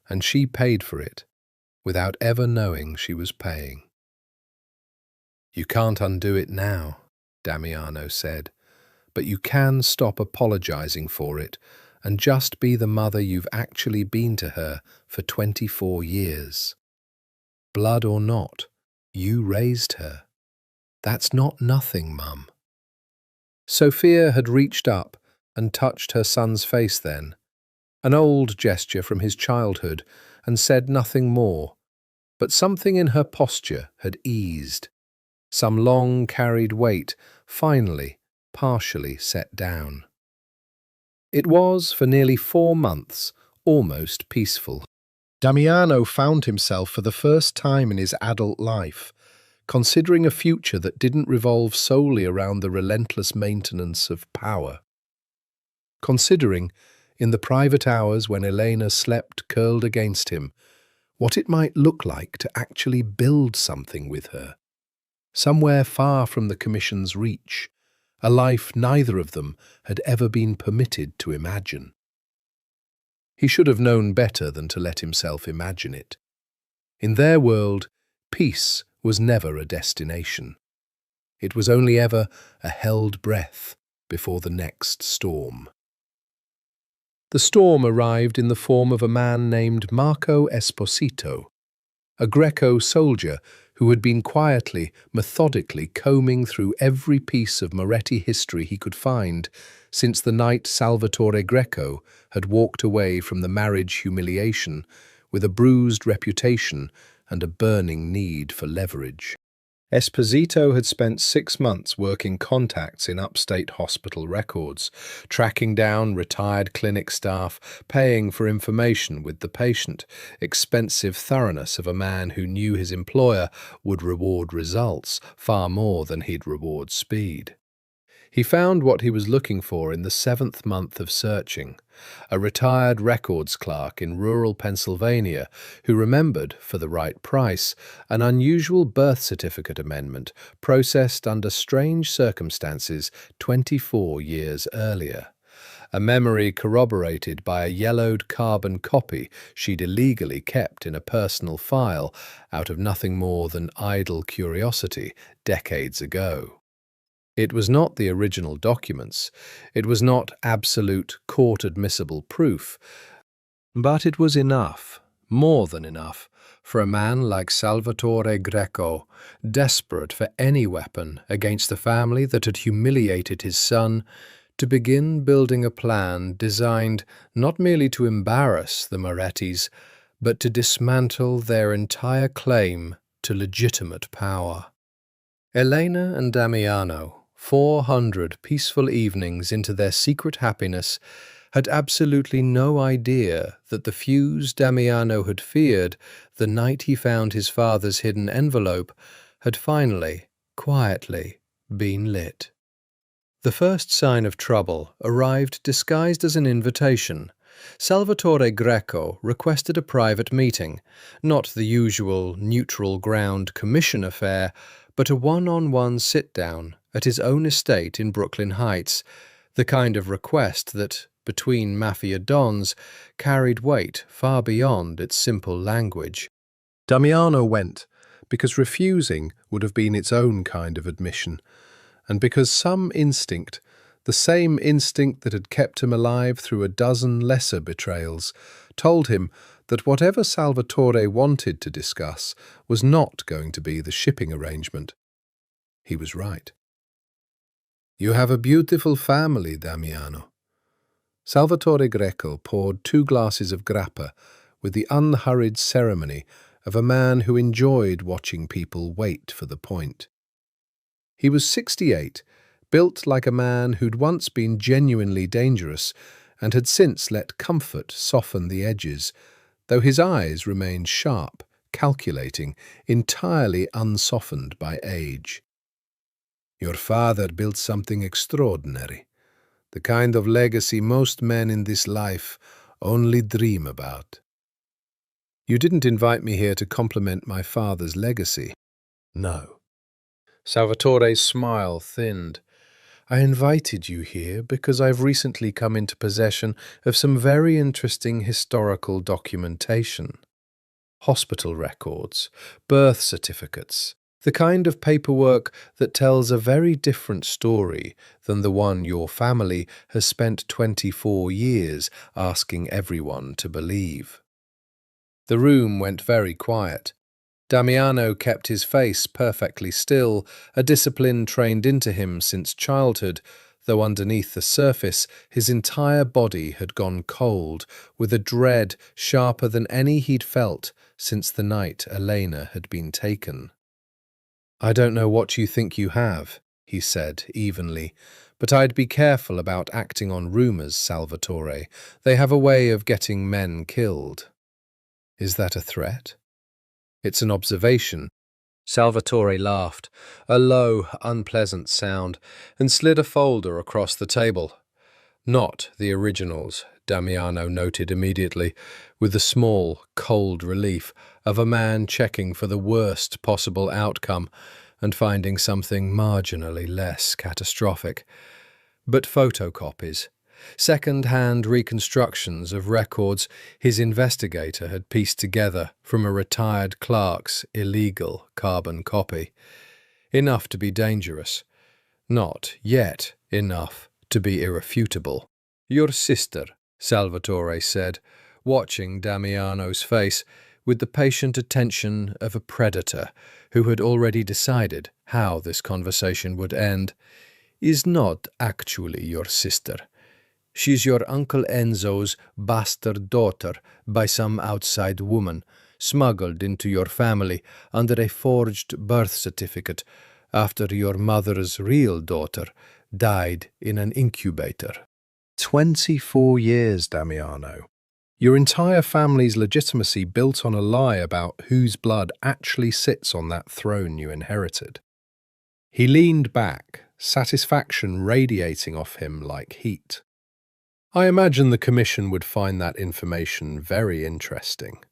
and she paid for it, without ever knowing she was paying. "You can't undo it now," Damiano said, "but you can stop apologizing for it and just be the mother you've actually been to her for 24 years. Blood or not, you raised her. That's not nothing, Mum." Sophia had reached up and touched her son's face then, an old gesture from his childhood, and said nothing more, but something in her posture had eased. Some long-carried weight finally, partially set down. It was, for nearly 4 months, almost peaceful. Damiano found himself for the first time in his adult life, considering a future that didn't revolve solely around the relentless maintenance of power. Considering, in the private hours when Elena slept curled against him, what it might look like to actually build something with her, somewhere far from the Commission's reach, a life neither of them had ever been permitted to imagine. He should have known better than to let himself imagine it. In their world, peace was never a destination. It was only ever a held breath before the next storm. The storm arrived in the form of a man named Marco Esposito, a Greco soldier who had been quietly, methodically combing through every piece of Moretti history he could find since the night Salvatore Greco had walked away from the marriage humiliation with a bruised reputation and a burning need for leverage. Esposito had spent 6 months working contacts in upstate hospital records, tracking down retired clinic staff, paying for information with the patient, expensive thoroughness of a man who knew his employer would reward results far more than he'd reward speed. He found what he was looking for in the 7th month of searching, a retired records clerk in rural Pennsylvania who remembered, for the right price, an unusual birth certificate amendment processed under strange circumstances 24 years earlier. A memory corroborated by a yellowed carbon copy she'd illegally kept in a personal file out of nothing more than idle curiosity decades ago. It was not the original documents, it was not absolute court-admissible proof, but it was enough, more than enough, for a man like Salvatore Greco, desperate for any weapon against the family that had humiliated his son, to begin building a plan designed not merely to embarrass the Morettis, but to dismantle their entire claim to legitimate power. Elena and Damiano, 400 peaceful evenings into their secret happiness, had absolutely no idea that the fuse Damiano had feared the night he found his father's hidden envelope had finally, quietly, been lit. The first sign of trouble arrived disguised as an invitation. Salvatore Greco requested a private meeting, not the usual neutral ground commission affair, but a one-on-one sit-down at his own estate in Brooklyn Heights, the kind of request that, between Mafia dons, carried weight far beyond its simple language. Damiano went because refusing would have been its own kind of admission, and because some instinct, the same instinct that had kept him alive through a dozen lesser betrayals, told him that whatever Salvatore wanted to discuss was not going to be the shipping arrangement. He was right. "You have a beautiful family, Damiano." Salvatore Greco poured 2 glasses of grappa with the unhurried ceremony of a man who enjoyed watching people wait for the point. He was 68, built like a man who'd once been genuinely dangerous and had since let comfort soften the edges, though his eyes remained sharp, calculating, entirely unsoftened by age. "Your father built something extraordinary, the kind of legacy most men in this life only dream about." "You didn't invite me here to compliment my father's legacy." "No." Salvatore's smile thinned. "I invited you here because I've recently come into possession of some very interesting historical documentation. Hospital records, birth certificates, the kind of paperwork that tells a very different story than the one your family has spent 24 years asking everyone to believe." The room went very quiet. Damiano kept his face perfectly still, a discipline trained into him since childhood, though underneath the surface his entire body had gone cold, with a dread sharper than any he'd felt since the night Elena had been taken. "I don't know what you think you have," he said evenly, "but I'd be careful about acting on rumours, Salvatore. They have a way of getting men killed." "Is that a threat?" "It's an observation." Salvatore laughed, a low, unpleasant sound, and slid a folder across the table. "Not the originals," Damiano noted immediately, with the small, cold relief of a man checking for the worst possible outcome and finding something marginally less catastrophic. "But photocopies. Second-hand reconstructions of records his investigator had pieced together from a retired clerk's illegal carbon copy. Enough to be dangerous. Not yet enough to be irrefutable." "Your sister," Salvatore said, watching Damiano's face with the patient attention of a predator who had already decided how this conversation would end, "is not actually your sister. She's your Uncle Enzo's bastard daughter by some outside woman, smuggled into your family under a forged birth certificate after your mother's real daughter died in an incubator." 24 years, Damiano. Your entire family's legitimacy built on a lie about whose blood actually sits on that throne you inherited. He leaned back, satisfaction radiating off him like heat. "I imagine the Commission would find that information very interesting.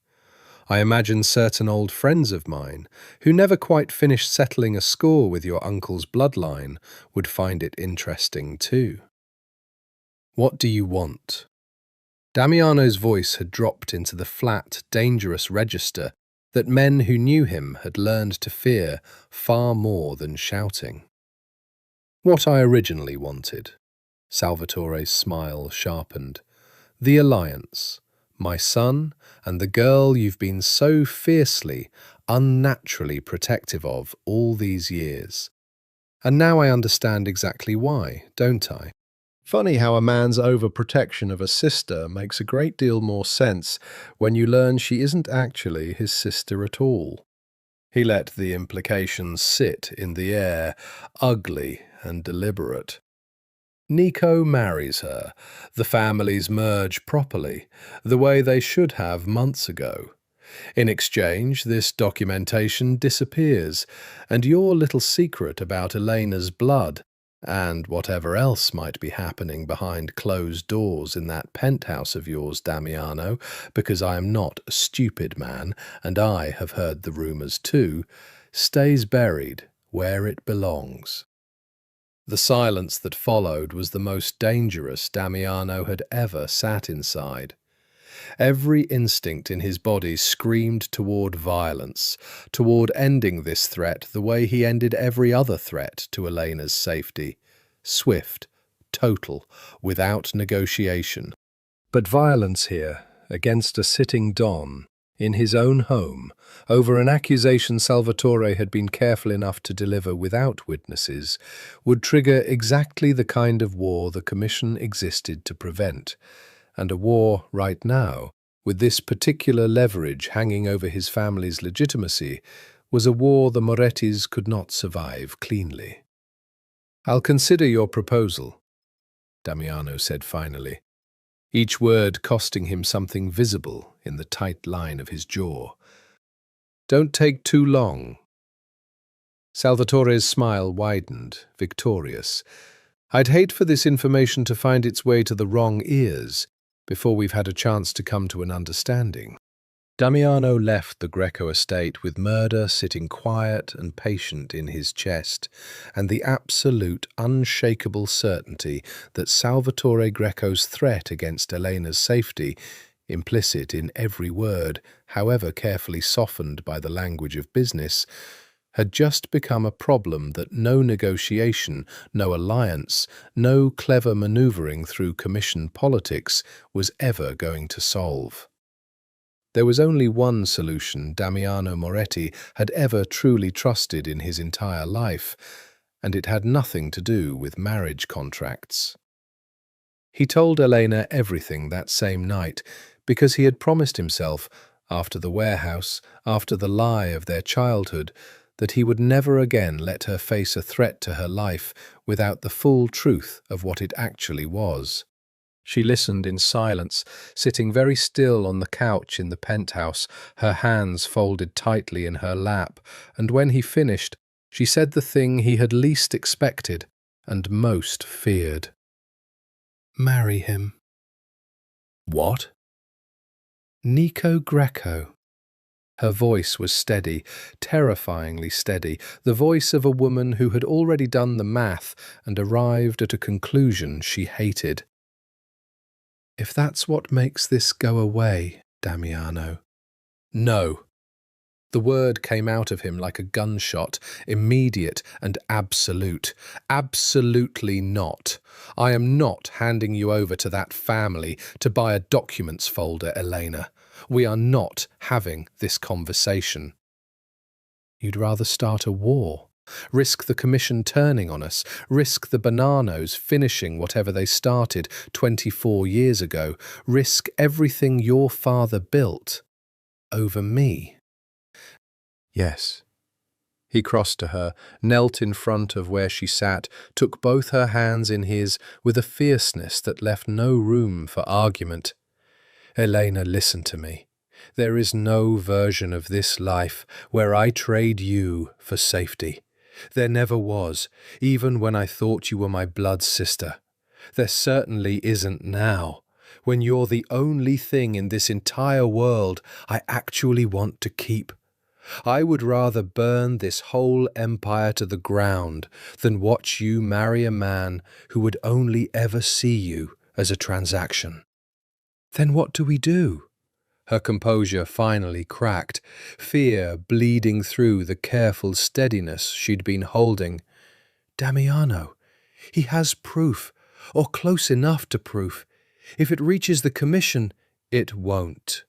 I imagine certain old friends of mine, who never quite finished settling a score with your uncle's bloodline, would find it interesting too." "What do you want?" Damiano's voice had dropped into the flat, dangerous register that men who knew him had learned to fear far more than shouting. "What I originally wanted." Salvatore's smile sharpened. "The alliance. My son and the girl you've been so fiercely, unnaturally protective of all these years. And now I understand exactly why, don't I? Funny how a man's overprotection of a sister makes a great deal more sense when you learn she isn't actually his sister at all." He let the implications sit in the air, ugly and deliberate. "Nico marries her, the families merge properly, the way they should have months ago. In exchange, this documentation disappears, and your little secret about Elena's blood, and whatever else might be happening behind closed doors in that penthouse of yours, Damiano, because I am not a stupid man, and I have heard the rumours too, stays buried where it belongs. The silence that followed was the most dangerous Damiano had ever sat inside. Every instinct in his body screamed toward violence, toward ending this threat the way he ended every other threat to Elena's safety. Swift, total, without negotiation. But violence here, against a sitting Don, in his own home, over an accusation Salvatore had been careful enough to deliver without witnesses, would trigger exactly the kind of war the Commission existed to prevent. And a war right now, with this particular leverage hanging over his family's legitimacy, was a war the Morettis could not survive cleanly. "I'll consider your proposal," Damiano said finally, each word costing him something visible in the tight line of his jaw. "Don't take too long." Salvatore's smile widened, victorious. "I'd hate for this information to find its way to the wrong ears before we've had a chance to come to an understanding." Damiano left the Greco estate with murder sitting quiet and patient in his chest, and the absolute, unshakable certainty that Salvatore Greco's threat against Elena's safety, implicit in every word, however carefully softened by the language of business, had just become a problem that no negotiation, no alliance, no clever manoeuvring through commission politics was ever going to solve. There was only one solution Damiano Moretti had ever truly trusted in his entire life, and it had nothing to do with marriage contracts. He told Elena everything that same night because he had promised himself, after the warehouse, after the lie of their childhood, that he would never again let her face a threat to her life without the full truth of what it actually was. She listened in silence, sitting very still on the couch in the penthouse, her hands folded tightly in her lap, and when he finished, she said the thing he had least expected and most feared. "Marry him." "What?" "Nico Greco." Her voice was steady, terrifyingly steady, the voice of a woman who had already done the math and arrived at a conclusion she hated. "If that's what makes this go away, Damiano." "No." The word came out of him like a gunshot, immediate and absolute. "Absolutely not. I am not handing you over to that family to buy a documents folder, Elena. We are not having this conversation." "You'd rather start a war? Risk the commission turning on us, risk the Bananos finishing whatever they started 24 years ago, risk everything your father built over me?" "Yes." He crossed to her, knelt in front of where she sat, took both her hands in his with a fierceness that left no room for argument. "Elena, listen to me. There is no version of this life where I trade you for safety. There never was, even when I thought you were my blood sister. There certainly isn't now, when you're the only thing in this entire world I actually want to keep. I would rather burn this whole empire to the ground than watch you marry a man who would only ever see you as a transaction." "Then what do we do?" Her composure finally cracked, fear bleeding through the careful steadiness she'd been holding. "Damiano, he has proof, or close enough to proof. If it reaches the commission, it won't."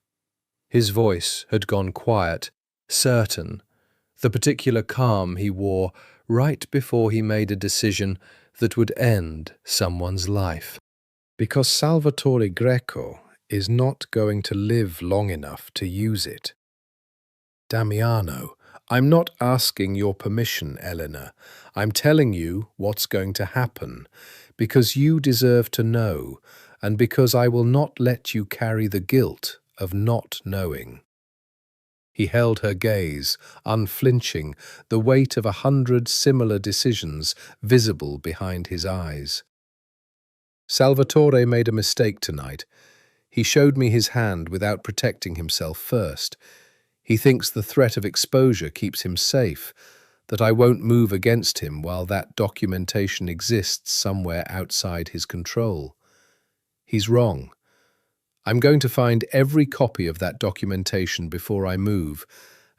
His voice had gone quiet, certain, the particular calm he wore right before he made a decision that would end someone's life. Because Salvatore Greco is not going to live long enough to use it. "Damiano, I'm not asking your permission, Elena. I'm telling you what's going to happen, because you deserve to know, and because I will not let you carry the guilt of not knowing." He held her gaze, unflinching, the weight of 100 similar decisions visible behind his eyes. "Salvatore made a mistake tonight. He showed me his hand without protecting himself first. He thinks the threat of exposure keeps him safe, that I won't move against him while that documentation exists somewhere outside his control. He's wrong. I'm going to find every copy of that documentation before I move,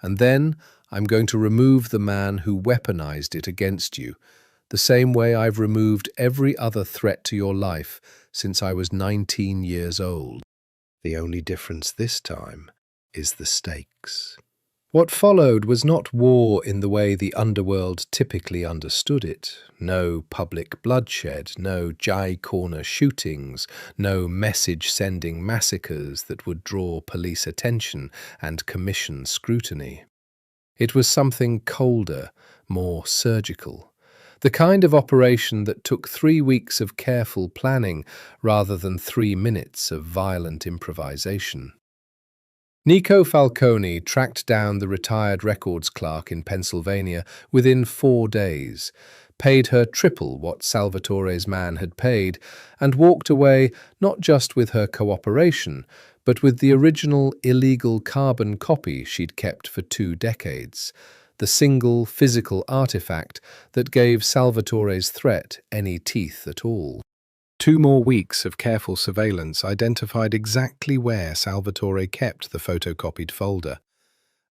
and then I'm going to remove the man who weaponized it against you, the same way I've removed every other threat to your life since I was 19 years old. The only difference this time is the stakes. What followed was not war in the way the underworld typically understood it. No public bloodshed, no Jai corner shootings, no message-sending massacres that would draw police attention and commission scrutiny. It was something colder, more surgical. The kind of operation that took 3 weeks of careful planning rather than 3 minutes of violent improvisation. Nico Falcone tracked down the retired records clerk in Pennsylvania within 4 days, paid her triple what Salvatore's man had paid, and walked away not just with her cooperation, but with the original illegal carbon copy she'd kept for 2 decades, the single physical artifact that gave Salvatore's threat any teeth at all. 2 more weeks of careful surveillance identified exactly where Salvatore kept the photocopied folder.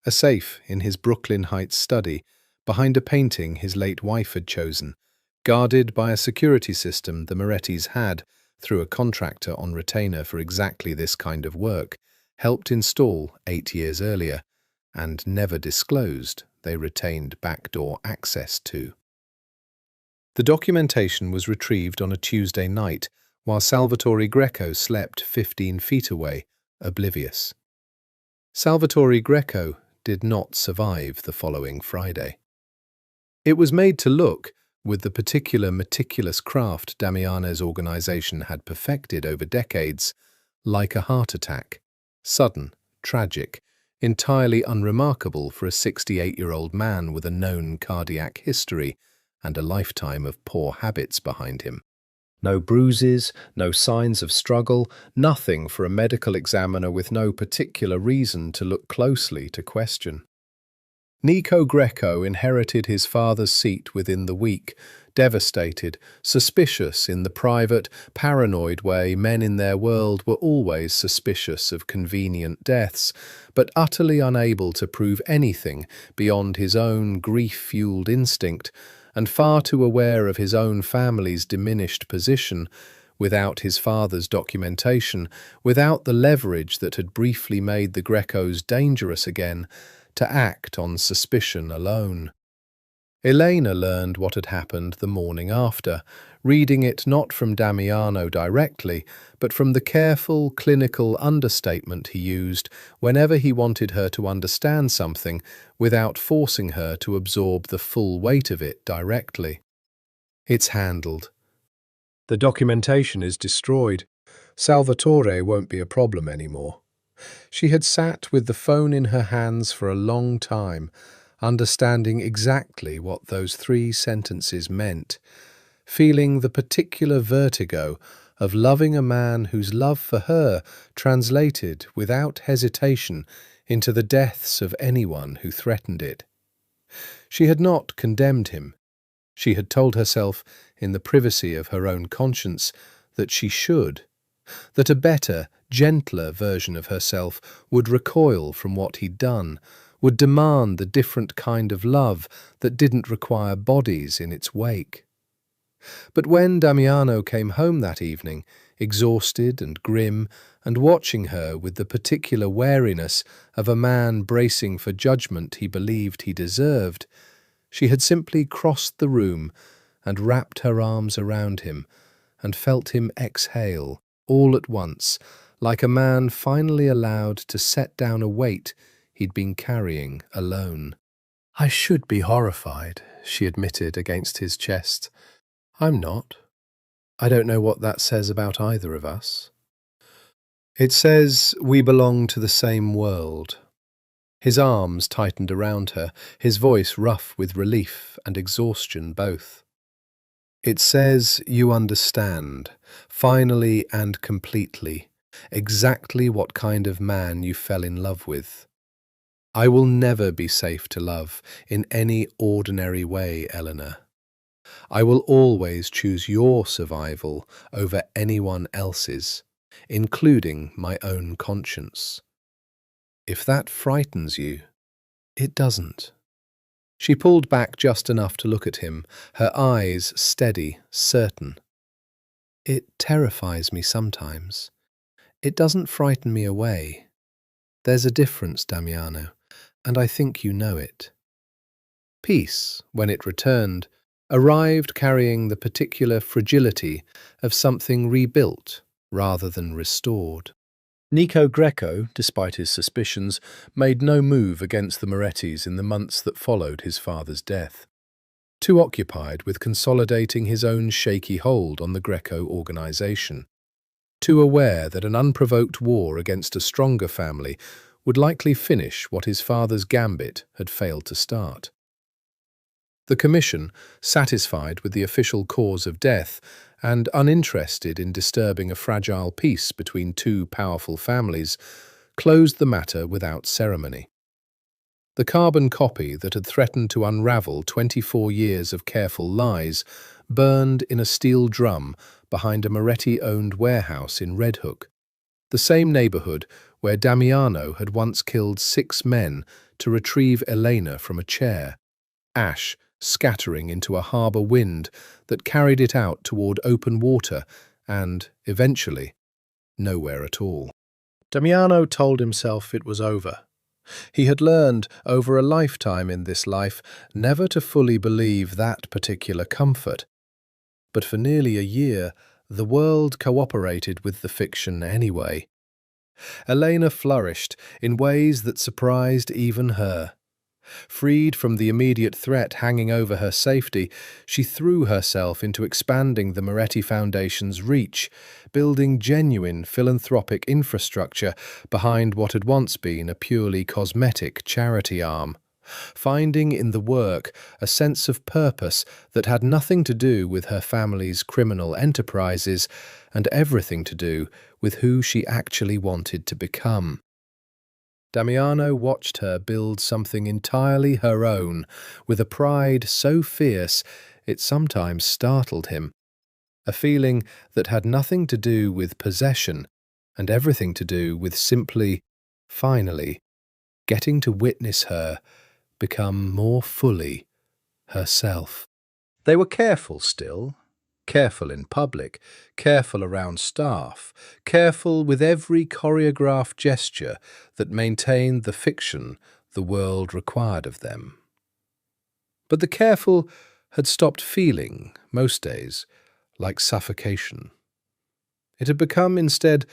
A safe in his Brooklyn Heights study, behind a painting his late wife had chosen, guarded by a security system the Morettis had, through a contractor on retainer for exactly this kind of work, helped install 8 years earlier, and never disclosed they retained backdoor access to. The documentation was retrieved on a Tuesday night, while Salvatore Greco slept 15 feet away, oblivious. Salvatore Greco did not survive the following Friday. It was made to look, with the particular meticulous craft Damiano's organization had perfected over decades, like a heart attack, sudden, tragic, entirely unremarkable for a 68-year-old man with a known cardiac history and a lifetime of poor habits behind him. No bruises, no signs of struggle, nothing for a medical examiner with no particular reason to look closely to question. Nico Greco inherited his father's seat within the week, devastated, suspicious in the private, paranoid way men in their world were always suspicious of convenient deaths, but utterly unable to prove anything beyond his own grief-fueled instinct, and far too aware of his own family's diminished position, without his father's documentation, without the leverage that had briefly made the Grecos dangerous again, to act on suspicion alone. Elena learned what had happened the morning after, reading it not from Damiano directly, but from the careful, clinical understatement he used whenever he wanted her to understand something without forcing her to absorb the full weight of it directly. It's handled. The documentation is destroyed. Salvatore won't be a problem anymore. She had sat with the phone in her hands for a long time, understanding exactly what those 3 sentences meant, feeling the particular vertigo of loving a man whose love for her translated without hesitation into the deaths of anyone who threatened it. She had not condemned him. She had told herself, in the privacy of her own conscience, that she should, that a better, gentler version of herself would recoil from what he'd done, would demand the different kind of love that didn't require bodies in its wake. But when Damiano came home that evening, exhausted and grim, and watching her with the particular wariness of a man bracing for judgment he believed he deserved, she had simply crossed the room and wrapped her arms around him and felt him exhale, all at once, like a man finally allowed to set down a weight he'd been carrying alone. "I should be horrified," she admitted against his chest. "I'm not. I don't know what that says about either of us." "It says we belong to the same world." His arms tightened around her, his voice rough with relief and exhaustion both. "It says you understand, finally and completely, exactly what kind of man you fell in love with. I will never be safe to love in any ordinary way, Eleanor. I will always choose your survival over anyone else's, including my own conscience. If that frightens you, it doesn't. She pulled back just enough to look at him, her eyes steady, certain. It terrifies me sometimes. It doesn't frighten me away. There's a difference, Damiano, and I think you know it. Peace, when it returned, arrived carrying the particular fragility of something rebuilt rather than restored. Nico Greco, despite his suspicions, made no move against the Morettis in the months that followed his father's death, too occupied with consolidating his own shaky hold on the Greco organization, too aware that an unprovoked war against a stronger family would likely finish what his father's gambit had failed to start. The commission, satisfied with the official cause of death and uninterested in disturbing a fragile peace between two powerful families, closed the matter without ceremony. The carbon copy that had threatened to unravel 24 years of careful lies burned in a steel drum behind a Moretti-owned warehouse in Red Hook, the same neighborhood where Damiano had once killed 6 men to retrieve Elena from a chair, ash scattering into a harbour wind that carried it out toward open water and, eventually, nowhere at all. Damiano told himself it was over. He had learned, over a lifetime in this life, never to fully believe that particular comfort. But for nearly a year, the world cooperated with the fiction anyway. Elena flourished in ways that surprised even her. Freed from the immediate threat hanging over her safety, she threw herself into expanding the Moretti Foundation's reach, building genuine philanthropic infrastructure behind what had once been a purely cosmetic charity arm, finding in the work a sense of purpose that had nothing to do with her family's criminal enterprises and everything to do with who she actually wanted to become. Damiano watched her build something entirely her own, with a pride so fierce it sometimes startled him, a feeling that had nothing to do with possession and everything to do with simply, finally, getting to witness her become more fully herself. They were careful still. Careful in public, careful around staff, careful with every choreographed gesture that maintained the fiction the world required of them. But the careful had stopped feeling, most days, like suffocation. It had become, instead,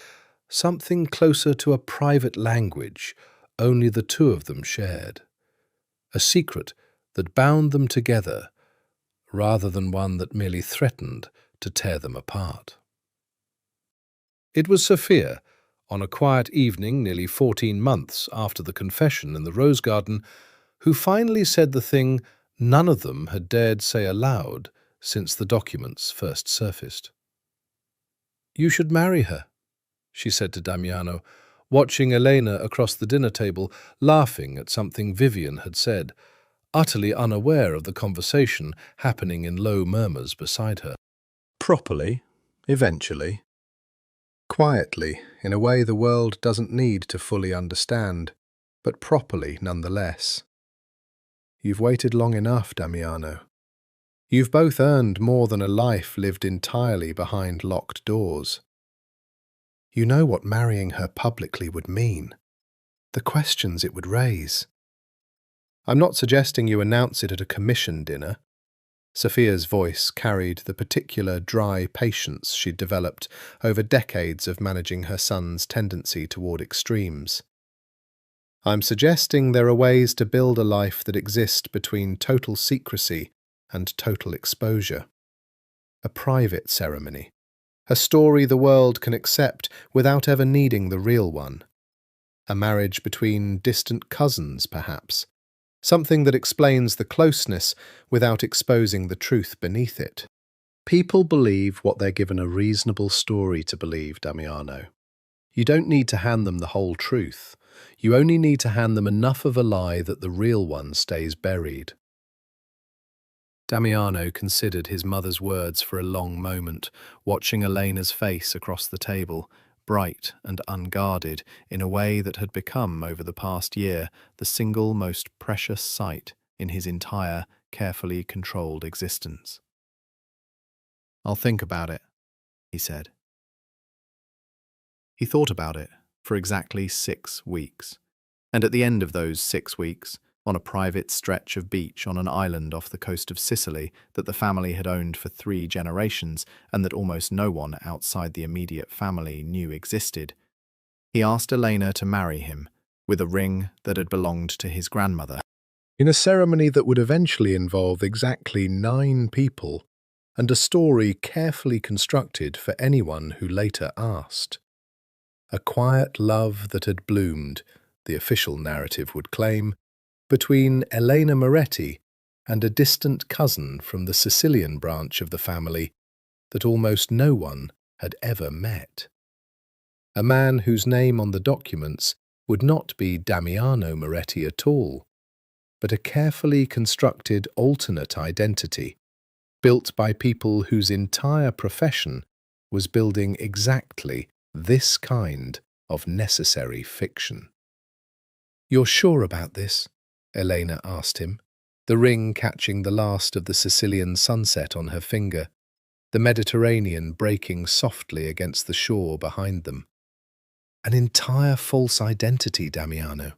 something closer to a private language only the two of them shared, a secret that bound them together rather than one that merely threatened to tear them apart. It was Sophia, on a quiet evening nearly 14 months after the confession in the Rose Garden, who finally said the thing none of them had dared say aloud since the documents first surfaced. "You should marry her," she said to Damiano, watching Elena across the dinner table, laughing at something Vivian had said, utterly unaware of the conversation happening in low murmurs beside her. Properly, eventually. Quietly, in a way the world doesn't need to fully understand, but properly nonetheless. You've waited long enough, Damiano. You've both earned more than a life lived entirely behind locked doors. You know what marrying her publicly would mean, the questions it would raise. I'm not suggesting you announce it at a commission dinner. Sophia's voice carried the particular dry patience she'd developed over decades of managing her son's tendency toward extremes. I'm suggesting there are ways to build a life that exist between total secrecy and total exposure. A private ceremony. A story the world can accept without ever needing the real one. A marriage between distant cousins, perhaps. Something that explains the closeness without exposing the truth beneath it. People believe what they're given a reasonable story to believe, Damiano. You don't need to hand them the whole truth. You only need to hand them enough of a lie that the real one stays buried." Damiano considered his mother's words for a long moment, watching Elena's face across the table, bright and unguarded, in a way that had become, over the past year, the single most precious sight in his entire, carefully controlled existence. "I'll think about it," he said. He thought about it for exactly 6 weeks, and at the end of those 6 weeks, on a private stretch of beach on an island off the coast of Sicily that the family had owned for 3 generations and that almost no one outside the immediate family knew existed, he asked Elena to marry him with a ring that had belonged to his grandmother, in a ceremony that would eventually involve exactly 9 people and a story carefully constructed for anyone who later asked. A quiet love that had bloomed, the official narrative would claim, between Elena Moretti and a distant cousin from the Sicilian branch of the family that almost no one had ever met. A man whose name on the documents would not be Damiano Moretti at all, but a carefully constructed alternate identity, built by people whose entire profession was building exactly this kind of necessary fiction. "You're sure about this?" Elena asked him, the ring catching the last of the Sicilian sunset on her finger, the Mediterranean breaking softly against the shore behind them. "An entire false identity, Damiano.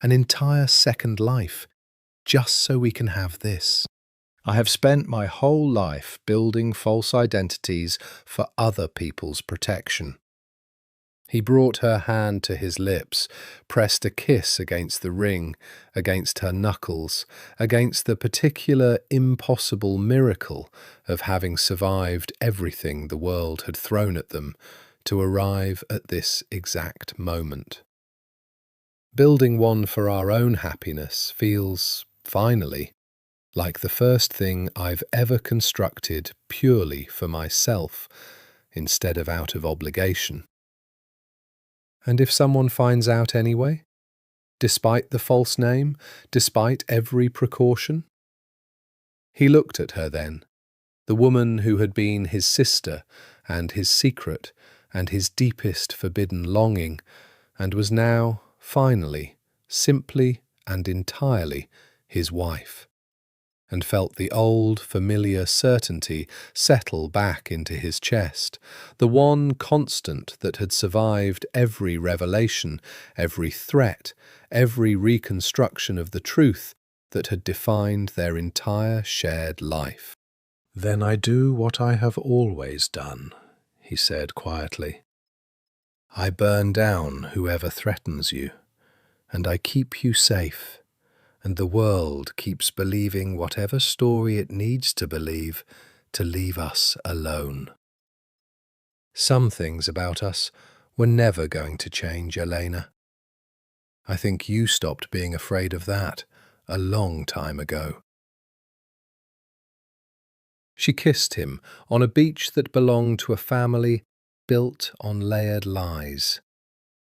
An entire second life, just so we can have this. I have spent my whole life building false identities for other people's protection." He brought her hand to his lips, pressed a kiss against the ring, against her knuckles, against the particular impossible miracle of having survived everything the world had thrown at them to arrive at this exact moment. Building one for our own happiness feels, finally, like the first thing I've ever constructed purely for myself, instead of out of obligation. And if someone finds out anyway? Despite the false name, despite every precaution? He looked at her then, the woman who had been his sister and his secret and his deepest forbidden longing, and was now, finally, simply and entirely his wife, and felt the old, familiar certainty settle back into his chest, the one constant that had survived every revelation, every threat, every reconstruction of the truth that had defined their entire shared life. "Then I do what I have always done," he said quietly. "I burn down whoever threatens you, and I keep you safe. And the world keeps believing whatever story it needs to believe to leave us alone. Some things about us were never going to change, Elena. I think you stopped being afraid of that a long time ago." She kissed him on a beach that belonged to a family built on layered lies,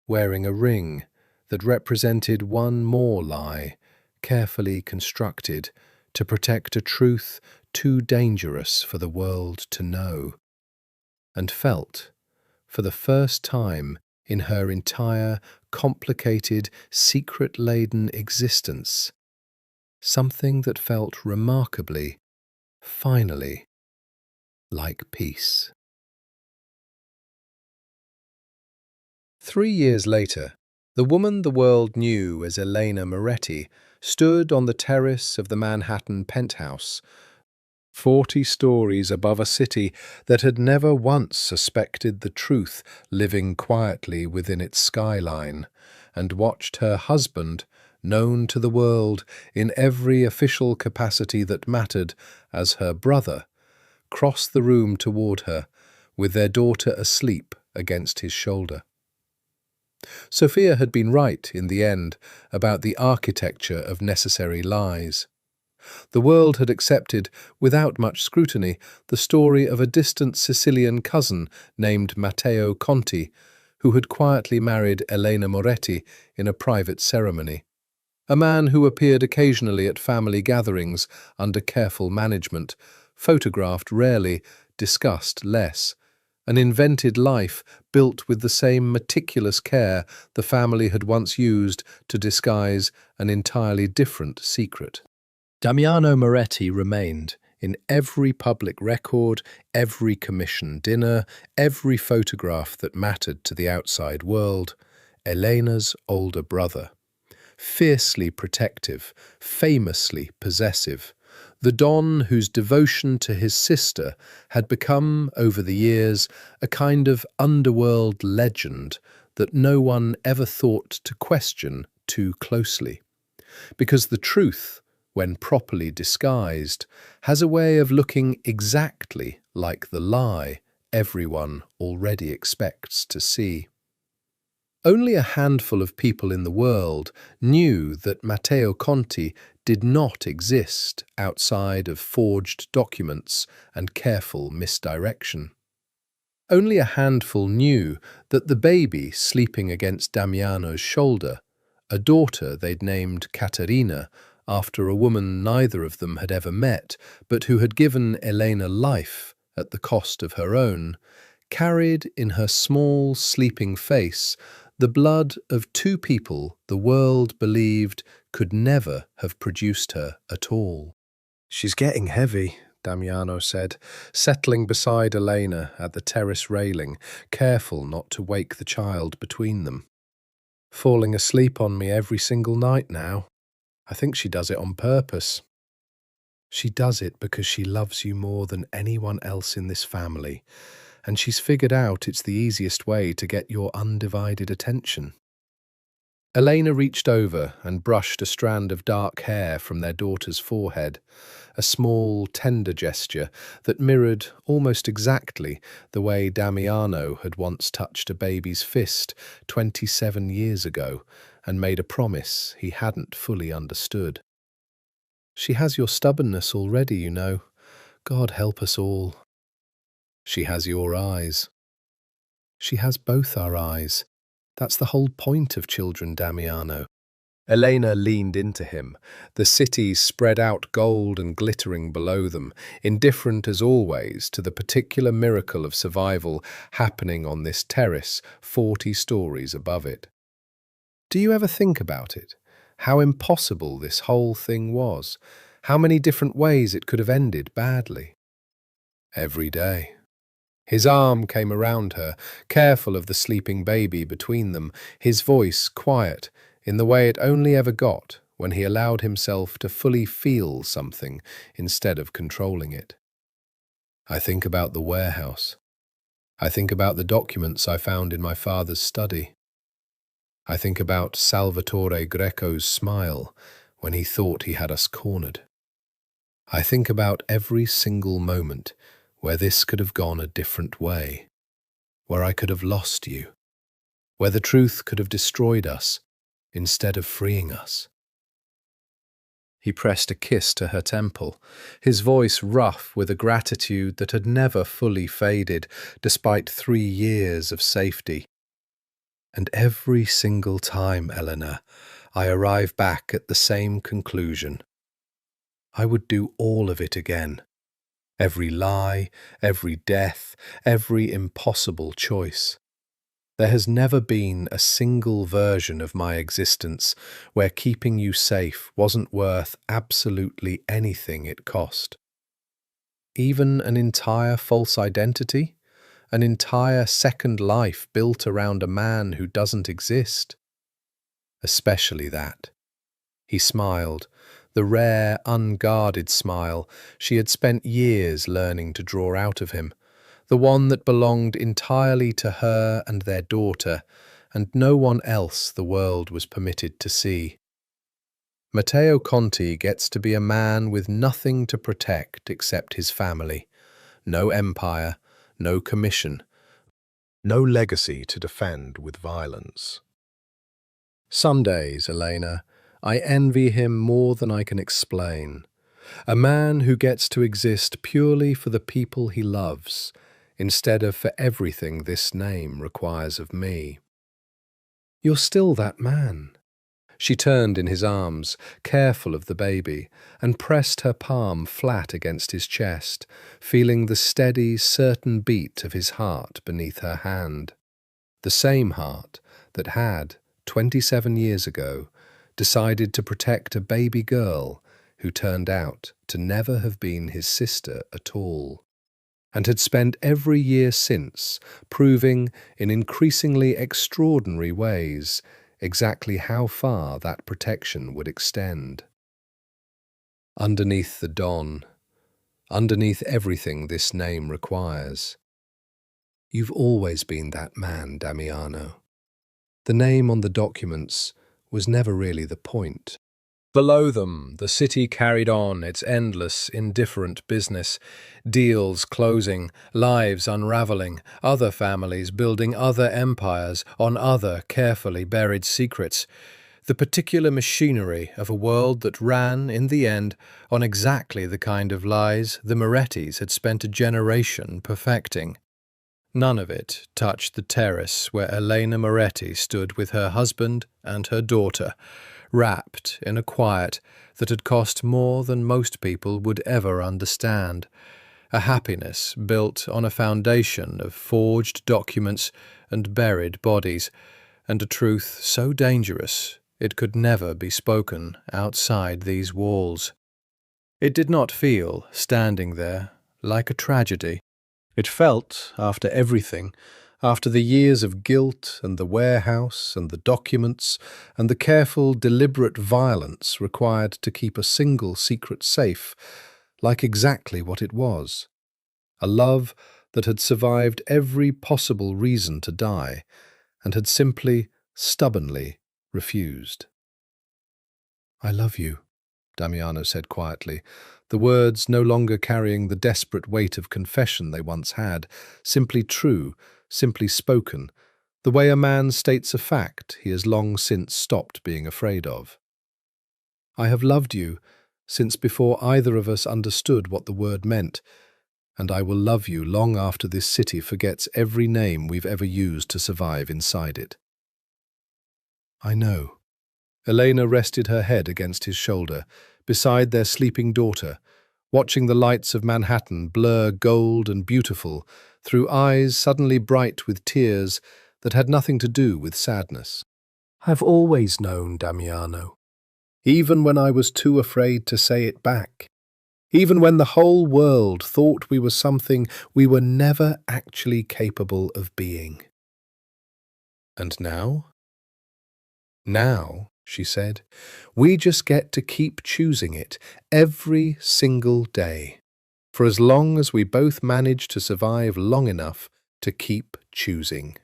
wearing a ring that represented one more lie, carefully constructed to protect a truth too dangerous for the world to know, and felt, for the first time in her entire, complicated, secret-laden existence, something that felt remarkably, finally, like peace. 3 years later, the woman the world knew as Elena Moretti stood on the terrace of the Manhattan penthouse, 40 stories above a city that had never once suspected the truth living quietly within its skyline, and watched her husband, known to the world in every official capacity that mattered as her brother, cross the room toward her, with their daughter asleep against his shoulder. Sophia had been right in the end about the architecture of necessary lies. The world had accepted, without much scrutiny, the story of a distant Sicilian cousin named Matteo Conti, who had quietly married Elena Moretti in a private ceremony. A man who appeared occasionally at family gatherings under careful management, photographed rarely, discussed less. An invented life built with the same meticulous care the family had once used to disguise an entirely different secret. Damiano Moretti remained in every public record, every commission dinner, every photograph that mattered to the outside world, Elena's older brother. Fiercely protective, famously possessive, the Don whose devotion to his sister had become, over the years, a kind of underworld legend that no one ever thought to question too closely. Because the truth, when properly disguised, has a way of looking exactly like the lie everyone already expects to see. Only a handful of people in the world knew that Matteo Conti did not exist outside of forged documents and careful misdirection. Only a handful knew that the baby sleeping against Damiano's shoulder, a daughter they'd named Caterina after a woman neither of them had ever met, but who had given Elena life at the cost of her own, carried in her small, sleeping face the blood of two people the world believed could never have produced her at all. "She's getting heavy," Damiano said, settling beside Elena at the terrace railing, careful not to wake the child between them. "Falling asleep on me every single night now. I think she does it on purpose." "She does it because she loves you more than anyone else in this family, and she's figured out it's the easiest way to get your undivided attention." Elena reached over and brushed a strand of dark hair from their daughter's forehead, a small, tender gesture that mirrored almost exactly the way Damiano had once touched a baby's fist 27 years ago and made a promise he hadn't fully understood. "She has your stubbornness already, you know. God help us all." "She has your eyes." "She has both our eyes. That's the whole point of children, Damiano." Elena leaned into him, the city spread out gold and glittering below them, indifferent as always to the particular miracle of survival happening on this terrace 40 stories above it. "Do you ever think about it? How impossible this whole thing was? How many different ways it could have ended badly?" "Every day." His arm came around her, careful of the sleeping baby between them, his voice quiet, in the way it only ever got when he allowed himself to fully feel something instead of controlling it. "I think about the warehouse. I think about the documents I found in my father's study. I think about Salvatore Greco's smile when he thought he had us cornered. I think about every single moment where this could have gone a different way, where I could have lost you, where the truth could have destroyed us instead of freeing us." He pressed a kiss to her temple, his voice rough with a gratitude that had never fully faded, despite 3 years of safety. "And every single time, Eleanor, I arrive back at the same conclusion. I would do all of it again. Every lie, every death, every impossible choice. There has never been a single version of my existence where keeping you safe wasn't worth absolutely anything it cost. Even an entire false identity? An entire second life built around a man who doesn't exist? Especially that." He smiled, the rare, unguarded smile she had spent years learning to draw out of him, the one that belonged entirely to her and their daughter, and no one else the world was permitted to see. "Matteo Conti gets to be a man with nothing to protect except his family, no empire, no commission, no legacy to defend with violence. Some days, Elena, I envy him more than I can explain. A man who gets to exist purely for the people he loves, instead of for everything this name requires of me. You're still that man. She turned in his arms, careful of the baby, and pressed her palm flat against his chest, feeling the steady, certain beat of his heart beneath her hand. The same heart that had, 27 years ago, decided to protect a baby girl who turned out to never have been his sister at all, and had spent every year since proving, in increasingly extraordinary ways, exactly how far that protection would extend. Underneath the dawn, underneath everything this name requires, you've always been that man, Damiano. The name on the documents was never really the point. Below them, the city carried on its endless, indifferent business, deals closing, lives unraveling, other families building other empires on other carefully buried secrets, the particular machinery of a world that ran, in the end, on exactly the kind of lies the Morettis had spent a generation perfecting. None of it touched the terrace where Elena Moretti stood with her husband and her daughter, wrapped in a quiet that had cost more than most people would ever understand, a happiness built on a foundation of forged documents and buried bodies, and a truth so dangerous it could never be spoken outside these walls. It did not feel, standing there, like a tragedy. It felt, after everything, after the years of guilt and the warehouse and the documents and the careful, deliberate violence required to keep a single secret safe, like exactly what it was. A love that had survived every possible reason to die and had simply, stubbornly refused. "I love you," Damiano said quietly, the words no longer carrying the desperate weight of confession they once had, simply true, simply spoken, the way a man states a fact he has long since stopped being afraid of. "I have loved you since before either of us understood what the word meant, and I will love you long after this city forgets every name we've ever used to survive inside it." "I know." Elena rested her head against his shoulder, beside their sleeping daughter, watching the lights of Manhattan blur gold and beautiful through eyes suddenly bright with tears that had nothing to do with sadness. "I've always known, Damiano, even when I was too afraid to say it back, even when the whole world thought we were something we were never actually capable of being." "And now?" "Now," she said, "we just get to keep choosing it every single day, for as long as we both manage to survive long enough to keep choosing."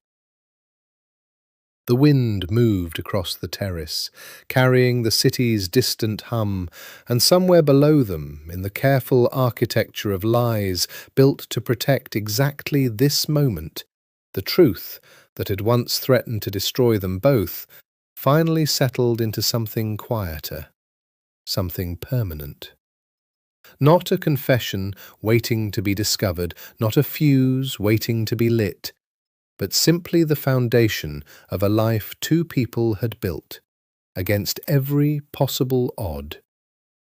The wind moved across the terrace, carrying the city's distant hum, and somewhere below them, in the careful architecture of lies built to protect exactly this moment, the truth that had once threatened to destroy them both finally settled into something quieter, something permanent. Not a confession waiting to be discovered, not a fuse waiting to be lit, but simply the foundation of a life two people had built, against every possible odd,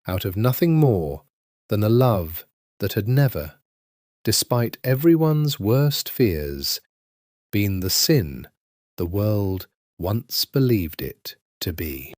out of nothing more than a love that had never, despite everyone's worst fears, been the sin the world once believed it to be.